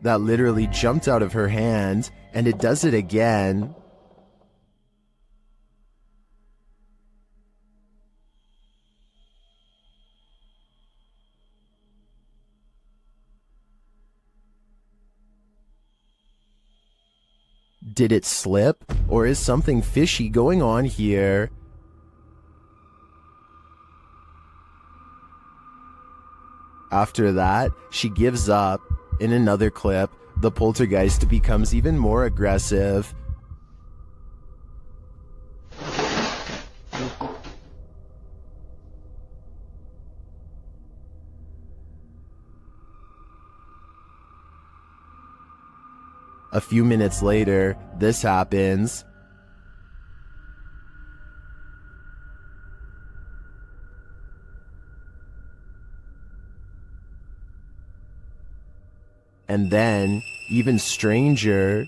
That literally jumped out of her hand, and it does it again. Did it slip? Or is something fishy going on here? After that, she gives up. In another clip, the poltergeist becomes even more aggressive. A few minutes later, this happens. And then, even stranger,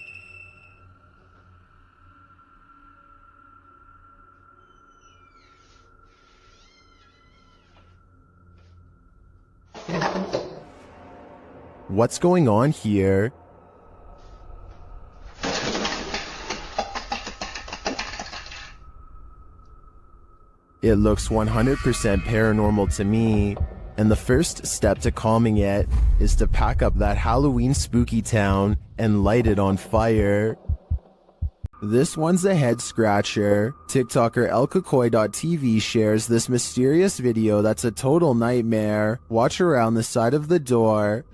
what's going on here? It looks 100% paranormal to me. And the first step to calming it is to pack up that Halloween spooky town and light it on fire. This one's a head scratcher. TikToker elkakoi.tv shares this mysterious video that's a total nightmare. Watch around the side of the door.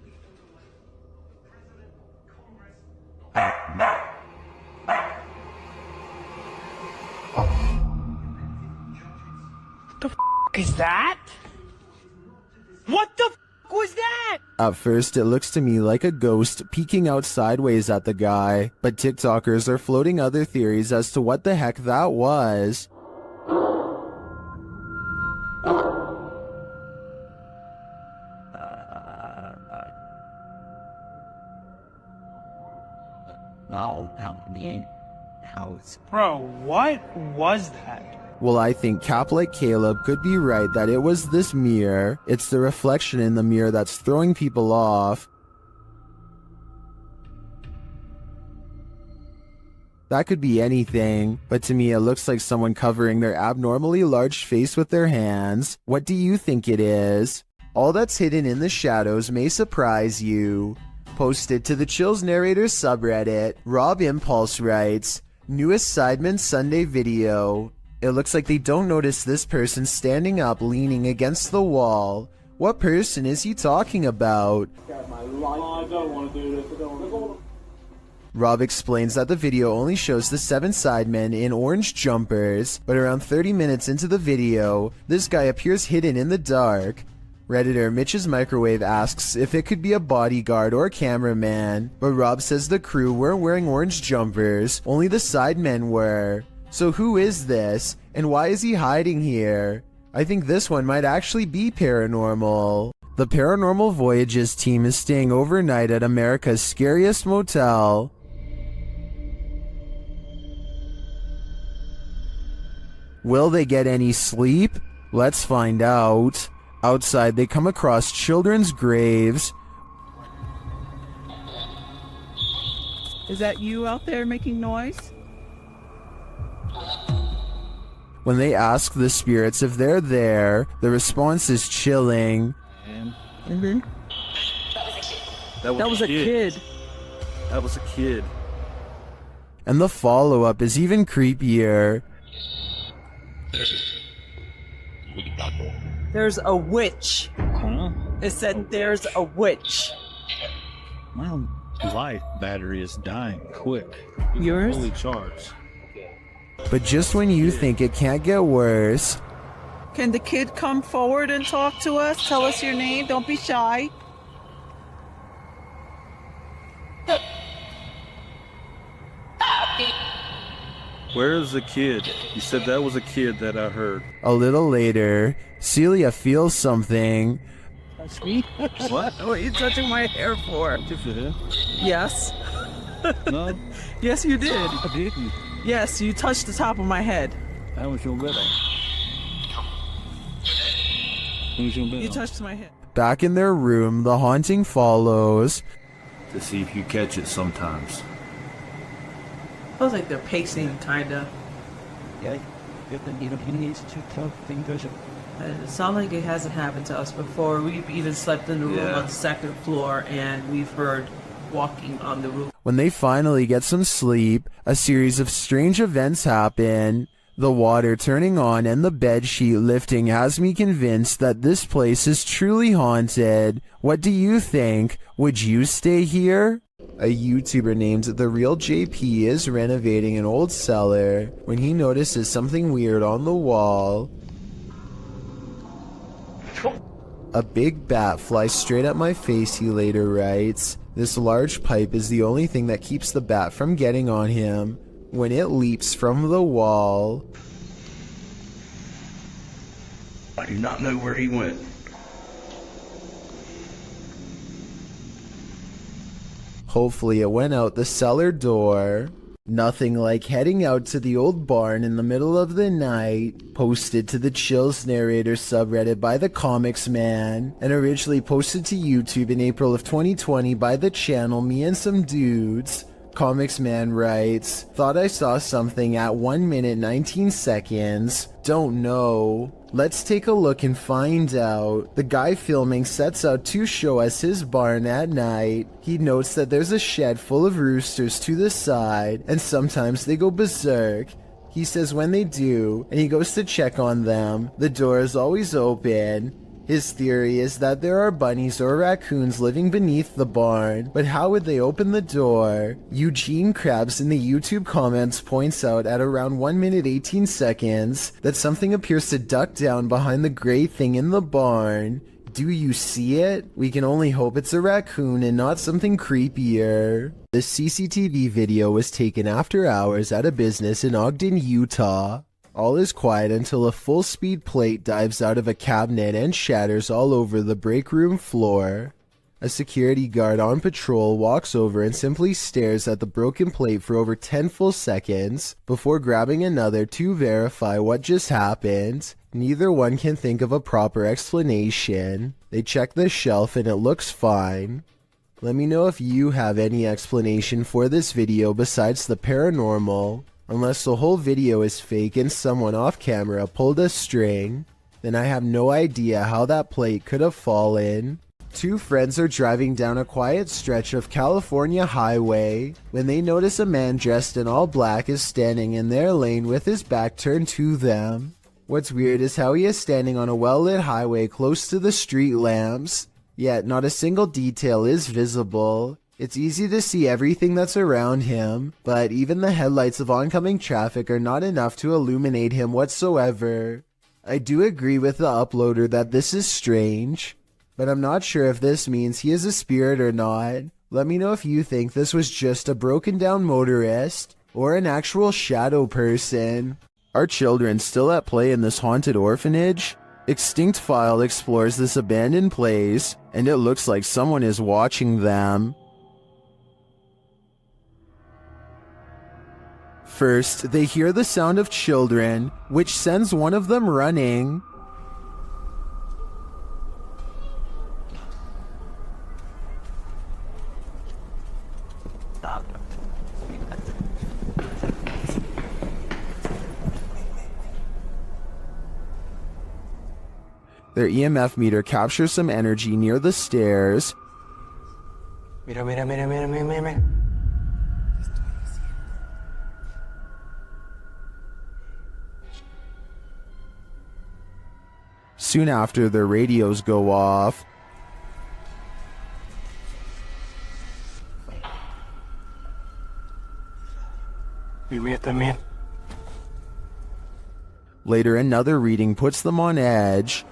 What the f*** is that? What the f*** was that? At first, it looks to me like a ghost peeking out sideways at the guy, but TikTokers are floating other theories as to what the heck that was. Bro, what was that? Well, I think Cap like Caleb could be right that it was this mirror. It's the reflection in the mirror that's throwing people off. That could be anything, but to me it looks like someone covering their abnormally large face with their hands. What do you think it is? All that's hidden in the shadows may surprise you. Posted to the Chills Narrator subreddit, Rob Impulse writes, newest Sidemen Sunday video. It looks like they don't notice this person standing up leaning against the wall. What person is he talking about? Rob explains that the video only shows the 7 sidemen in orange jumpers, but around 30 minutes into the video, this guy appears hidden in the dark. Redditor Mitch's Microwave asks if it could be a bodyguard or a cameraman, but Rob says the crew weren't wearing orange jumpers, only the sidemen were. So who is this, and why is he hiding here? I think this one might actually be paranormal. The Paranormal Voyages team is staying overnight at America's scariest motel. Will they get any sleep? Let's find out. Outside, they come across children's graves. Is that you out there making noise? When they ask the spirits if they're there, the response is chilling. Mm-hmm. That was a kid. That was a kid. And the follow-up is even creepier. There's a witch. Huh? It said there's a witch. My life battery is dying quick. Yours? Fully charged. But just when you think it can't get worse... Can the kid come forward and talk to us? Tell us your name. Don't be shy. Where is the kid? You said that was a kid that I heard. A little later, Celia feels something. Touch me? What? What are you touching my hair for? Touch your hair? Yes. No. Yes, you did. I didn't. Yes, you touched the top of my head. That was your better. You touched my head. Back in their room, the haunting follows. To see if you catch it sometimes. Feels like they're pacing, kinda. Yeah. It sounds like it hasn't happened to us before. We've even slept in the room on the second floor, and we've heard walking on the roof. When they finally get some sleep, a series of strange events happen. The water turning on and the bedsheet lifting has me convinced that this place is truly haunted. What do you think? Would you stay here? A YouTuber named The Real JP is renovating an old cellar when he notices something weird on the wall. A big bat flies straight at my face, he later writes. This large pipe is the only thing that keeps the bat from getting on him when it leaps from the wall. I do not know where he went. Hopefully it went out the cellar door. Nothing like heading out to the old barn in the middle of the night. Posted to the Chills Narrator subreddit by the Comics Man, and originally posted to YouTube in April of 2020 by the channel Me and Some Dudes. Comics Man writes, thought I saw something at 1 minute 19 seconds. Don't know. Let's take a look and find out. The guy filming sets out to show us his barn at night. He notes that there's a shed full of roosters to the side, and sometimes they go berserk. He says when they do, and he goes to check on them, the door is always open. His theory is that there are bunnies or raccoons living beneath the barn, but how would they open the door? Eugene Krabs in the YouTube comments points out at around 1 minute 18 seconds that something appears to duck down behind the gray thing in the barn. Do you see it? We can only hope it's a raccoon and not something creepier. The CCTV video was taken after hours at a business in Ogden, Utah. All is quiet until a full-speed plate dives out of a cabinet and shatters all over the break room floor. A security guard on patrol walks over and simply stares at the broken plate for over 10 full seconds before grabbing another to verify what just happened. Neither one can think of a proper explanation. They check the shelf and it looks fine. Let me know if you have any explanation for this video besides the paranormal. Unless the whole video is fake and someone off camera pulled a string, then I have no idea how that plate could have fallen. Two friends are driving down a quiet stretch of California highway when they notice a man dressed in all black is standing in their lane with his back turned to them. What's weird is how he is standing on a well-lit highway close to the street lamps, yet not a single detail is visible. It's easy to see everything that's around him, but even the headlights of oncoming traffic are not enough to illuminate him whatsoever. I do agree with the uploader that this is strange, but I'm not sure if this means he is a spirit or not. Let me know if you think this was just a broken down motorist or an actual shadow person. Are children still at play in this haunted orphanage? Extinct File explores this abandoned place, and it looks like someone is watching them. First, they hear the sound of children, which sends one of them running. Their EMF meter captures some energy near the stairs. Mira, mira, mira, mira, mira, mira. Soon after, their radios go off. El mío también. Later, another reading puts them on edge.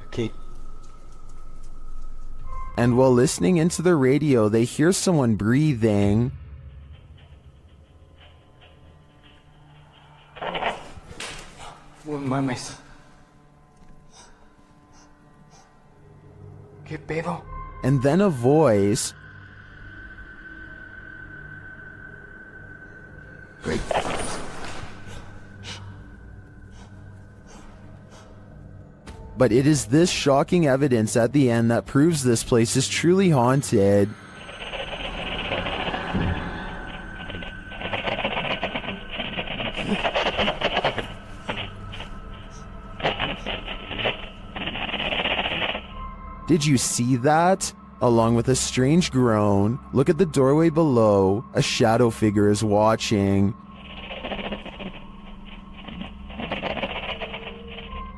Okay. And while listening into the radio, they hear someone breathing. No mames. ¿Qué pedo? And then a voice. But it is this shocking evidence at the end that proves this place is truly haunted. Did you see that? Along with a strange groan, look at the doorway below. A shadow figure is watching.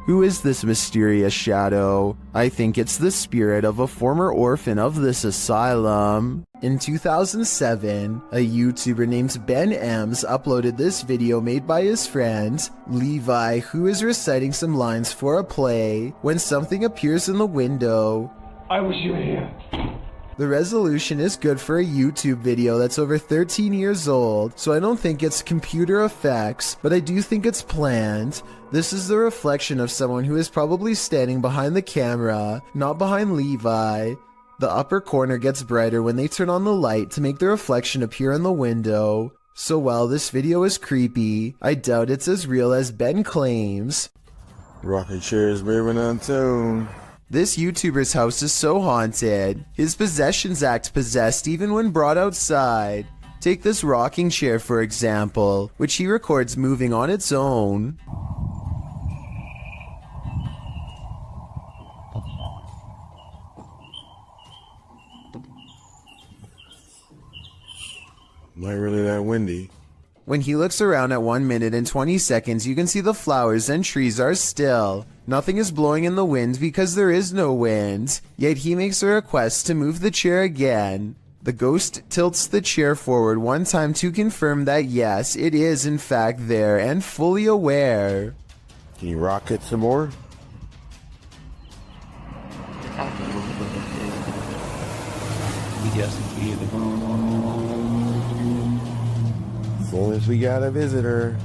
Who is this mysterious shadow? I think it's the spirit of a former orphan of this asylum. In 2007, a YouTuber named Ben Ems uploaded this video made by his friend, Levi, who is reciting some lines for a play when something appears in the window. I wish you were here. The resolution is good for a YouTube video that's over 13 years old, so I don't think it's computer effects, but I do think it's planned. This is the reflection of someone who is probably standing behind the camera, not behind Levi. The upper corner gets brighter when they turn on the light to make the reflection appear in the window. So while this video is creepy, I doubt it's as real as Ben claims. Rocking chairs moving on tune. This YouTuber's house is so haunted. His possessions act possessed even when brought outside. Take this rocking chair for example, which he records moving on its own. Not really that windy. When he looks around at 1 minute and 20 seconds, you can see the flowers and trees are still. Nothing is blowing in the wind because there is no wind. Yet he makes a request to move the chair again. The ghost tilts the chair forward one time to confirm that yes, it is in fact there and fully aware. Can you rock it some more? As long as we got a visitor.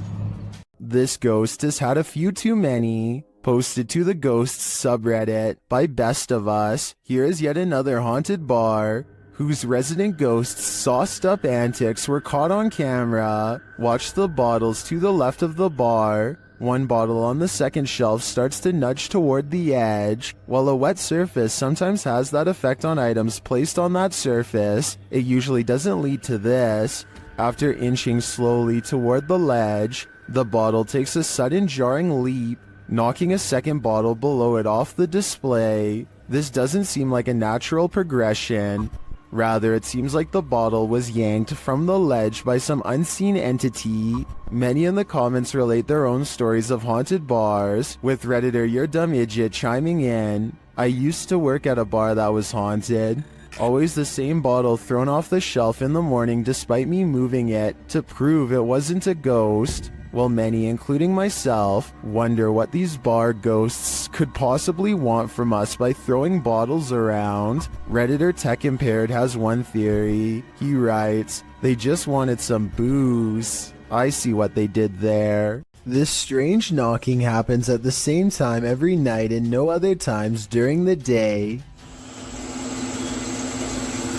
This ghost has had a few too many. Posted to the Ghosts subreddit by Best of Us, here is yet another haunted bar whose resident ghosts' sauced up antics were caught on camera. Watch the bottles to the left of the bar. One bottle on the second shelf starts to nudge toward the edge. While a wet surface sometimes has that effect on items placed on that surface, it usually doesn't lead to this. After inching slowly toward the ledge, the bottle takes a sudden jarring leap, knocking a second bottle below it off the display. This doesn't seem like a natural progression. Rather, it seems like the bottle was yanked from the ledge by some unseen entity. Many in the comments relate their own stories of haunted bars, with Redditor You're Dumb Idiot chiming in. I used to work at a bar that was haunted. Always the same bottle thrown off the shelf in the morning despite me moving it to prove it wasn't a ghost. Well, many, including myself, wonder what these bar ghosts could possibly want from us by throwing bottles around. Redditor Tech Impaired has one theory. He writes, they just wanted some booze. I see what they did there. This strange knocking happens at the same time every night and no other times during the day.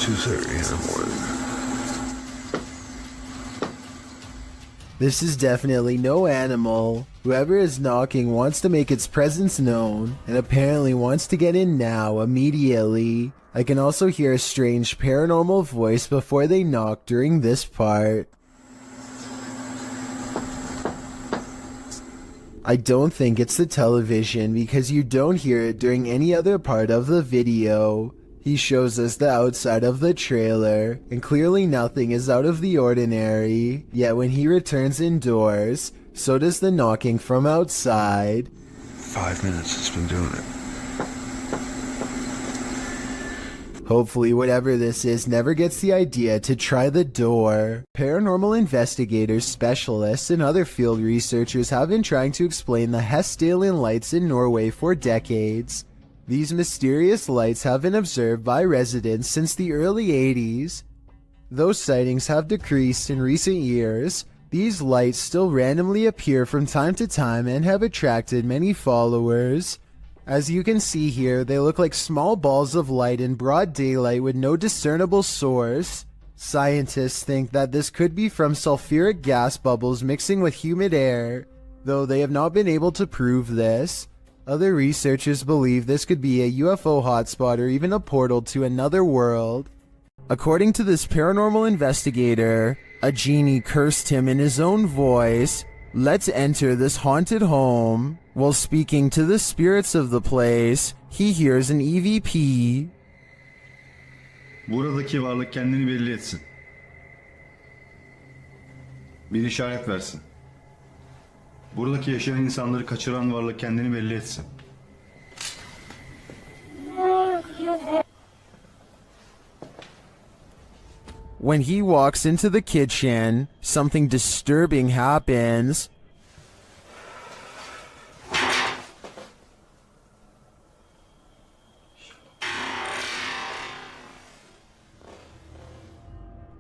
2:30 in the morning. This is definitely no animal. Whoever is knocking wants to make its presence known, and apparently wants to get in now, immediately. I can also hear a strange paranormal voice before they knock during this part. I don't think it's the television because you don't hear it during any other part of the video. He shows us the outside of the trailer, and clearly nothing is out of the ordinary, yet when he returns indoors, so does the knocking from outside. 5 minutes it's been doing it. Hopefully whatever this is never gets the idea to try the door. Paranormal investigators, specialists, and other field researchers have been trying to explain the Hessdalen lights in Norway for decades. These mysterious lights have been observed by residents since the early 80s. Though sightings have decreased in recent years, these lights still randomly appear from time to time and have attracted many followers. As you can see here, they look like small balls of light in broad daylight with no discernible source. Scientists think that this could be from sulfuric gas bubbles mixing with humid air, though they have not been able to prove this. Other researchers believe this could be a UFO hotspot or even a portal to another world. According to this paranormal investigator, a genie cursed him in his own voice, "Let's enter this haunted home." While speaking to the spirits of the place, he hears an EVP. Buradaki varlık kendini belli etsin. Bir işaret versin. Buradaki yaşayan insanları kaçıran varlık kendini belli etsin. When he walks into the kitchen, something disturbing happens.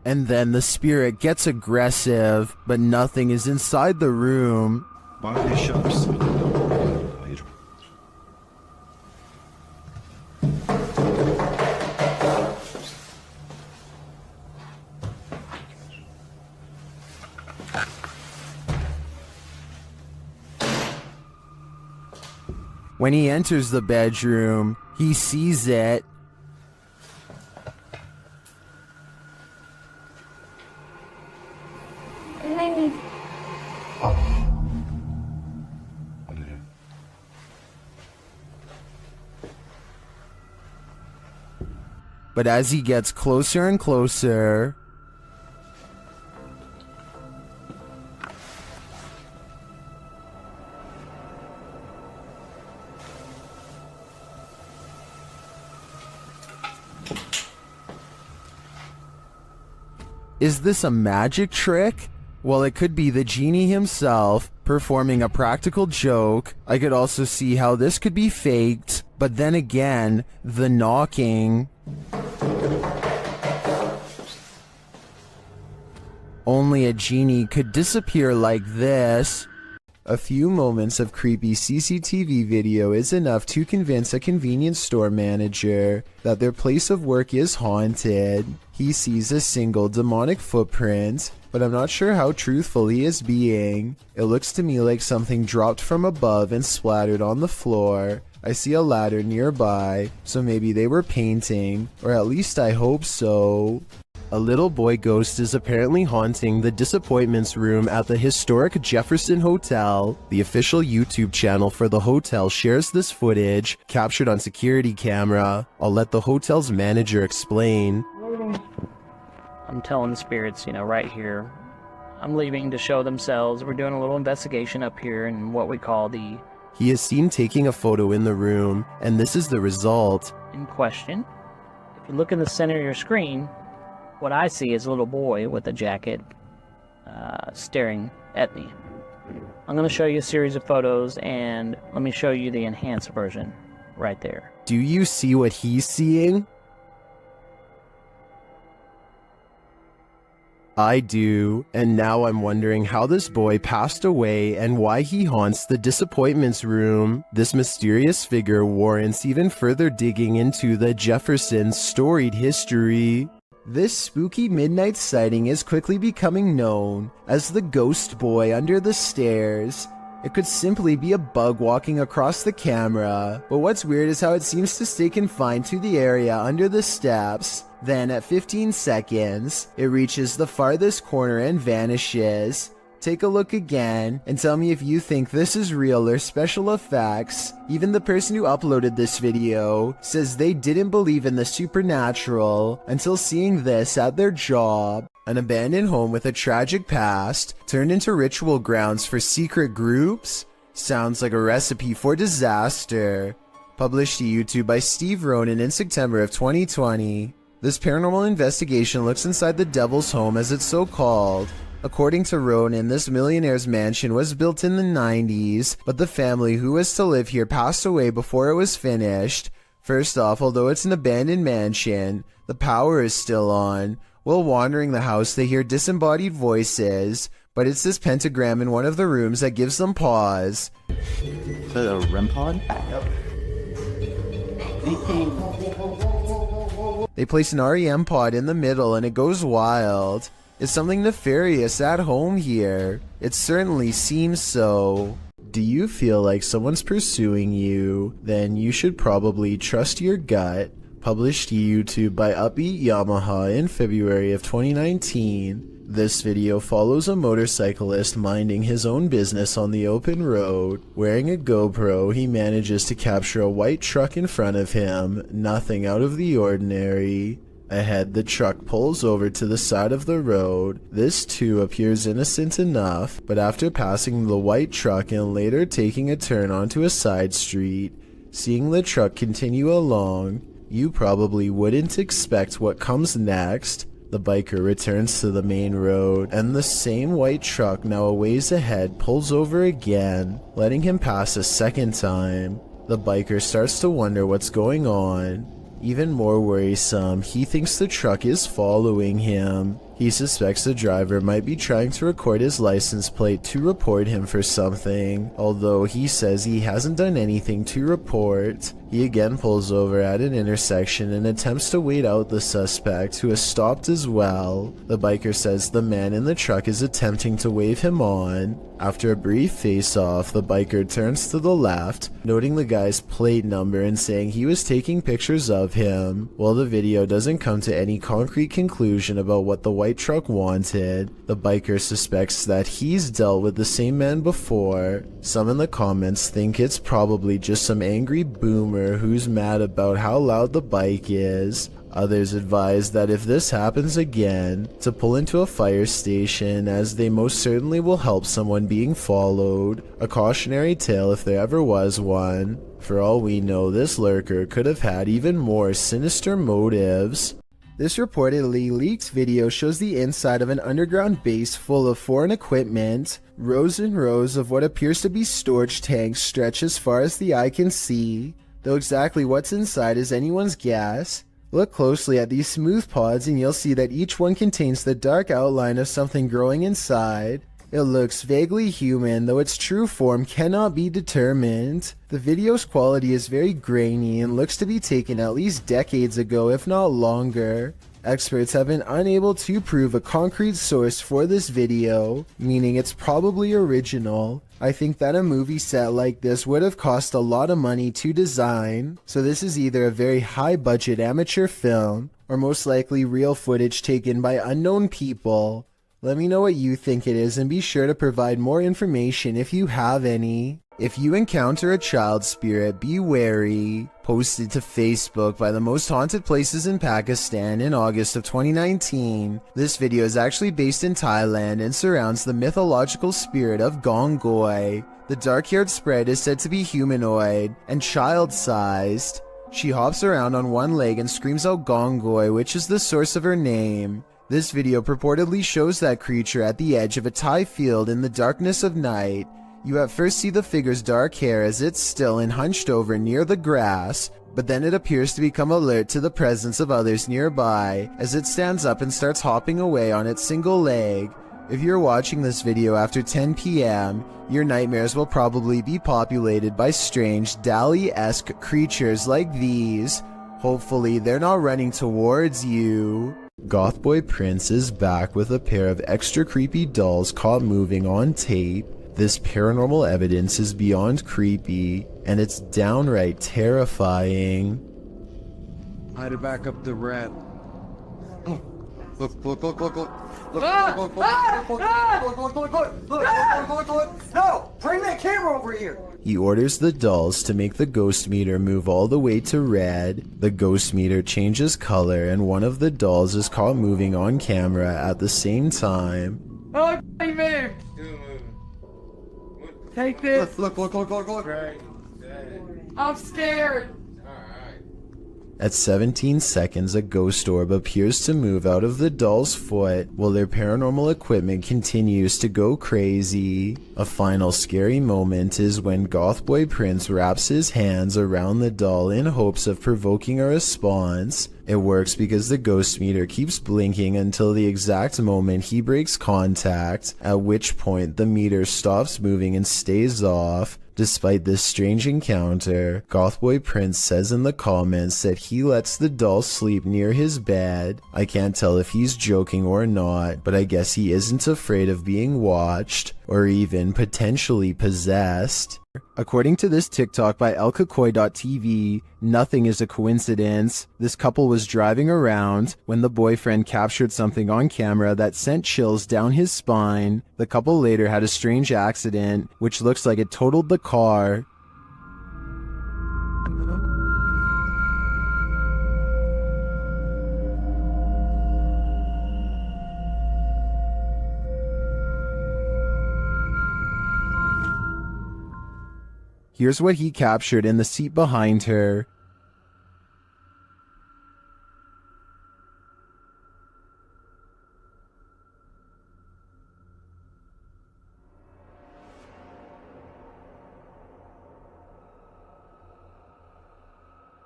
And then the spirit gets aggressive, but nothing is inside the room. Bana eşya mısın? Hayır. When he enters the bedroom, he sees it. But as he gets closer and closer, is this a magic trick? Well, it could be the genie himself performing a practical joke. I could also see how this could be faked, but then again, the knocking. Only a genie could disappear like this. A few moments of creepy CCTV video is enough to convince a convenience store manager that their place of work is haunted. He sees a single demonic footprint, but I'm not sure how truthful he is being. It looks to me like something dropped from above and splattered on the floor. I see a ladder nearby, so maybe they were painting, or at least I hope so. A little boy ghost is apparently haunting the disappointments room at the historic Jefferson Hotel. The official YouTube channel for the hotel shares this footage, captured on security camera. I'll let the hotel's manager explain. I'm telling the spirits, right here, I'm leaving to show themselves. We're doing a little investigation up here in what we call the... He is seen taking a photo in the room, and this is the result. In question. If you look in the center of your screen, what I see is a little boy with a jacket staring at me. I'm going to show you a series of photos, and let me show you the enhanced version right there. Do you see what he's seeing? I do, and now I'm wondering how this boy passed away and why he haunts the disappointments room. This mysterious figure warrants even further digging into the Jefferson's storied history. This spooky midnight sighting is quickly becoming known as the ghost boy under the stairs. It could simply be a bug walking across the camera, but what's weird is how it seems to stay confined to the area under the steps. Then at 15 seconds, it reaches the farthest corner and vanishes. Take a look again and tell me if you think this is real or special effects. Even the person who uploaded this video says they didn't believe in the supernatural until seeing this at their job. An abandoned home with a tragic past turned into ritual grounds for secret groups? Sounds like a recipe for disaster. Published to YouTube by Steve Ronan in September of 2020. This paranormal investigation looks inside the Devil's Home, as it's so called. According to Ronan, this millionaire's mansion was built in the 90s, but the family who was to live here passed away before it was finished. First off, although it's an abandoned mansion, the power is still on. While wandering the house, they hear disembodied voices, but it's this pentagram in one of the rooms that gives them pause. Is that a REM pod? Yep. They place an REM pod in the middle and it goes wild. Is something nefarious at home here? It certainly seems so. Do you feel like someone's pursuing you? Then you should probably trust your gut. Published to YouTube by Upbeat Yamaha in February of 2019. This video follows a motorcyclist minding his own business on the open road. Wearing a GoPro, he manages to capture a white truck in front of him, nothing out of the ordinary. Ahead, the truck pulls over to the side of the road. This too appears innocent enough, but after passing the white truck and later taking a turn onto a side street, seeing the truck continue along, you probably wouldn't expect what comes next. The biker returns to the main road, and the same white truck now a ways ahead pulls over again, letting him pass a second time. The biker starts to wonder what's going on. Even more worrisome, he thinks the truck is following him. He suspects the driver might be trying to record his license plate to report him for something, although he says he hasn't done anything to report. He again pulls over at an intersection and attempts to wait out the suspect, who has stopped as well. The biker says the man in the truck is attempting to wave him on. After a brief face-off, the biker turns to the left, noting the guy's plate number and saying he was taking pictures of him. While the video doesn't come to any concrete conclusion about what the white truck wanted, the biker suspects that he's dealt with the same man before. Some in the comments think it's probably just some angry boomer who's mad about how loud the bike is. Others advise that if this happens again, to pull into a fire station, as they most certainly will help someone being followed. A cautionary tale if there ever was one. For all we know, this lurker could have had even more sinister motives. This reportedly leaked video shows the inside of an underground base full of foreign equipment. Rows and rows of what appears to be storage tanks stretch as far as the eye can see, though exactly what's inside is anyone's guess. Look closely at these smooth pods and you'll see that each one contains the dark outline of something growing inside. It looks vaguely human, though its true form cannot be determined. The video's quality is very grainy and looks to be taken at least decades ago, if not longer. Experts have been unable to prove a concrete source for this video, meaning it's probably original. I think that a movie set like this would have cost a lot of money to design, so this is either a very high budget amateur film or most likely real footage taken by unknown people. Let me know what you think it is and be sure to provide more information if you have any. If you encounter a child spirit, be wary. Posted to Facebook by the most haunted places in Pakistan in August of 2019. This video is actually based in Thailand and surrounds the mythological spirit of Gongoi. The dark-haired sprite is said to be humanoid and child-sized. She hops around on one leg and screams out Gongoi, which is the source of her name. This video purportedly shows that creature at the edge of a Thai field in the darkness of night. You at first see the figure's dark hair as it's still and hunched over near the grass, but then it appears to become alert to the presence of others nearby as it stands up and starts hopping away on its single leg. If you're watching this video after 10 p.m., your nightmares will probably be populated by strange Dali-esque creatures like these. Hopefully they're not running towards you. Gothboy Prince is back with a pair of extra creepy dolls caught moving on tape. This paranormal evidence is beyond creepy, and it's downright terrifying. Hide it back up the rat. Look, look, look, look, look. Look, look, look, look, look, look, look. No! Bring that camera over here! He orders the dolls to make the ghost meter move all the way to red. The ghost meter changes color and one of the dolls is caught moving on camera at the same time. Oh, he moved! Take this! Look, look, look, look, look, look. I'm scared! At 17 seconds, a ghost orb appears to move out of the doll's foot while their paranormal equipment continues to go crazy. A final scary moment is when Gothboy Prince wraps his hands around the doll in hopes of provoking a response. It works because the ghost meter keeps blinking until the exact moment he breaks contact, at which point the meter stops moving and stays off. Despite this strange encounter, Gothboy Prince says in the comments that he lets the doll sleep near his bed. I can't tell if he's joking or not, but I guess he isn't afraid of being watched, or even potentially possessed. According to this TikTok by elkakoi.tv, nothing is a coincidence. This couple was driving around when the boyfriend captured something on camera that sent chills down his spine. The couple later had a strange accident, which looks like it totaled the car. Here's what he captured in the seat behind her.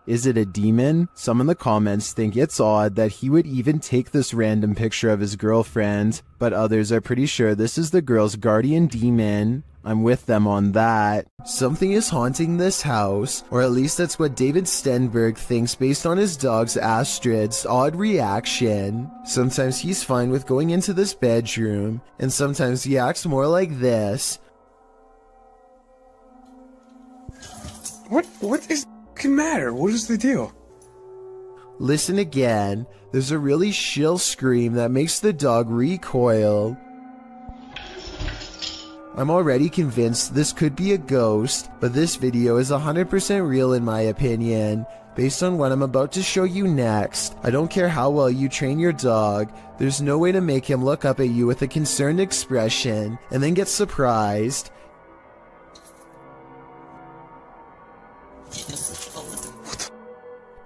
Is it a demon? Some in the comments think it's odd that he would even take this random picture of his girlfriend, but others are pretty sure this is the girl's guardian demon. I'm with them on that. Something is haunting this house, or at least that's what David Stenberg thinks based on his dog's Astrid's odd reaction. Sometimes he's fine with going into this bedroom, and sometimes he acts more like this. What is the matter? What is the deal? Listen again. There's a really shrill scream that makes the dog recoil. I'm already convinced this could be a ghost, but this video is 100% real in my opinion. Based on what I'm about to show you next, I don't care how well you train your dog, there's no way to make him look up at you with a concerned expression and then get surprised.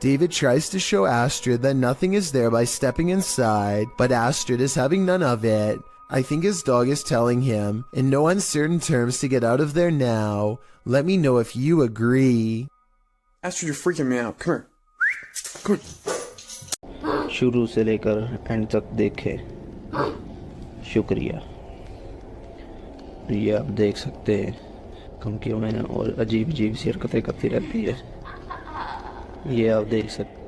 David tries to show Astrid that nothing is there by stepping inside, but Astrid is having none of it. I think his dog is telling him, in no uncertain terms, to get out of there now. Let me know if you agree. Astrid, you're freaking me out. Come here. Come here. शुरू से लेकर and तक देखे शुक्रिया। ये आप देख सकते हैं धमकियों में और अजीब सी हरकतें करती रहती है। ये आप देख सकते।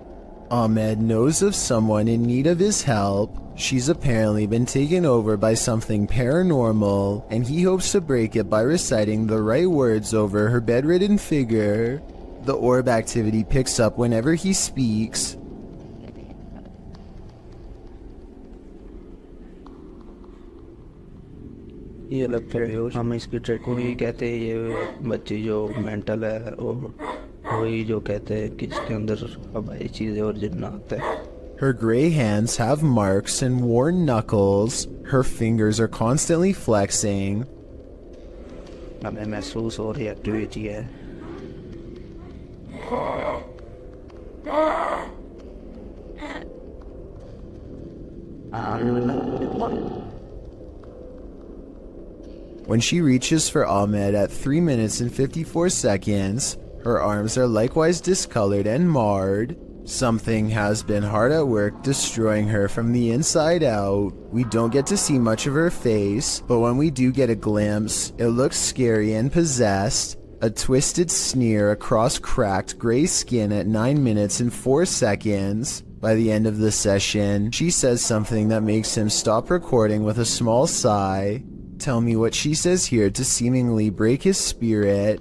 Ahmed knows of someone in need of his help. She's apparently been taken over by something paranormal, and he hopes to break it by reciting the right words over her bedridden figure. The orb activity picks up whenever he speaks. ये लगता है बेहोश। हम इसकी trait को ही कहते हैं ये बच्ची जो मेंटल है वही जो कहते हैं कि इसके अंदर हवाई चीज़ें और जिन्नात है। Her gray hands have marks and worn knuckles. Her fingers are constantly flexing. हमें महसूस हो रही एक्टिविटी है। When she reaches for Ahmed at 3 minutes and 54 seconds, her arms are likewise discolored and marred. Something has been hard at work destroying her from the inside out. We don't get to see much of her face, but when we do get a glimpse, it looks scary and possessed. A twisted sneer across cracked gray skin at 9 minutes and 4 seconds. By the end of the session, she says something that makes him stop recording with a small sigh. Tell me what she says here to seemingly break his spirit.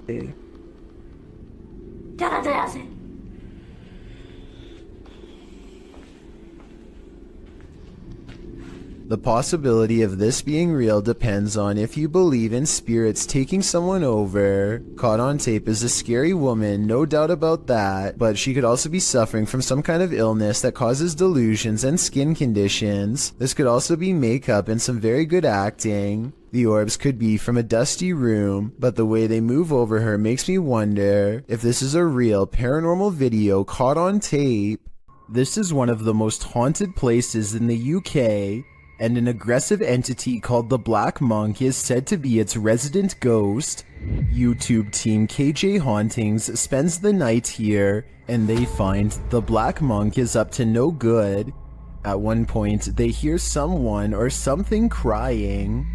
The possibility of this being real depends on if you believe in spirits taking someone over. Caught on tape is a scary woman, no doubt about that, but she could also be suffering from some kind of illness that causes delusions and skin conditions. This could also be makeup and some very good acting. The orbs could be from a dusty room, but the way they move over her makes me wonder if this is a real paranormal video caught on tape. This is one of the most haunted places in the UK, and an aggressive entity called the Black Monk is said to be its resident ghost. YouTube team KJ Hauntings spends the night here, and they find the Black Monk is up to no good. At one point, they hear someone or something crying.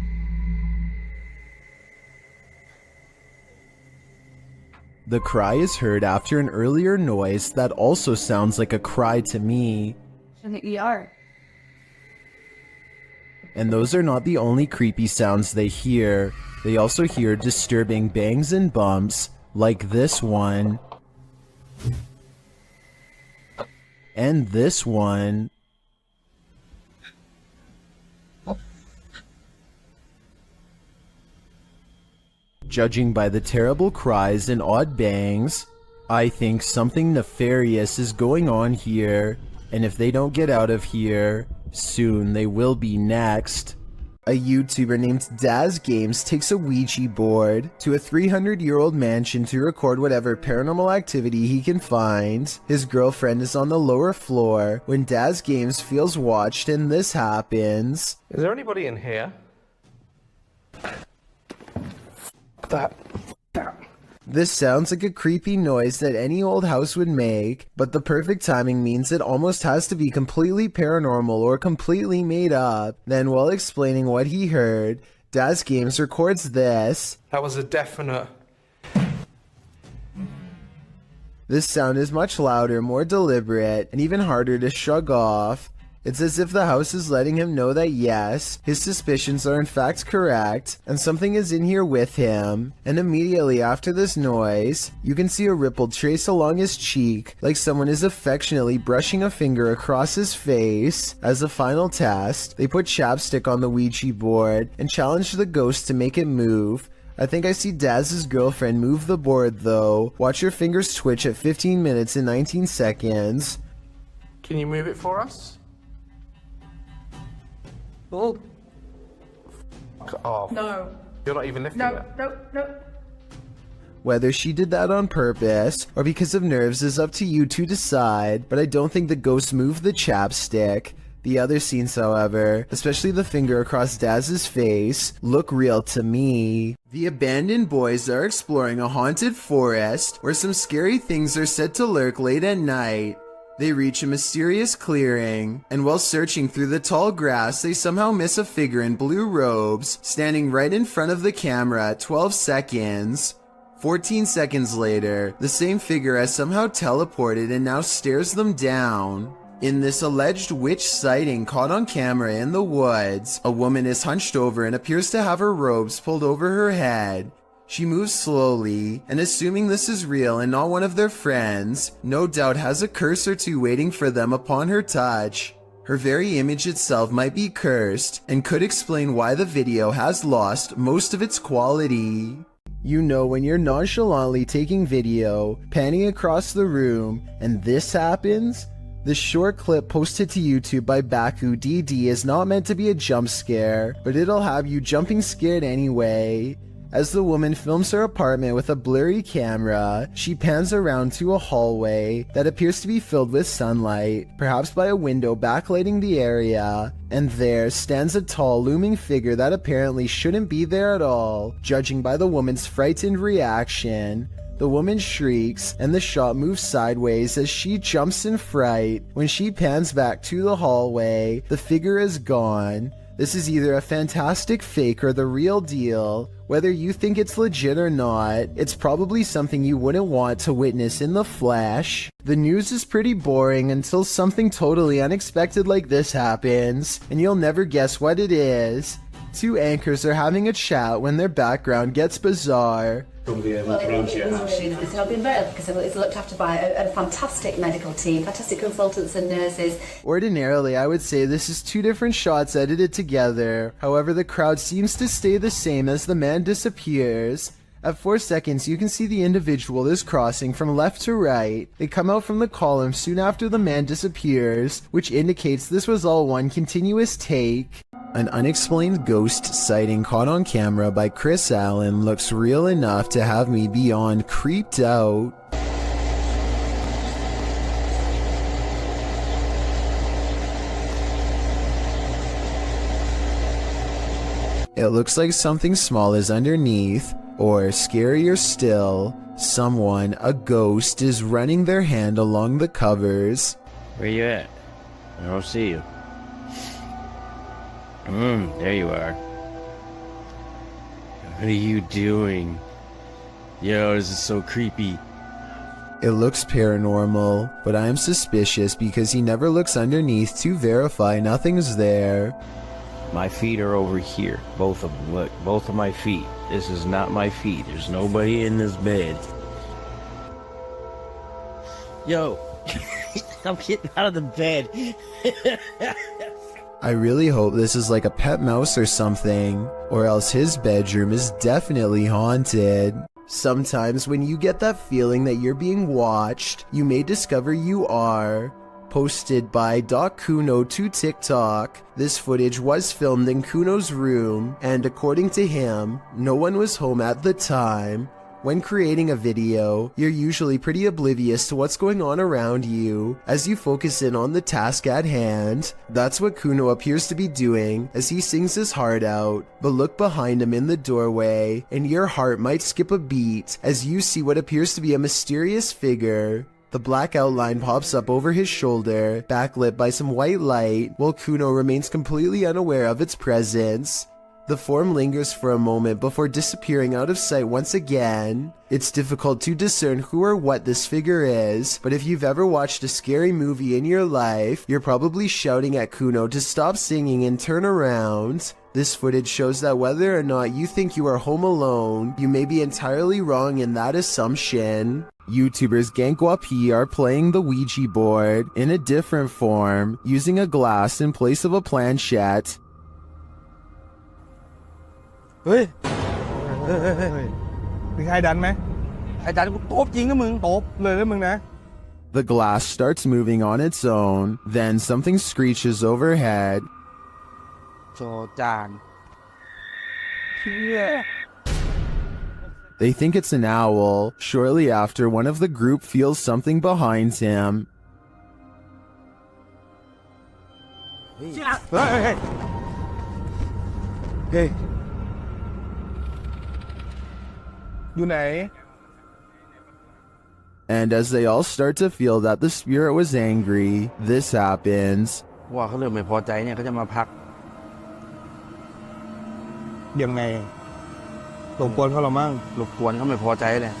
The cry is heard after an earlier noise that also sounds like a cry to me. And those are not the only creepy sounds they hear. They also hear disturbing bangs and bumps, like this one. And this one. Judging by the terrible cries and odd bangs, I think something nefarious is going on here, and if they don't get out of here, soon they will be next. A YouTuber named Daz Games takes a Ouija board to a 300-year-old mansion to record whatever paranormal activity he can find. His girlfriend is on the lower floor when Daz Games feels watched, and this happens. Is there anybody in here? That. This sounds like a creepy noise that any old house would make, but the perfect timing means it almost has to be completely paranormal or completely made up. Then, while explaining what he heard, Daz Games records this. That was a definite. This sound is much louder, more deliberate, and even harder to shrug off. It's as if the house is letting him know that yes, his suspicions are in fact correct, and something is in here with him. And immediately after this noise, you can see a rippled trace along his cheek, like someone is affectionately brushing a finger across his face. As a final test, they put chapstick on the Ouija board and challenge the ghost to make it move. I think I see Daz's girlfriend move the board though. Watch your fingers twitch at 15 minutes and 19 seconds. Can you move it for us? Oh. Oh. No. You're not even lifting it. No. Whether she did that on purpose or because of nerves is up to you to decide, but I don't think the ghost moved the chapstick. The other scenes, however, especially the finger across Daz's face, look real to me. The abandoned boys are exploring a haunted forest where some scary things are said to lurk late at night. They reach a mysterious clearing, and while searching through the tall grass, they somehow miss a figure in blue robes, standing right in front of the camera at 12 seconds. 14 seconds later, the same figure has somehow teleported and now stares them down. In this alleged witch sighting caught on camera in the woods, a woman is hunched over and appears to have her robes pulled over her head. She moves slowly, and assuming this is real and not one of their friends, no doubt has a curse or two waiting for them upon her touch. Her very image itself might be cursed and could explain why the video has lost most of its quality. You know when you're nonchalantly taking video, panning across the room, and this happens? This short clip posted to YouTube by Baku DD is not meant to be a jump scare, but it'll have you jumping scared anyway. As the woman films her apartment with a blurry camera, she pans around to a hallway that appears to be filled with sunlight, perhaps by a window backlighting the area, and there stands a tall looming figure that apparently shouldn't be there at all, judging by the woman's frightened reaction. The woman shrieks, and the shot moves sideways as she jumps in fright. When she pans back to the hallway, the figure is gone. This is either a fantastic fake or the real deal. Whether you think it's legit or not, it's probably something you wouldn't want to witness in the flesh. The news is pretty boring until something totally unexpected like this happens, and you'll never guess what it is. Two anchors are having a chat when their background gets bizarre. Well, it's not been better because it's looked after by a fantastic medical team, fantastic consultants and nurses. Ordinarily, I would say this is two different shots edited together. However, the crowd seems to stay the same as the man disappears. At 4 seconds, you can see the individual is crossing from left to right. They come out from the column soon after the man disappears, which indicates this was all one continuous take. An unexplained ghost sighting caught on camera by Chris Allen looks real enough to have me beyond creeped out. It looks like something small is underneath, or scarier still, someone, a ghost, is running their hand along the covers. Where you at? I don't see you. There you are. What are you doing? Yo, this is so creepy. It looks paranormal, but I am suspicious because he never looks underneath to verify nothing's there. My feet are over here. Both of them. Look, both of my feet. This is not my feet. There's nobody in this bed. Yo, I'm getting out of the bed. I really hope this is like a pet mouse or something, or else his bedroom is definitely haunted. Sometimes when you get that feeling that you're being watched, you may discover you are. Posted by Kuno to TikTok, this footage was filmed in Kuno's room, and according to him, no one was home at the time. When creating a video, you're usually pretty oblivious to what's going on around you as you focus in on the task at hand. That's what Kuno appears to be doing as he sings his heart out. But look behind him in the doorway and your heart might skip a beat as you see what appears to be a mysterious figure. The black outline pops up over his shoulder, backlit by some white light, while Kuno remains completely unaware of its presence. The form lingers for a moment before disappearing out of sight once again. It's difficult to discern who or what this figure is, but if you've ever watched a scary movie in your life, you're probably shouting at Kuno to stop singing and turn around. This footage shows that whether or not you think you are home alone, you may be entirely wrong in that assumption. YouTubers Gankwapi are playing the Ouija board in a different form, using a glass in place of a planchette. เฮ้ยมีใครดันไหมใครดันกูตบจริงนะมึงตบเลยนะมึงนะ The glass starts moving on its own, then something screeches overhead. จอจาน They think it's an owl. Shortly after, one of the group feels something behind him. เฮ้ยเฮ้ยอยู่ไหน And as they all start to feel that the spirit was angry, this happens. ว่าเขาเริ่มไม่พอใจเนี่ยเขาจะมาพักยังไงรบกวนเขาหรอมั่งรบกวนเขาไม่พอใจเลย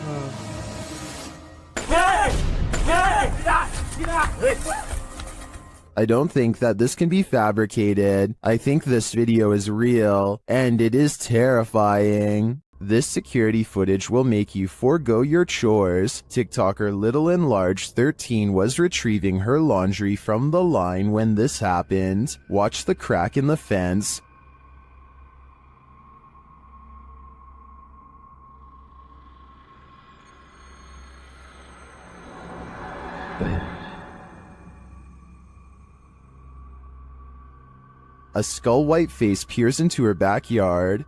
I don't think that this can be fabricated. I think this video is real, and it is terrifying. This security footage will make you forego your chores. TikToker Little and Large 13 was retrieving her laundry from the line when this happened. Watch the crack in the fence. A skull-white face peers into her backyard.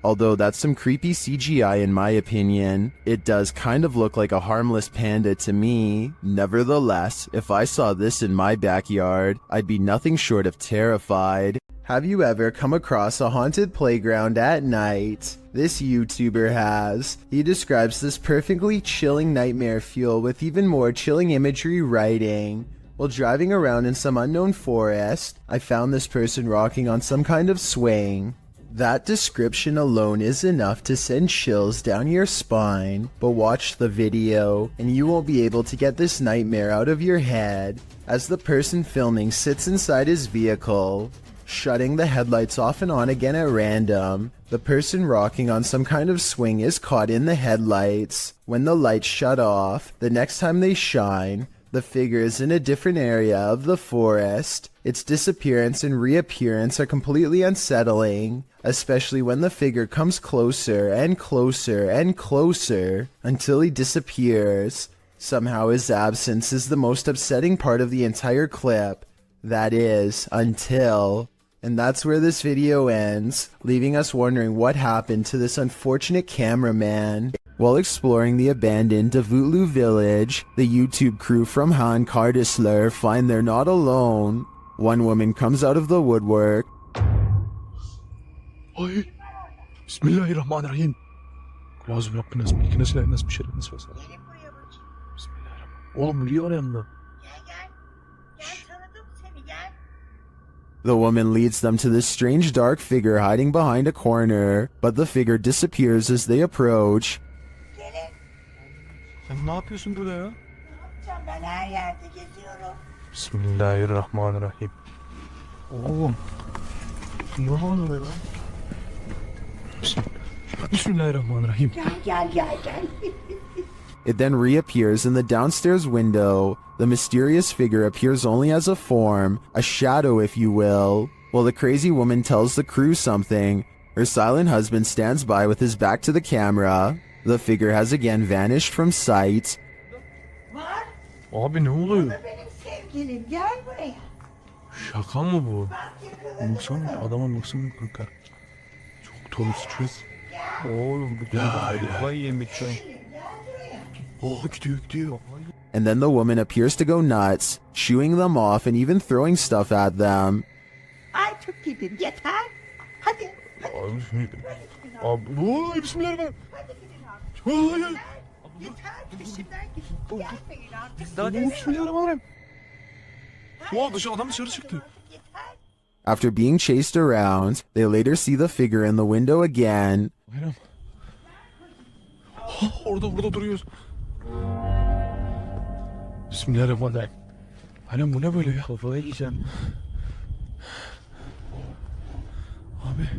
Although that's some creepy CGI in my opinion, it does kind of look like a harmless panda to me. Nevertheless, if I saw this in my backyard, I'd be nothing short of terrified. Have you ever come across a haunted playground at night? This YouTuber has. He describes this perfectly chilling nightmare fuel with even more chilling imagery writing. While driving around in some unknown forest, I found this person rocking on some kind of swing. That description alone is enough to send chills down your spine, but watch the video and you won't be able to get this nightmare out of your head as the person filming sits inside his vehicle, shutting the headlights off and on again at random. The person rocking on some kind of swing is caught in the headlights. When the lights shut off, the next time they shine, the figure is in a different area of the forest. Its disappearance and reappearance are completely unsettling, especially when the figure comes closer and closer and closer until he disappears. Somehow his absence is the most upsetting part of the entire clip. That is, until... And that's where this video ends, leaving us wondering what happened to this unfortunate cameraman. While exploring the abandoned Davutlu village, the YouTube crew from Han Kardisler find they're not alone. One woman comes out of the woodwork. Ay, Bismillahirrahmanirrahim. Lazım Rabbiniz, bilgine silahınız, bir şerefiniz varsa. Bismillahirrahmanirrahim. Oğlum biliyor yanında. The woman leads them to this strange dark figure hiding behind a corner, but the figure disappears as they approach. Sen ne yapıyorsun burada ya? Ben her yerde geziyorum. Bismillahirrahmanirrahim. Oğlum. Ne oluyor lan? Bismillahirrahmanirrahim. Gel. It then reappears in the downstairs window. The mysterious figure appears only as a form, a shadow if you will. While the crazy woman tells the crew something, her silent husband stands by with his back to the camera. The figure has again vanished from sight. Abi ne oluyor? Benim sevgilim gel buraya. Şaka mı bu? Baksana adama baksana kanka. Çok dolu stres. Oğlum bu kafayı yemek şu an. Oh gidiyor. And then the woman appears to go nuts, shooing them off and even throwing stuff at them. Ay çok gidin yeter. Hadi. Abi oy bismillahirrahmanirrahim. Hayır. Yeter peşimden git. Gelmeyin artık. Daha ne bismillahirrahmanirrahim. Oha adam dışarı çıktı. After being chased around, they later see the figure in the window again. Bayram. Orada duruyoruz. Bismillahirrahmanirrahim. Bayram bu ne böyle ya? Kafayı yiyeceğim. Abi.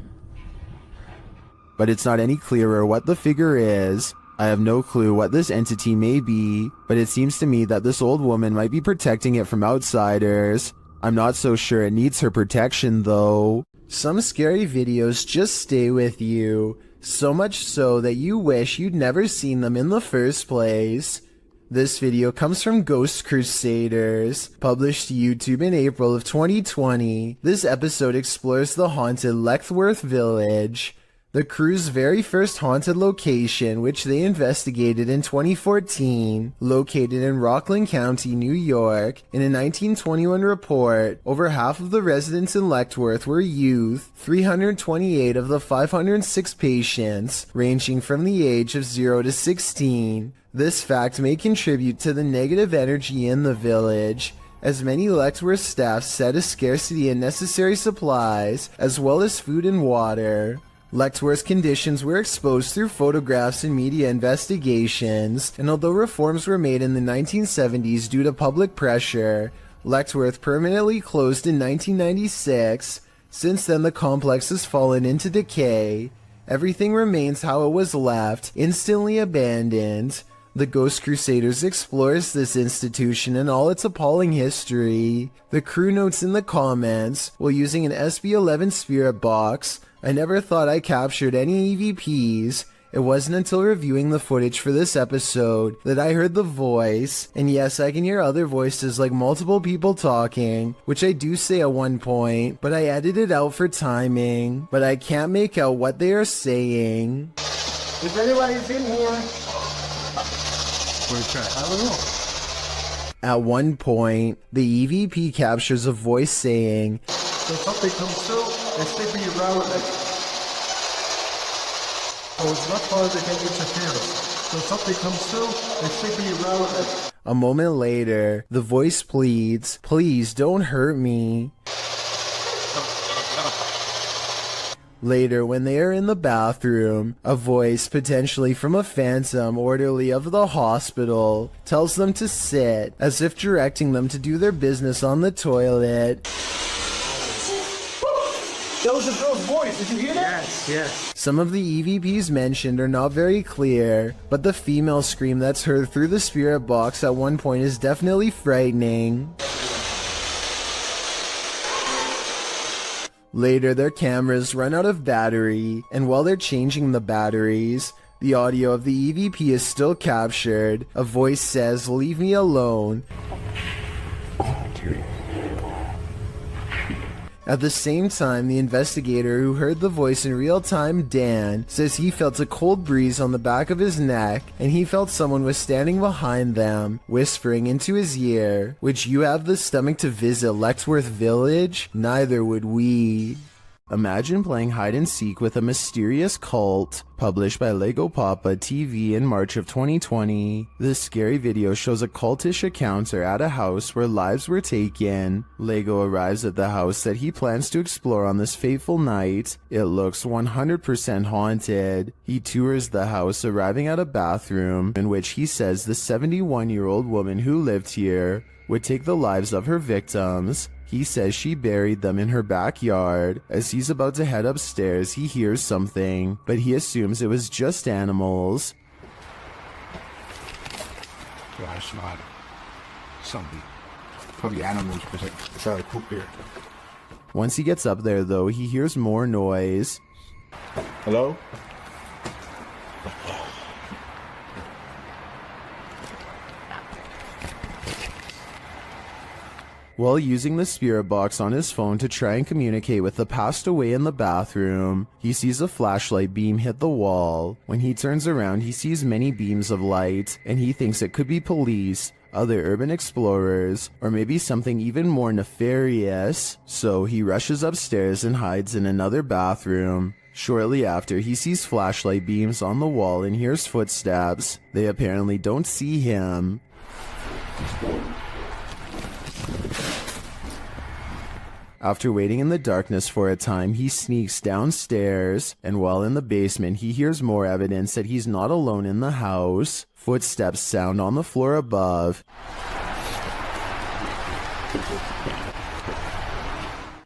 But it's not any clearer what the figure is. I have no clue what this entity may be, but it seems to me that this old woman might be protecting it from outsiders. I'm not so sure it needs her protection though. Some scary videos just stay with you, so much so that you wish you'd never seen them in the first place. This video comes from Ghost Crusaders, published to YouTube in April of 2020. This episode explores the haunted Leckworth village, the crew's very first haunted location, which they investigated in 2014. Located in Rockland County, New York, in a 1921 report, over half of the residents in Leckworth were youth, 328 of the 506 patients, ranging from the age of 0 to 16. This fact may contribute to the negative energy in the village, as many Leckworth staff said a scarcity in necessary supplies, as well as food and water. Letchworth's conditions were exposed through photographs and media investigations, and although reforms were made in the 1970s due to public pressure, Letchworth permanently closed in 1996. Since then, the complex has fallen into decay. Everything remains how it was left, instantly abandoned. The Ghost Crusaders explores this institution and all its appalling history. The crew notes in the comments, while using an SB-11 spirit box, I never thought I captured any EVPs. It wasn't until reviewing the footage for this episode that I heard the voice, and yes, I can hear other voices like multiple people talking, which I do say at one point, but I edited it out for timing, but I can't make out what they are saying. If anybody's in here, I don't know. At one point, the EVP captures a voice saying, So something comes through and sleeping around like, oh, it's not positive interference. So something comes through and sleeping around like. A moment later, the voice pleads, please don't hurt me. Later, when they are in the bathroom, a voice, potentially from a phantom orderly of the hospital, tells them to sit, as if directing them to do their business on the toilet. That was a girl's voice, did you hear that? Yes. Some of the EVPs mentioned are not very clear, but the female scream that's heard through the spirit box at one point is definitely frightening. Later, their cameras run out of battery, and while they're changing the batteries, the audio of the EVP is still captured. A voice says, leave me alone. At the same time, the investigator who heard the voice in real time, Dan, says he felt a cold breeze on the back of his neck, and he felt someone was standing behind them, whispering into his ear, "Would you have the stomach to visit Letchworth Village? Neither would we." Imagine playing hide and seek with a mysterious cult. Published by Lego Papa TV in March of 2020. This scary video shows a cultish encounter at a house where lives were taken. Lego arrives at the house that he plans to explore on this fateful night. It looks 100% haunted. He tours the house, arriving at a bathroom in which he says the 71-year-old woman who lived here would take the lives of her victims. He says she buried them in her backyard. As he's about to head upstairs, he hears something, but he assumes it was just animals. Yeah, it's not something. Probably animals because it's out of poop here. Once he gets up there, though, he hears more noise. Hello? While using the spirit box on his phone to try and communicate with the passed away in the bathroom, he sees a flashlight beam hit the wall. When he turns around, he sees many beams of light, and he thinks it could be police, other urban explorers, or maybe something even more nefarious. So he rushes upstairs and hides in another bathroom. Shortly after, he sees flashlight beams on the wall and hears footsteps. They apparently don't see him. After waiting in the darkness for a time, he sneaks downstairs, and while in the basement, he hears more evidence that he's not alone in the house. Footsteps sound on the floor above.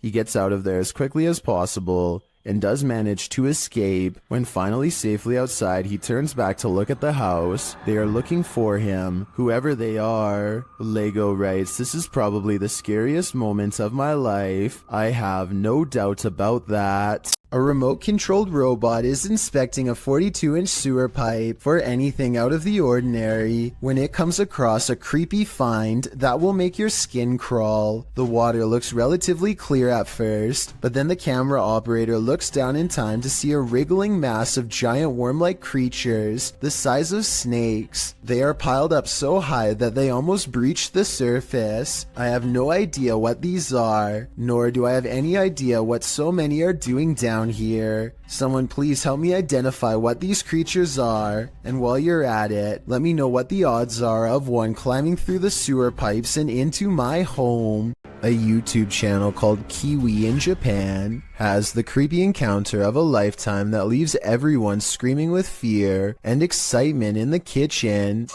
He gets out of there as quickly as possible, and does manage to escape. When finally safely outside, he turns back to look at the house. They are looking for him, whoever they are. Lego writes, "This is probably the scariest moment of my life. I have no doubt about that." A remote-controlled robot is inspecting a 42-inch sewer pipe for anything out of the ordinary when it comes across a creepy find that will make your skin crawl. The water looks relatively clear at first, but then the camera operator looks down in time to see a wriggling mass of giant worm-like creatures the size of snakes. They are piled up so high that they almost breach the surface. I have no idea what these are, nor do I have any idea what so many are doing down here. Someone please help me identify what these creatures are, and while you're at it, let me know what the odds are of one climbing through the sewer pipes and into my home. A YouTube channel called Kiwi in Japan has the creepy encounter of a lifetime that leaves everyone screaming with fear and excitement in the kitchen.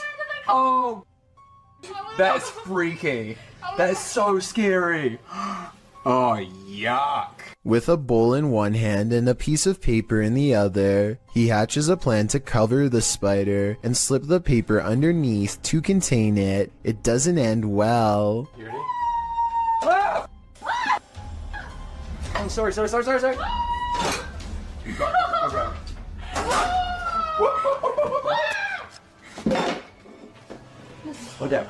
Oh, that's freaky. That's so scary. Oh, yuck. With a bowl in one hand and a piece of paper in the other, he hatches a plan to cover the spider and slip the paper underneath to contain it. It doesn't end well. You ready? I'm sorry. Okay.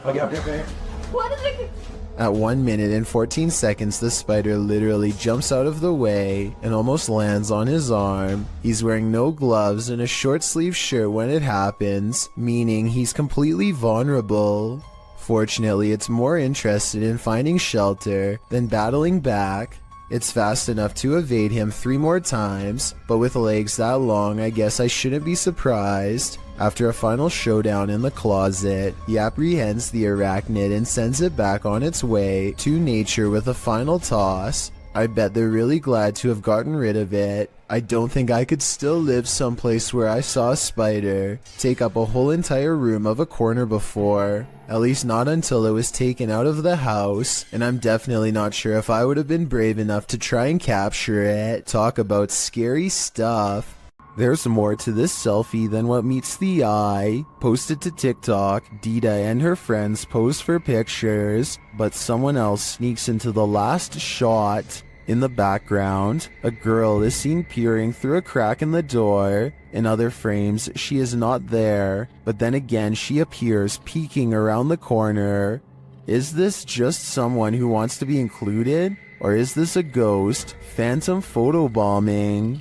Okay. What is it? At 1 minute and 14 seconds, the spider literally jumps out of the way and almost lands on his arm. He's wearing no gloves and a short sleeve shirt when it happens, meaning he's completely vulnerable. Fortunately, it's more interested in finding shelter than battling back. It's fast enough to evade him 3 more times, but with legs that long, I guess I shouldn't be surprised. After a final showdown in the closet, he apprehends the arachnid and sends it back on its way to nature with a final toss. I bet they're really glad to have gotten rid of it. I don't think I could still live someplace where I saw a spider take up a whole entire room of a corner before. At least not until it was taken out of the house, and I'm definitely not sure if I would have been brave enough to try and capture it. Talk about scary stuff. There's more to this selfie than what meets the eye. Posted to TikTok, Dita and her friends pose for pictures, but someone else sneaks into the last shot. In the background, a girl is seen peering through a crack in the door. In other frames, she is not there, but then again she appears peeking around the corner. Is this just someone who wants to be included? Or is this a ghost? Phantom photobombing?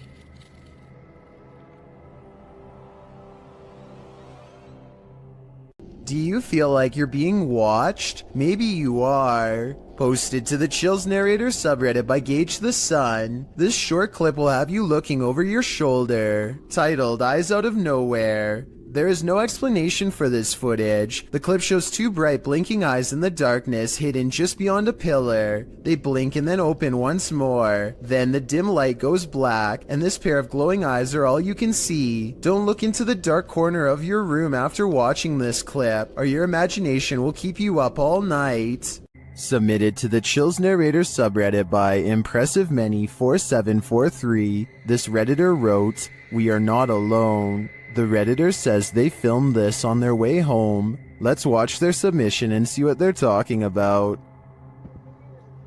Do you feel like you're being watched? Maybe you are. Posted to the Chills Narrator subreddit by Gage the Sun, this short clip will have you looking over your shoulder. Titled Eyes Out of Nowhere. There is no explanation for this footage. The clip shows 2 bright blinking eyes in the darkness hidden just beyond a pillar. They blink and then open once more. Then the dim light goes black and this pair of glowing eyes are all you can see. Don't look into the dark corner of your room after watching this clip, or your imagination will keep you up all night. Submitted to the Chills Narrator subreddit by ImpressiveMany4743, this Redditor wrote, "We are not alone." The Redditor says they filmed this on their way home. Let's watch their submission and see what they're talking about.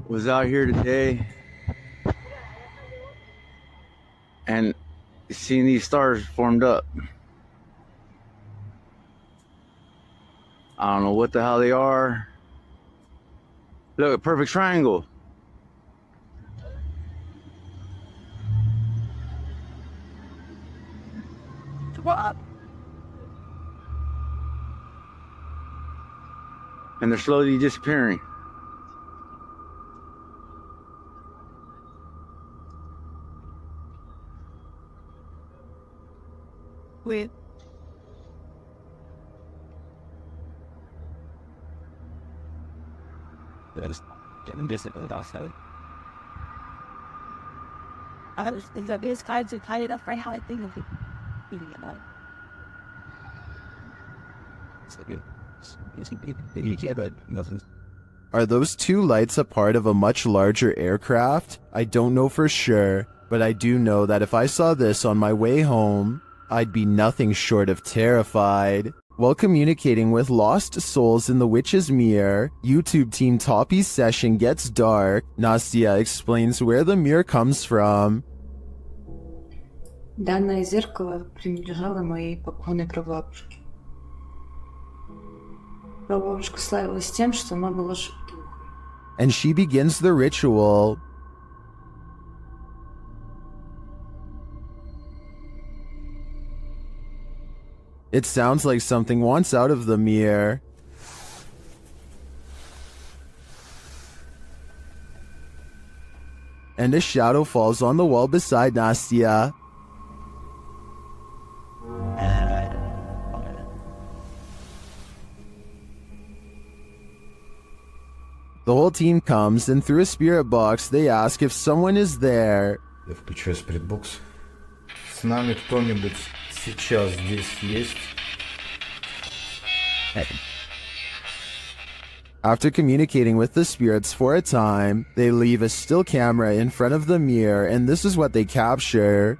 Was out here today and seeing these stars formed up. I don't know what the hell they are. Look, a perfect triangle. What? And they're slowly disappearing. Weird. It's kind of tied up right how I think of it. Are those 2 lights a part of a much larger aircraft? I don't know for sure, but I do know that if I saw this on my way home, I'd be nothing short of terrified. While communicating with lost souls in the Witch's Mirror, YouTube team Toppy's session gets dark. Nastia explains where the mirror comes from. Данное зеркало принадлежало моей покойной прабабушке. Прабабушка славилась тем, что она была шутухой. And she begins the ritual. It sounds like something wants out of the mirror. And a shadow falls on the wall beside Nastia. The whole team comes, and through a spirit box, they ask if someone is there. Я включаю спиритбокс. С нами кто-нибудь сейчас здесь есть? After communicating with the spirits for a time, they leave a still camera in front of the mirror, and this is what they capture.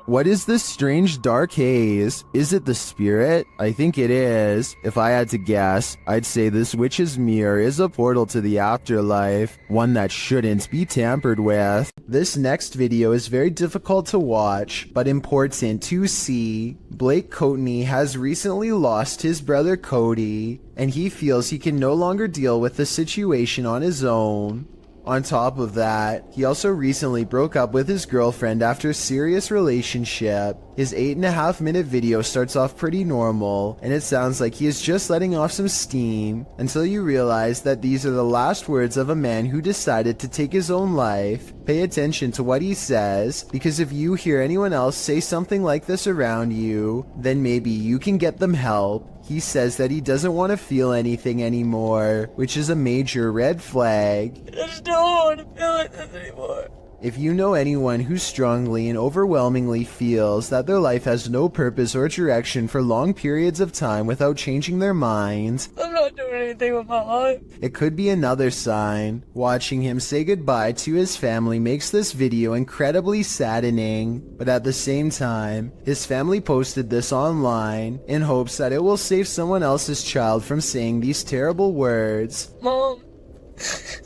What is this strange dark haze? Is it the spirit? I think it is. If I had to guess, I'd say this witch's mirror is a portal to the afterlife, one that shouldn't be tampered with. This next video is very difficult to watch, but important to see. Blake Courtney has recently lost his brother Cody, and he feels he can no longer deal with the situation on his own. On top of that, he also recently broke up with his girlfriend after a serious relationship. His 8.5-minute video starts off pretty normal, and it sounds like he is just letting off some steam, until you realize that these are the last words of a man who decided to take his own life. Pay attention to what he says, because if you hear anyone else say something like this around you, then maybe you can get them help. He says that he doesn't want to feel anything anymore, which is a major red flag. I just don't want to feel like this anymore. If you know anyone who strongly and overwhelmingly feels that their life has no purpose or direction for long periods of time without changing their minds, I'm not doing anything with my life. it could be another sign. Watching him say goodbye to his family makes this video incredibly saddening, but at the same time, his family posted this online in hopes that it will save someone else's child from saying these terrible words. Mom,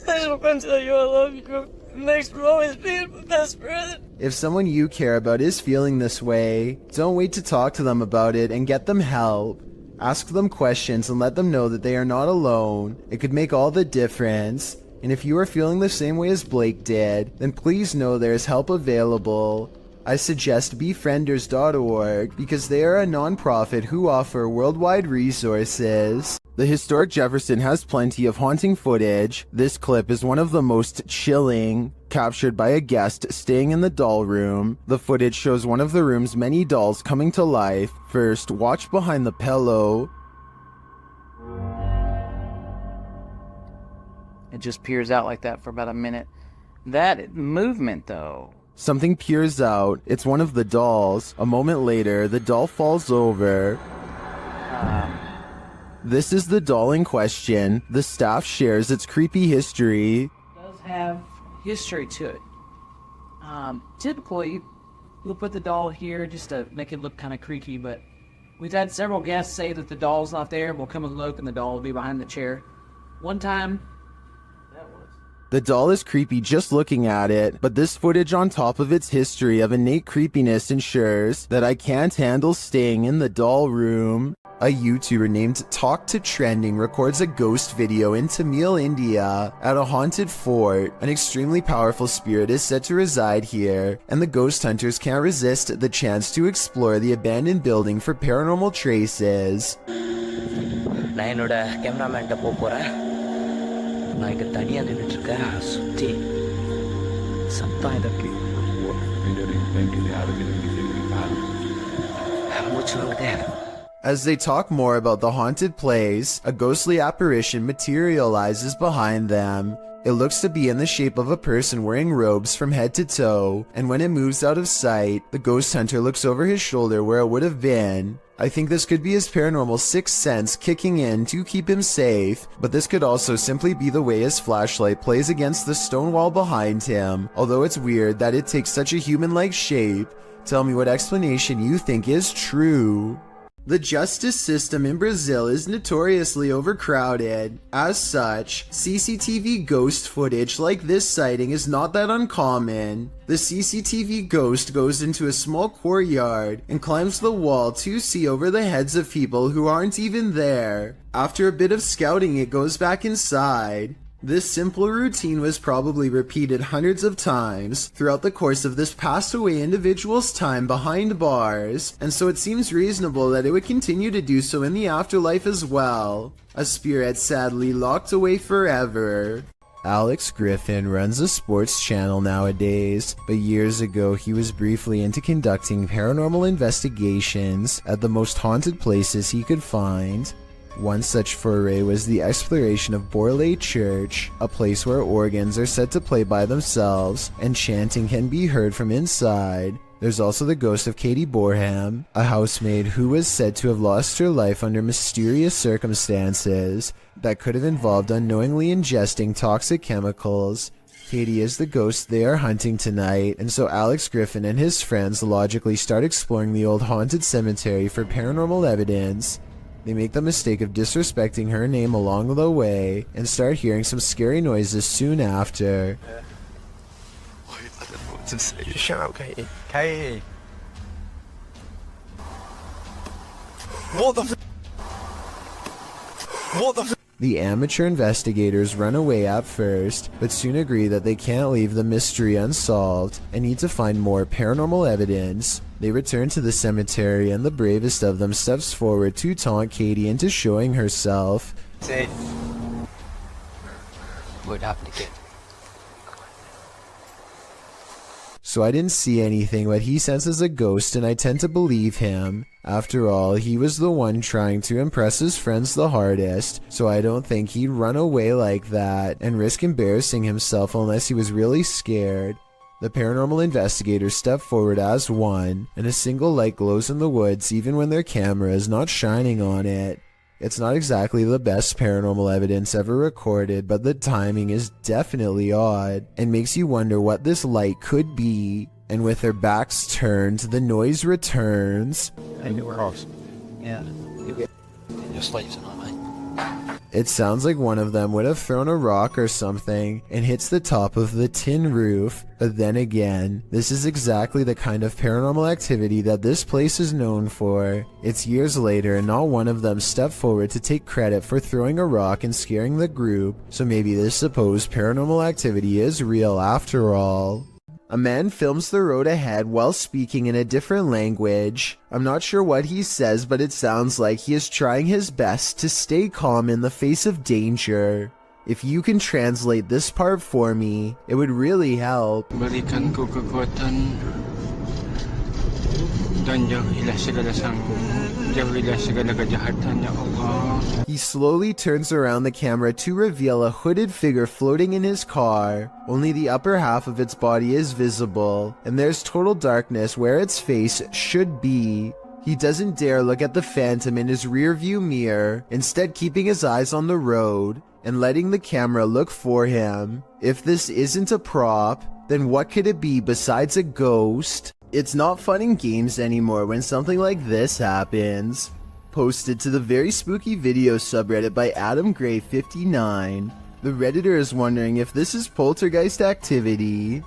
I just want to tell you I love you. Thanks for always being my best friend. If someone you care about is feeling this way, don't wait to talk to them about it and get them help. Ask them questions and let them know that they are not alone. It could make all the difference. And if you are feeling the same way as Blake did, then please know there is help available. I suggest befrienders.org because they are a non-profit who offer worldwide resources. The historic Jefferson has plenty of haunting footage. This clip is one of the most chilling, captured by a guest staying in the doll room. The footage shows one of the room's many dolls coming to life. First, watch behind the pillow. It just peers out like that for about a minute. That movement, though. Something peers out. It's one of the dolls. A moment later, the doll falls over. This is the doll in question. The staff shares its creepy history. It does have history to it. Typically, we'll put the doll here just to make it look kind of creaky, but we've had several guests say that the doll's not there, and we'll come and look, and the doll will be behind the chair. One time, the doll is creepy just looking at it, but this footage on top of its history of innate creepiness ensures that I can't handle staying in the doll room. A YouTuber named Talk to Trending records a ghost video in Tamil, India, at a haunted fort. An extremely powerful spirit is said to reside here, and the ghost hunters can't resist the chance to explore the abandoned building for paranormal traces. நான் இங்க தனியா நின்னுட்டு இருக்கேன் சுத்தி சத்தம் இதற்கு மூச்சு வாங்குதே. As they talk more about the haunted place, a ghostly apparition materializes behind them. It looks to be in the shape of a person wearing robes from head to toe, and when it moves out of sight, the ghost hunter looks over his shoulder where it would have been. I think this could be his paranormal sixth sense kicking in to keep him safe, but this could also simply be the way his flashlight plays against the stone wall behind him, although it's weird that it takes such a human-like shape. Tell me what explanation you think is true. The justice system in Brazil is notoriously overcrowded. As such, CCTV ghost footage like this sighting is not that uncommon. The CCTV ghost goes into a small courtyard and climbs the wall to see over the heads of people who aren't even there. After a bit of scouting, it goes back inside. This simple routine was probably repeated hundreds of times throughout the course of this passed away individual's time behind bars, and so it seems reasonable that it would continue to do so in the afterlife as well. A spirit sadly locked away forever. Alex Griffin runs a sports channel nowadays, but years ago he was briefly into conducting paranormal investigations at the most haunted places he could find. One such foray was the exploration of Borley Church, a place where organs are said to play by themselves and chanting can be heard from inside. There's also the ghost of Katie Borham, a housemaid who was said to have lost her life under mysterious circumstances that could have involved unknowingly ingesting toxic chemicals. Katie is the ghost they are hunting tonight, and so Alex Griffin and his friends logically start exploring the old haunted cemetery for paranormal evidence. They make the mistake of disrespecting her name along the way and start hearing some scary noises soon after. Shut up, Katie. Katie! What the What the The amateur investigators run away at first, but soon agree that they can't leave the mystery unsolved and need to find more paranormal evidence. They return to the cemetery and the bravest of them steps forward to taunt Katie into showing herself. Say, what happened again? So I didn't see anything, but he senses a ghost and I tend to believe him. After all, he was the one trying to impress his friends the hardest, so I don't think he'd run away like that and risk embarrassing himself unless he was really scared. The paranormal investigators step forward as one, and a single light glows in the woods even when their camera is not shining on it. It's not exactly the best paranormal evidence ever recorded, but the timing is definitely odd and makes you wonder what this light could be. And with their backs turned, the noise returns. Yeah. Your slaves tonight, mate. It sounds like one of them would have thrown a rock or something and hits the top of the tin roof. But then again, this is exactly the kind of paranormal activity that this place is known for. It's years later and not one of them stepped forward to take credit for throwing a rock and scaring the group, so maybe this supposed paranormal activity is real after all. A man films the road ahead while speaking in a different language. I'm not sure what he says, but it sounds like he is trying his best to stay calm in the face of danger. If you can translate this part for me, it would really help. Berikan ko kekuatan dan jauhilah segala kejahatan, ya Allah. He slowly turns around the camera to reveal a hooded figure floating in his car. Only the upper half of its body is visible, and there's total darkness where its face should be. He doesn't dare look at the phantom in his rearview mirror, instead keeping his eyes on the road and letting the camera look for him. If this isn't a prop, then what could it be besides a ghost? It's not fun and games anymore when something like this happens. Posted to the very spooky video subreddit by AdamGray59. The Redditor is wondering if this is poltergeist activity.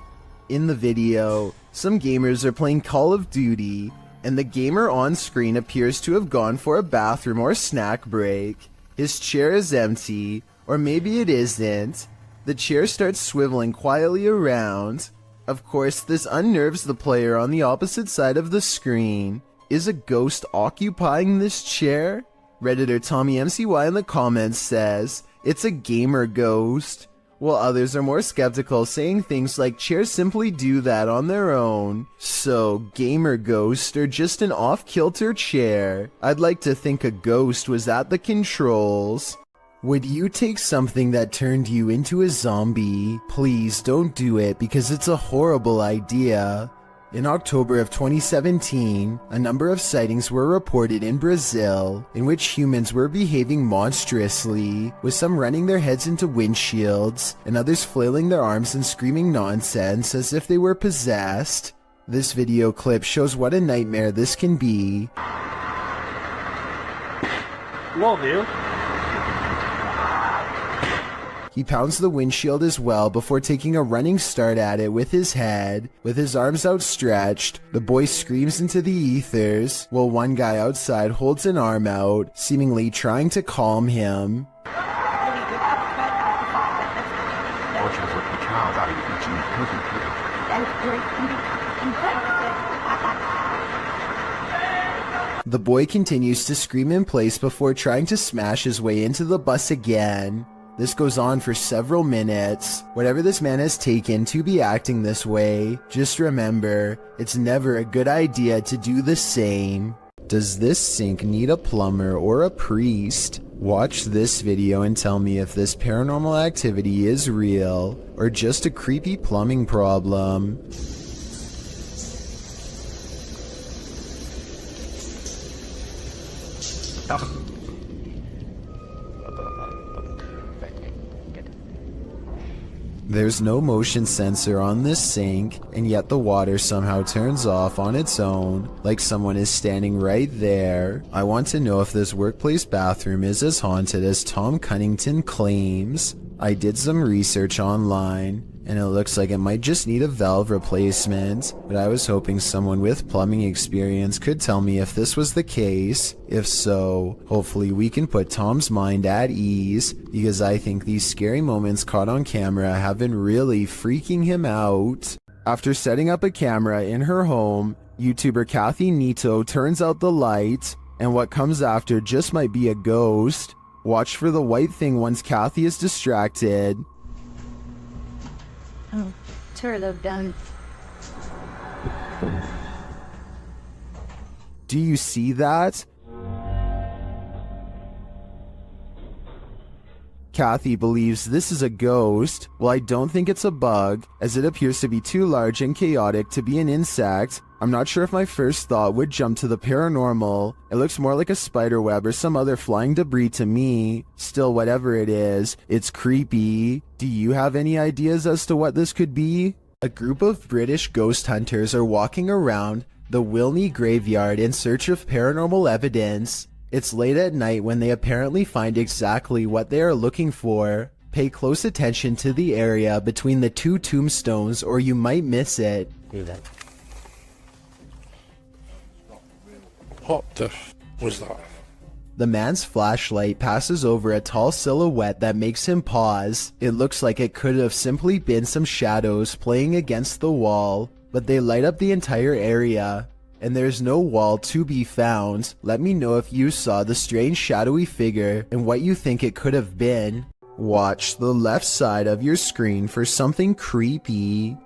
In the video, some gamers are playing Call of Duty, and the gamer on screen appears to have gone for a bathroom or snack break. His chair is empty, or maybe it isn't. The chair starts swiveling quietly around. Of course, this unnerves the player on the opposite side of the screen. Is a ghost occupying this chair? Redditor TommyMCY in the comments says, it's a gamer ghost, while others are more skeptical, saying things like chairs simply do that on their own. So, gamer ghost or just an off-kilter chair? I'd like to think a ghost was at the controls. Would you take something that turned you into a zombie? Please don't do it because it's a horrible idea. In October of 2017, a number of sightings were reported in Brazil in which humans were behaving monstrously, with some running their heads into windshields and others flailing their arms and screaming nonsense as if they were possessed. This video clip shows what a nightmare this can be. Love you. He pounds the windshield as well before taking a running start at it with his head. With his arms outstretched, the boy screams into the ethers, while one guy outside holds an arm out, seemingly trying to calm him. The boy continues to scream in place before trying to smash his way into the bus again. This goes on for several minutes. Whatever this man has taken to be acting this way, just remember, it's never a good idea to do the same. Does this sink need a plumber or a priest? Watch this video and tell me if this paranormal activity is real or just a creepy plumbing problem. There's no motion sensor on this sink, and yet the water somehow turns off on its own, like someone is standing right there. I want to know if this workplace bathroom is as haunted as Tom Cunnington claims. I did some research online, and it looks like it might just need a valve replacement, but I was hoping someone with plumbing experience could tell me if this was the case. If so, hopefully we can put Tom's mind at ease, because I think these scary moments caught on camera have been really freaking him out. After setting up a camera in her home, YouTuber Kathy Nito turns out the light, and what comes after just might be a ghost. Watch for the white thing once Kathy is distracted. Oh, turret load down. Do you see that? Kathy believes this is a ghost. Well, I don't think it's a bug, as it appears to be too large and chaotic to be an insect. I'm not sure if my first thought would jump to the paranormal. It looks more like a spider web or some other flying debris to me. Still, whatever it is, it's creepy. Do you have any ideas as to what this could be? A group of British ghost hunters are walking around the Wilney graveyard in search of paranormal evidence. It's late at night when they apparently find exactly what they are looking for. Pay close attention to the area between the two tombstones or you might miss it. What the was that? The man's flashlight passes over a tall silhouette that makes him pause. It looks like it could have simply been some shadows playing against the wall, but they light up the entire area. And there's no wall to be found. Let me know if you saw the strange shadowy figure and what you think it could have been. Watch the left side of your screen for something creepy.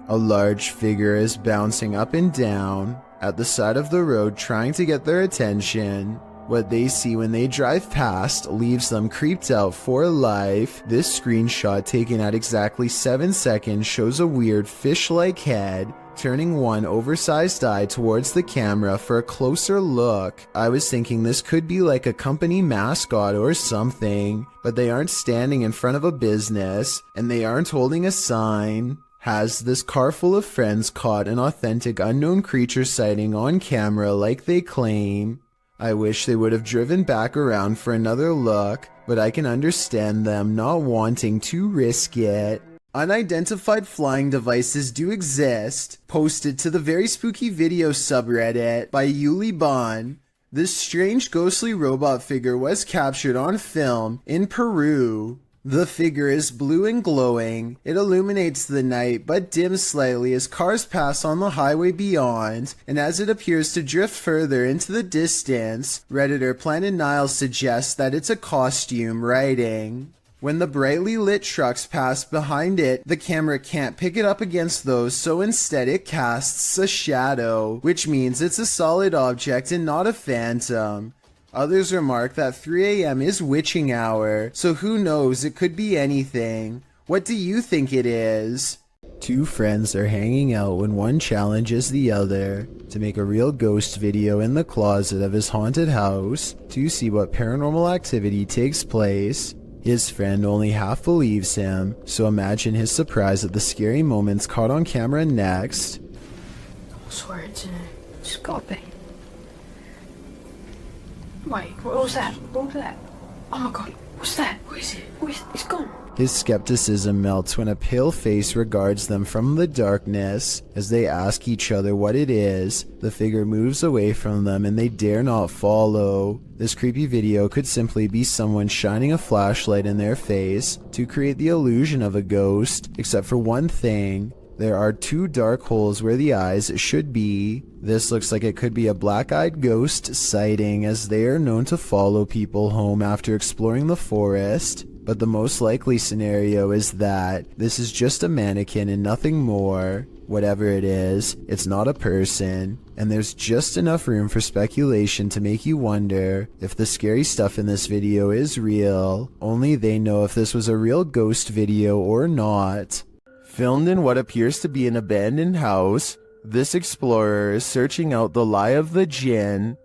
A large figure is bouncing up and down at the side of the road trying to get their attention. What they see when they drive past leaves them creeped out for life. This screenshot taken at exactly 7 seconds shows a weird fish-like head turning one oversized eye towards the camera for a closer look. I was thinking this could be like a company mascot or something, but they aren't standing in front of a business and they aren't holding a sign. Has this car full of friends caught an authentic unknown creature sighting on camera like they claim? I wish they would have driven back around for another look, but I can understand them not wanting to risk it. Unidentified flying devices do exist, posted to the Very Spooky Video subreddit by Yuli Bon. This strange ghostly robot figure was captured on film in Peru. The figure is blue and glowing. It illuminates the night but dims slightly as cars pass on the highway beyond, and as it appears to drift further into the distance, Redditor Planet Niles suggests that it's a costume writing. When the brightly lit trucks pass behind it, the camera can't pick it up against those, so instead it casts a shadow, which means it's a solid object and not a phantom. Others remark that 3 AM is witching hour, so who knows, it could be anything. What do you think it is? Two friends are hanging out when one challenges the other to make a real ghost video in the closet of his haunted house to see what paranormal activity takes place. His friend only half believes him, so imagine his surprise at the scary moments caught on camera next. I swear it's gotta be. Wait, what was that? What was that? Oh my god, what's that? What is it? It's gone. His skepticism melts when a pale face regards them from the darkness. As they ask each other what it is, the figure moves away from them and they dare not follow. This creepy video could simply be someone shining a flashlight in their face to create the illusion of a ghost, except for one thing. There are 2 dark holes where the eyes should be. This looks like it could be a black-eyed ghost sighting, as they are known to follow people home after exploring the forest. But the most likely scenario is that this is just a mannequin and nothing more. Whatever it is, it's not a person, and there's just enough room for speculation to make you wonder if the scary stuff in this video is real. Only they know if this was a real ghost video or not. Filmed in what appears to be an abandoned house, this explorer is searching out the lie of the Jinn.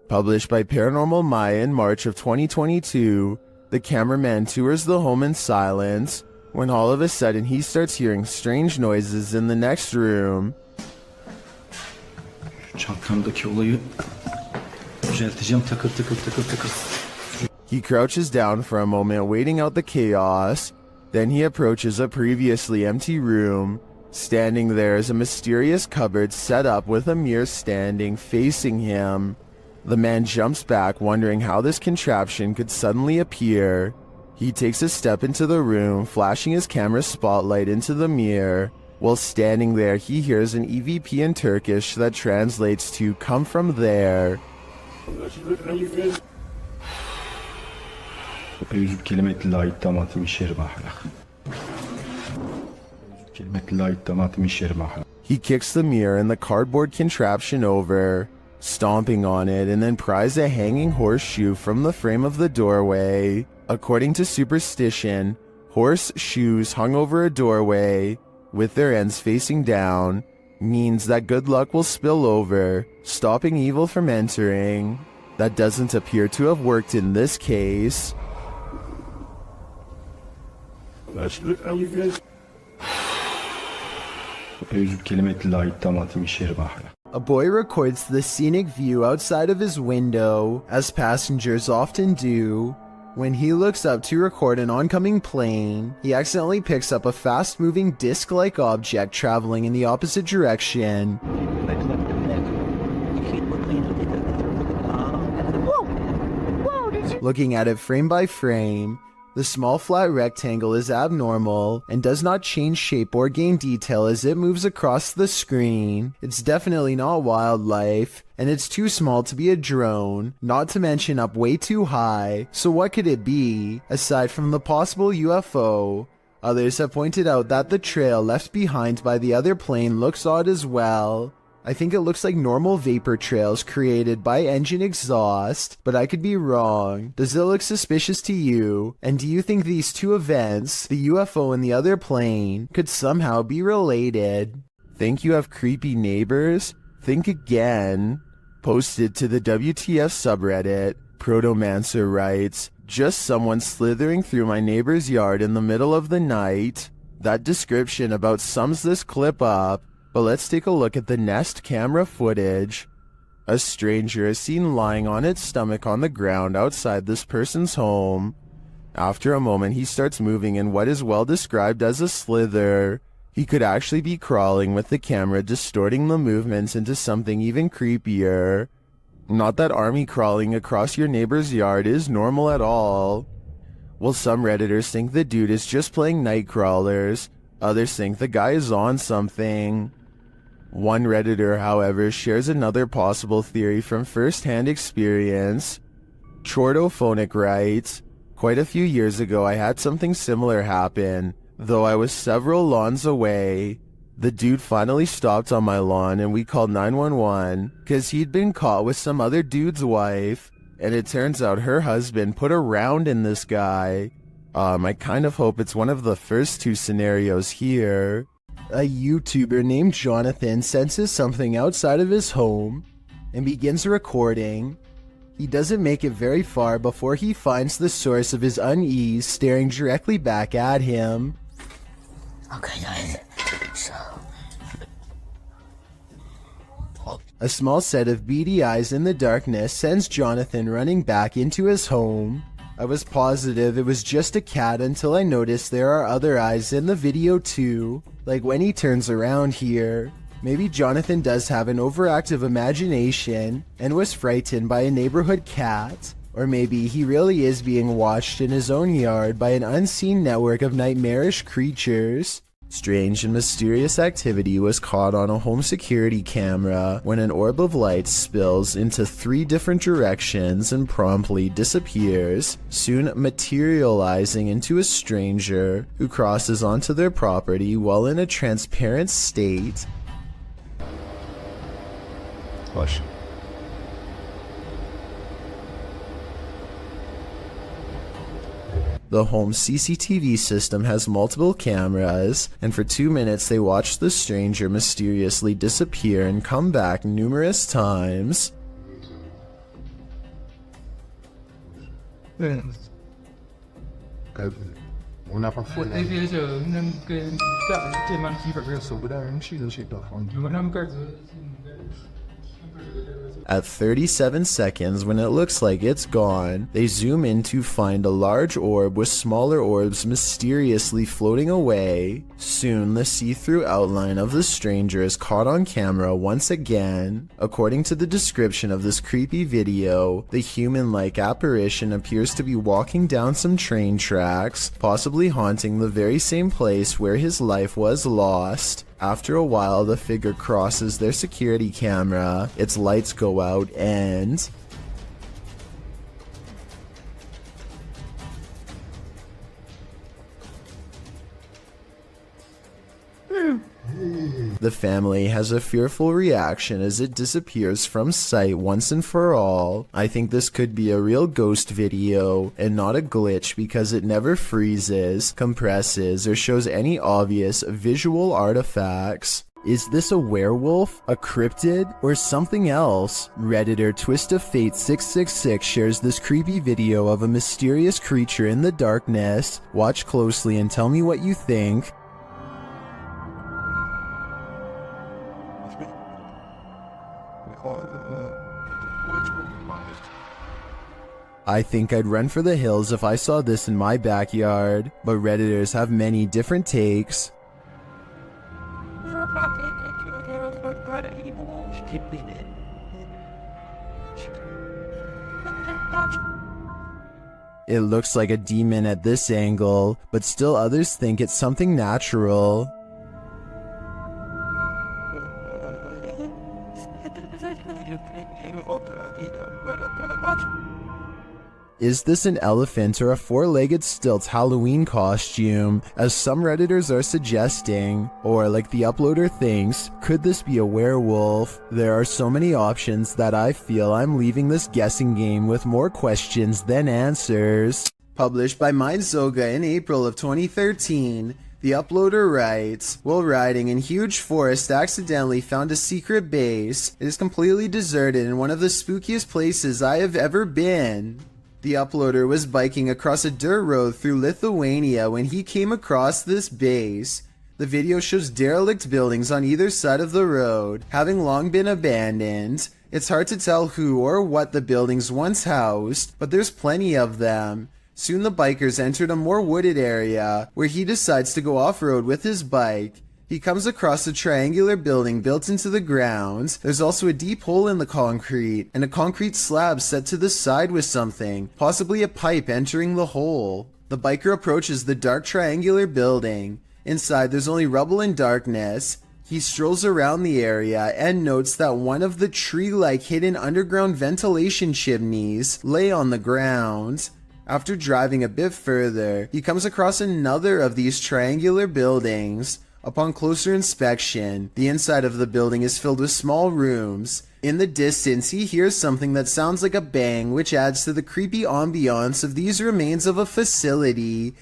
Published by Paranormal Maya in March of 2022, the cameraman tours the home in silence, when all of a sudden he starts hearing strange noises in the next room. Çantamdaki olayı düzelteceğim, takır takır takır takır. He crouches down for a moment, waiting out the chaos. Then he approaches a previously empty room. Standing there is a mysterious cupboard set up with a mirror standing facing him. The man jumps back, wondering how this contraption could suddenly appear. He takes a step into the room, flashing his camera spotlight into the mirror. While standing there, he hears an EVP in Turkish that translates to "come from there." أعوذ بكلمات الله التامة من شر ما خلق. كلمات الله التامة من شر ما خلق. He kicks the mirror and the cardboard contraption over, stomping on it, and then pries a hanging horseshoe from the frame of the doorway. According to superstition, horseshoes hung over a doorway, with their ends facing down, means that good luck will spill over, stopping evil from entering. That doesn't appear to have worked in this case. A boy records the scenic view outside of his window, as passengers often do. When he looks up to record an oncoming plane, he accidentally picks up a fast-moving disc-like object traveling in the opposite direction. Looking at it frame by frame, the small flat rectangle is abnormal and does not change shape or gain detail as it moves across the screen. It's definitely not wildlife, and it's too small to be a drone, not to mention up way too high. So what could it be, aside from the possible UFO? Others have pointed out that the trail left behind by the other plane looks odd as well. I think it looks like normal vapor trails created by engine exhaust, but I could be wrong. Does it look suspicious to you? And do you think these two events, the UFO and the other plane, could somehow be related? Think you have creepy neighbors? Think again. Posted to the WTF subreddit, Protomancer writes, "Just someone slithering through my neighbor's yard in the middle of the night." That description about sums this clip up. But let's take a look at the Nest camera footage. A stranger is seen lying on its stomach on the ground outside this person's home. After a moment, he starts moving in what is well described as a slither. He could actually be crawling, with the camera distorting the movements into something even creepier. Not that army crawling across your neighbor's yard is normal at all. Well, some Redditors think the dude is just playing night crawlers. Others think the guy is on something. One Redditor, however, shares another possible theory from first-hand experience. Chordophonic writes, "Quite a few years ago I had something similar happen, though I was several lawns away. The dude finally stopped on my lawn and we called 911 because he'd been caught with some other dude's wife, and it turns out her husband put a round in this guy." I kind of hope it's one of the first two scenarios here. A YouTuber named Jonathan senses something outside of his home and begins recording. He doesn't make it very far before he finds the source of his unease staring directly back at him. Okay guys, so... A small set of beady eyes in the darkness sends Jonathan running back into his home. I was positive it was just a cat until I noticed there are other eyes in the video too, like when he turns around here. Maybe Jonathan does have an overactive imagination and was frightened by a neighborhood cat, or maybe he really is being watched in his own yard by an unseen network of nightmarish creatures. Strange and mysterious activity was caught on a home security camera when an orb of light spills into 3 different directions and promptly disappears, soon materializing into a stranger who crosses onto their property while in a transparent state. Watch. The home CCTV system has multiple cameras, and for 2 minutes they watch the stranger mysteriously disappear and come back numerous times. At 37 seconds, when it looks like it's gone, they zoom in to find a large orb with smaller orbs mysteriously floating away. Soon, the see-through outline of the stranger is caught on camera once again. According to the description of this creepy video, the human-like apparition appears to be walking down some train tracks, possibly haunting the very same place where his life was lost. After a while, the figure crosses their security camera, its lights go out, and the family has a fearful reaction as it disappears from sight once and for all. I think this could be a real ghost video and not a glitch because it never freezes, compresses, or shows any obvious visual artifacts. Is this a werewolf, a cryptid, or something else? Redditor TwistOfFate666 shares this creepy video of a mysterious creature in the darkness. Watch closely and tell me what you think. I think I'd run for the hills if I saw this in my backyard, but Redditors have many different takes. It looks like a demon at this angle, but still others think it's something natural. Is this an elephant or a 4-legged stilt Halloween costume, as some Redditors are suggesting? Or, like the uploader thinks, could this be a werewolf? There are so many options that I feel I'm leaving this guessing game with more questions than answers. Published by MindZoga in April of 2013, the uploader writes, while riding in huge forest accidentally found a secret base. It is completely deserted in one of the spookiest places I have ever been. The uploader was biking across a dirt road through Lithuania when he came across this base. The video shows derelict buildings on either side of the road, having long been abandoned. It's hard to tell who or what the buildings once housed, but there's plenty of them. Soon the bikers entered a more wooded area, where he decides to go off-road with his bike. He comes across a triangular building built into the ground. There's also a deep hole in the concrete, and a concrete slab set to the side with something, possibly a pipe entering the hole. The biker approaches the dark triangular building. Inside there's only rubble and darkness. He strolls around the area and notes that one of the tree-like hidden underground ventilation chimneys lay on the ground. After driving a bit further, he comes across another of these triangular buildings. Upon closer inspection, the inside of the building is filled with small rooms. In the distance, he hears something that sounds like a bang, which adds to the creepy ambiance of these remains of a facility.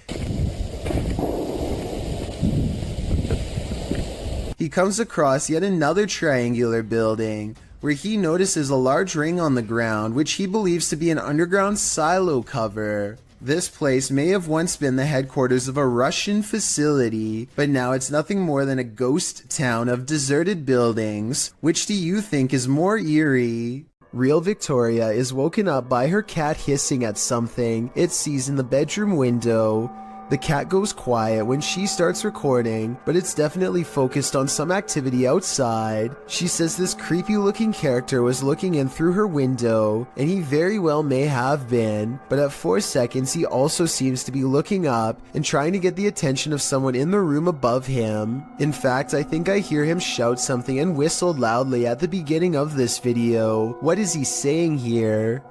He comes across yet another triangular building, where he notices a large ring on the ground, which he believes to be an underground silo cover. This place may have once been the headquarters of a Russian facility, but now it's nothing more than a ghost town of deserted buildings. Which do you think is more eerie? Real Victoria is woken up by her cat hissing at something it sees in the bedroom window. The cat goes quiet when she starts recording, but it's definitely focused on some activity outside. She says this creepy looking character was looking in through her window, and he very well may have been, but at 4 seconds he also seems to be looking up and trying to get the attention of someone in the room above him. In fact, I think I hear him shout something and whistle loudly at the beginning of this video. What is he saying here?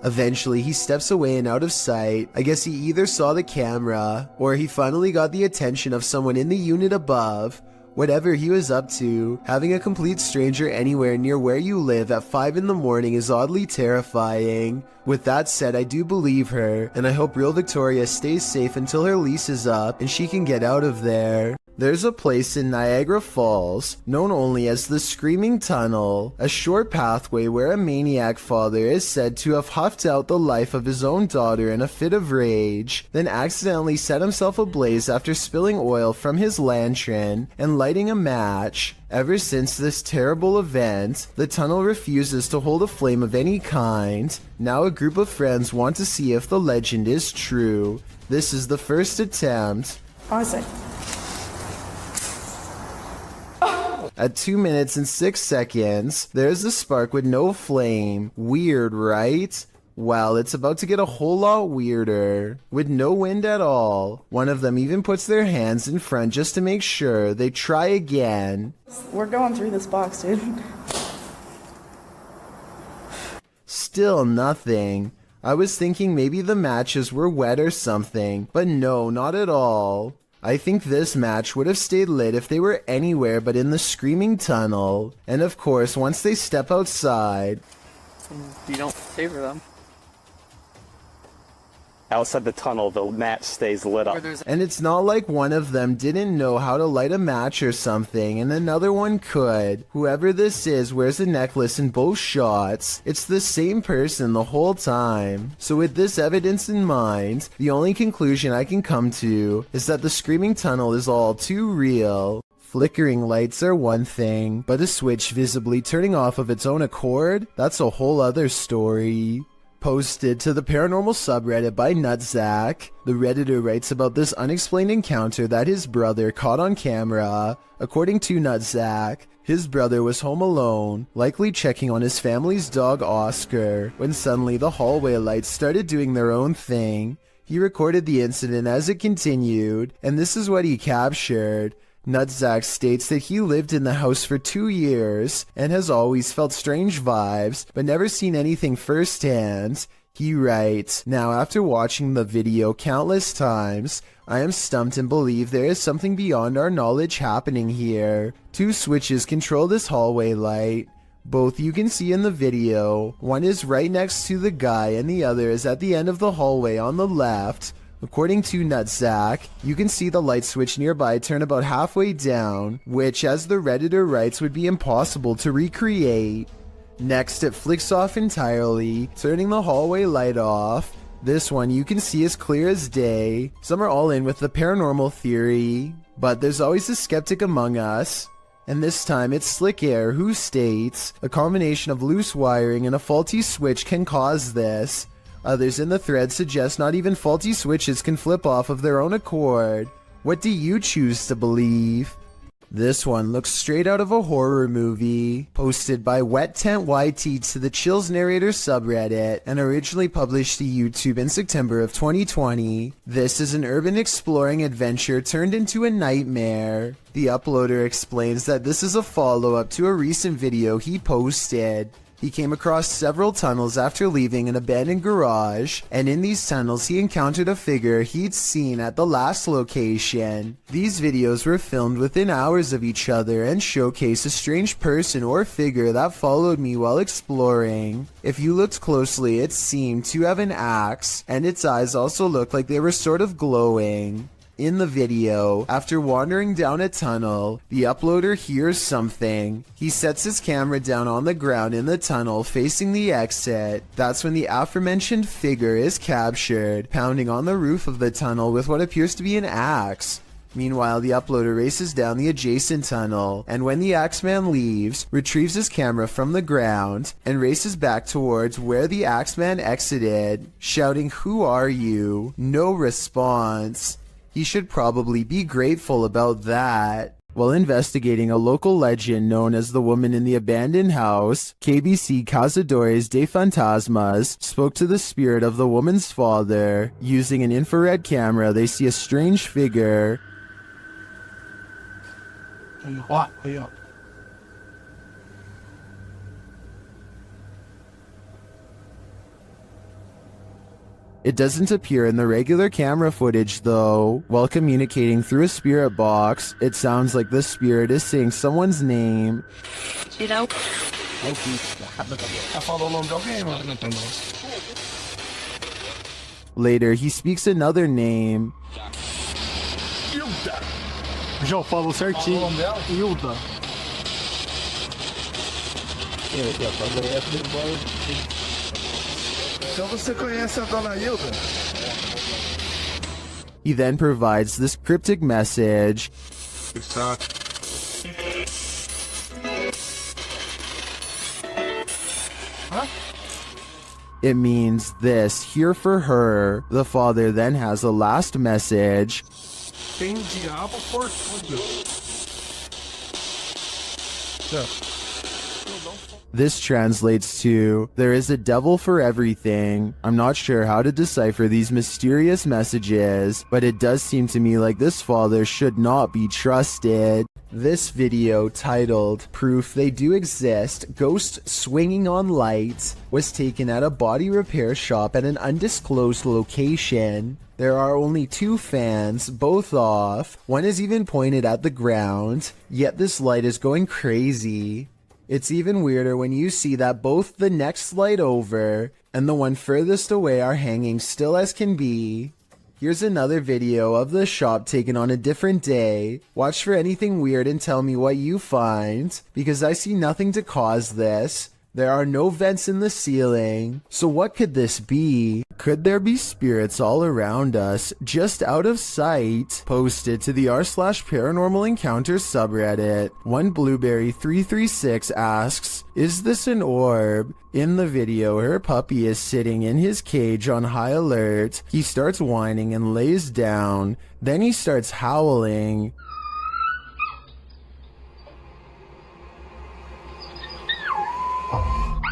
Eventually, he steps away and out of sight. I guess he either saw the camera, or he finally got the attention of someone in the unit above. Whatever he was up to, having a complete stranger anywhere near where you live at 5 in the morning is oddly terrifying. With that said, I do believe her, and I hope real Victoria stays safe until her lease is up and she can get out of there. There's a place in Niagara Falls, known only as the Screaming Tunnel, a short pathway where a maniac father is said to have huffed out the life of his own daughter in a fit of rage, then accidentally set himself ablaze after spilling oil from his lantern and lighting a match. Ever since this terrible event, the tunnel refuses to hold a flame of any kind. Now a group of friends want to see if the legend is true. This is the first attempt. Awesome. At 2 minutes and 6 seconds, there's a spark with no flame. Weird, right? Well, it's about to get a whole lot weirder. With no wind at all. One of them even puts their hands in front just to make sure. They try again. We're going through this box, dude. Still nothing. I was thinking maybe the matches were wet or something, but no, not at all. I think this match would have stayed lit if they were anywhere but in the Screaming Tunnel. And of course, once they step outside... You don't favor them. Outside the tunnel, the match stays lit up. And it's not like one of them didn't know how to light a match or something, and another one could. Whoever this is wears a necklace in both shots. It's the same person the whole time. So with this evidence in mind, the only conclusion I can come to is that the Screaming Tunnel is all too real. Flickering lights are one thing, but a switch visibly turning off of its own accord? That's a whole other story. Posted to the paranormal subreddit by Nutzack, the Redditor writes about this unexplained encounter that his brother caught on camera. According to Nutzack, his brother was home alone, likely checking on his family's dog Oscar, when suddenly the hallway lights started doing their own thing. He recorded the incident as it continued, and this is what he captured. Nutzack states that he lived in the house for 2 years and has always felt strange vibes, but never seen anything firsthand. He writes, "Now after watching the video countless times, I am stumped and believe there is something beyond our knowledge happening here. 2 switches control this hallway light. Both you can see in the video. One is right next to the guy and the other is at the end of the hallway on the left. According to Nutzack, you can see the light switch nearby turn about halfway down, which, as the Redditor writes, would be impossible to recreate. Next, it flicks off entirely, turning the hallway light off. This one you can see as clear as day. Some are all in with the paranormal theory, but there's always a skeptic among us. And this time it's Slick Air who states, a combination of loose wiring and a faulty switch can cause this. Others in the thread suggest not even faulty switches can flip off of their own accord. What do you choose to believe? This one looks straight out of a horror movie. Posted by Wet Tent YT to the Chills Narrator subreddit and originally published to YouTube in September of 2020. This is an urban exploring adventure turned into a nightmare. The uploader explains that this is a follow-up to a recent video he posted. He came across several tunnels after leaving an abandoned garage, and in these tunnels he encountered a figure he'd seen at the last location. These videos were filmed within hours of each other and showcase a strange person or figure that followed me while exploring. If you looked closely, it seemed to have an axe, and its eyes also looked like they were sort of glowing. In the video, after wandering down a tunnel, the uploader hears something. He sets his camera down on the ground in the tunnel facing the exit. That's when the aforementioned figure is captured, pounding on the roof of the tunnel with what appears to be an axe. Meanwhile, the uploader races down the adjacent tunnel, and when the Axeman leaves, retrieves his camera from the ground and races back towards where the Axeman exited, shouting, "Who are you?" No response. He should probably be grateful about that. While investigating a local legend known as the woman in the abandoned house, KBC Cazadores de Fantasmas spoke to the spirit of the woman's father. Using an infrared camera, they see a strange figure. It doesn't appear in the regular camera footage though. While communicating through a spirit box, it sounds like the spirit is saying someone's name. Later, he speaks another name. Já falou certinho. Hilda. Então você conhece a dona Hilda? He then provides this cryptic message. It means this, here for her. The father then has a last message. Tem diabo por tudo. This translates to, there is a devil for everything. I'm not sure how to decipher these mysterious messages, but it does seem to me like this father should not be trusted. This video, titled Proof They Do Exist, Ghosts Swinging on Lights, was taken at a body repair shop at an undisclosed location. There are only 2 fans, both off. One is even pointed at the ground, yet this light is going crazy. It's even weirder when you see that both the next light over and the one furthest away are hanging still as can be. Here's another video of the shop taken on a different day. Watch for anything weird and tell me what you find, because I see nothing to cause this. There are no vents in the ceiling. So what could this be? Could there be spirits all around us, just out of sight? Posted to the r/paranormal encounters subreddit. One Blueberry336 asks, is this an orb? In the video, her puppy is sitting in his cage on high alert. He starts whining and lays down. Then he starts howling.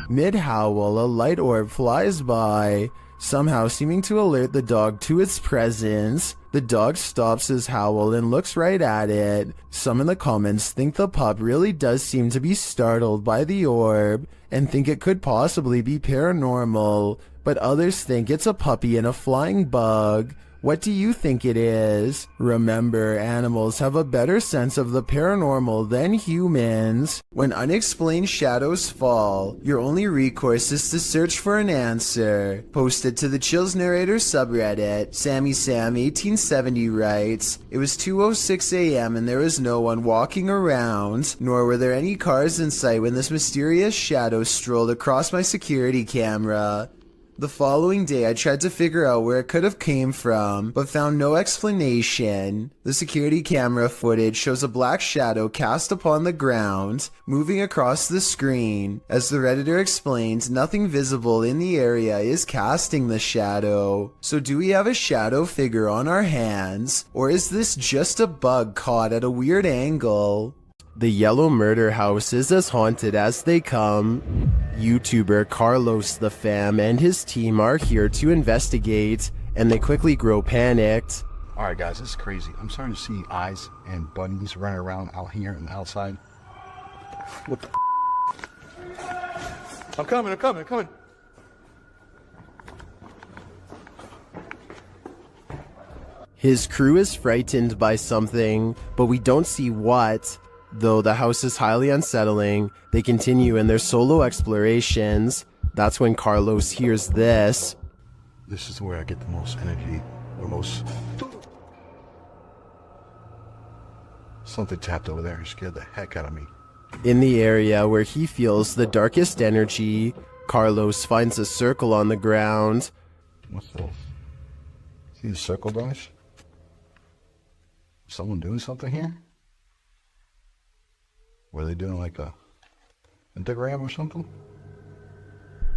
Mid-howl, a light orb flies by, somehow seeming to alert the dog to its presence. The dog stops his howl and looks right at it. Some in the comments think the pup really does seem to be startled by the orb and think it could possibly be paranormal, but others think it's a puppy and a flying bug. What do you think it is? Remember, animals have a better sense of the paranormal than humans. When unexplained shadows fall, your only recourse is to search for an answer. Posted to the Chills Narrator subreddit, Sammy Sam 1870 writes, it was 2:06 a.m. and there was no one walking around, nor were there any cars in sight when this mysterious shadow strolled across my security camera. The following day, I tried to figure out where it could have came from, but found no explanation. The security camera footage shows a black shadow cast upon the ground, moving across the screen. As the Redditor explains, nothing visible in the area is casting the shadow. So do we have a shadow figure on our hands, or is this just a bug caught at a weird angle? The Yellow Murder House is as haunted as they come. YouTuber Carlos the Fam and his team are here to investigate, and they quickly grow panicked. Alright guys, this is crazy. I'm starting to see eyes and bunnies running around out here and outside. What the I'm coming. His crew is frightened by something, but we don't see what. Though the house is highly unsettling, they continue in their solo explorations. That's when Carlos hears this. This is where I get the most energy, or most... Something tapped over there and scared the heck out of me. In the area where he feels the darkest energy, Carlos finds a circle on the ground. What's this? See the circle, guys? Someone doing something here? Were they doing like a pentagram or something?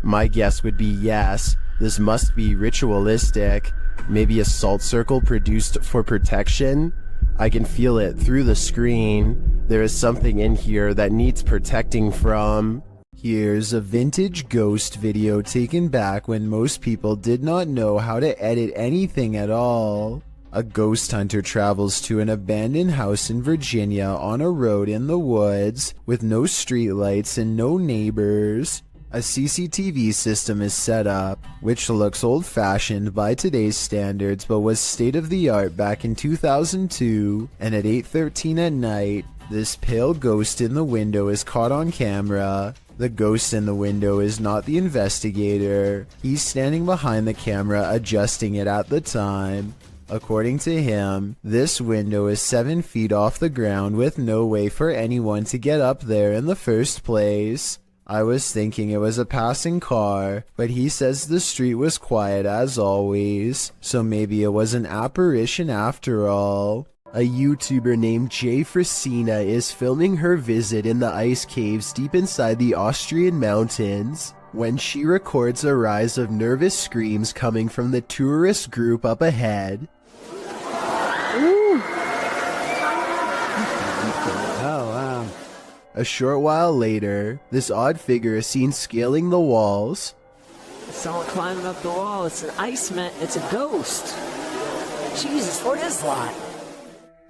My guess would be yes. This must be ritualistic. Maybe a salt circle produced for protection? I can feel it through the screen. There is something in here that needs protecting from. Here's a vintage ghost video taken back when most people did not know how to edit anything at all. A ghost hunter travels to an abandoned house in Virginia on a road in the woods with no streetlights and no neighbors. A CCTV system is set up, which looks old-fashioned by today's standards but was state-of-the-art back in 2002, and at 8:13 at night, this pale ghost in the window is caught on camera. The ghost in the window is not the investigator. He's standing behind the camera adjusting it at the time. According to him, this window is 7 feet off the ground with no way for anyone to get up there in the first place. I was thinking it was a passing car, but he says the street was quiet as always, so maybe it was an apparition after all. A YouTuber named Jay Frisina is filming her visit in the ice caves deep inside the Austrian mountains when she records a rise of nervous screams coming from the tourist group up ahead. Oh, wow. A short while later, this odd figure is seen scaling the walls. Someone climbing up the wall. It's an iceman. It's a ghost. Jesus, what is that?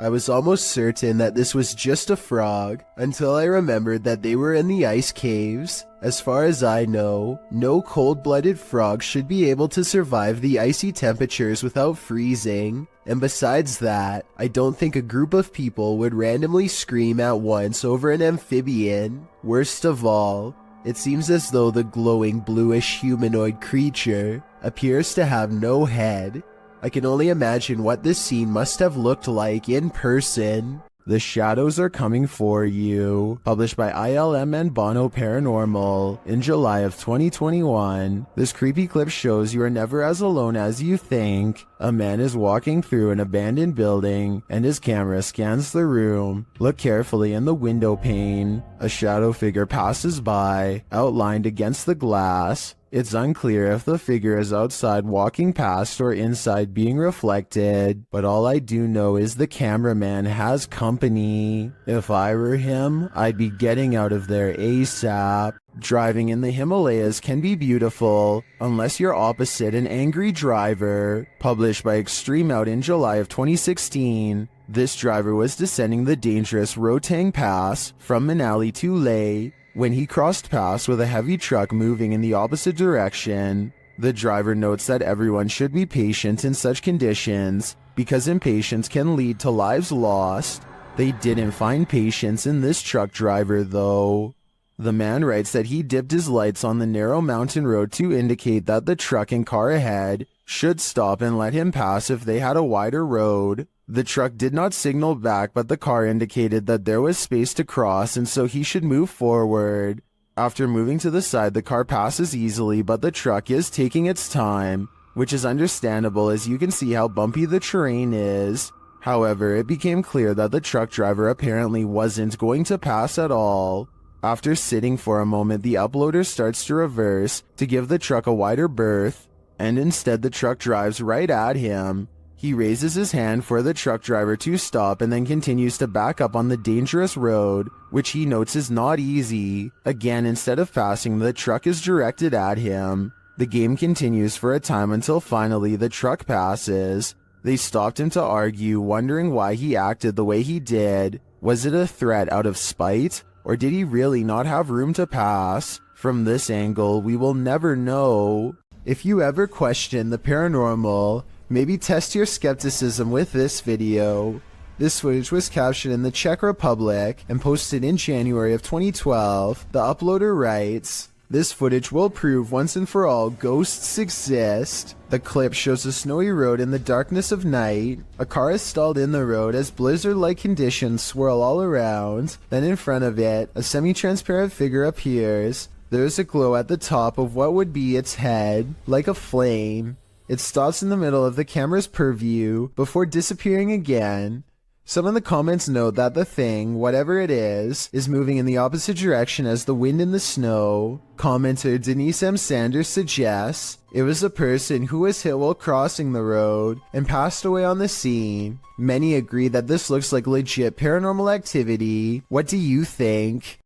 I was almost certain that this was just a frog, until I remembered that they were in the ice caves. As far as I know, no cold-blooded frog should be able to survive the icy temperatures without freezing. And besides that, I don't think a group of people would randomly scream at once over an amphibian. Worst of all, it seems as though the glowing bluish humanoid creature appears to have no head. I can only imagine what this scene must have looked like in person. The Shadows Are Coming For You, published by ILM and Bono Paranormal in July of 2021. This creepy clip shows you are never as alone as you think. A man is walking through an abandoned building and his camera scans the room. Look carefully in the window pane. A shadow figure passes by, outlined against the glass. It's unclear if the figure is outside walking past or inside being reflected, but all I do know is the cameraman has company. If I were him, I'd be getting out of there ASAP. Driving in the Himalayas can be beautiful, unless you're opposite an angry driver. Published by Extreme Out in July of 2016. This driver was descending the dangerous Rotang Pass from Manali to Leh when he crossed paths with a heavy truck moving in the opposite direction. The driver notes that everyone should be patient in such conditions, because impatience can lead to lives lost. They didn't find patience in this truck driver though. The man writes that he dipped his lights on the narrow mountain road to indicate that the truck and car ahead should stop and let him pass if they had a wider road. The truck did not signal back, but the car indicated that there was space to cross and so he should move forward. After moving to the side, the car passes easily, but the truck is taking its time, which is understandable as you can see how bumpy the terrain is. However, it became clear that the truck driver apparently wasn't going to pass at all. After sitting for a moment, the uploader starts to reverse to give the truck a wider berth, and instead the truck drives right at him. He raises his hand for the truck driver to stop and then continues to back up on the dangerous road, which he notes is not easy. Again, instead of passing, the truck is directed at him. The game continues for a time until finally the truck passes. They stopped him to argue, wondering why he acted the way he did. Was it a threat out of spite, or did he really not have room to pass? From this angle, we will never know. If you ever question the paranormal, maybe test your skepticism with this video. This footage was captured in the Czech Republic and posted in January of 2012. The uploader writes, "This footage will prove once and for all ghosts exist." The clip shows a snowy road in the darkness of night. A car is stalled in the road as blizzard-like conditions swirl all around. Then in front of it, a semi-transparent figure appears. There is a glow at the top of what would be its head, like a flame. It stops in the middle of the camera's purview before disappearing again. Some in the comments note that the thing, whatever it is moving in the opposite direction as the wind and the snow. Commenter Denise M. Sanders suggests it was a person who was hit while crossing the road and passed away on the scene. Many agree that this looks like legit paranormal activity. What do you think?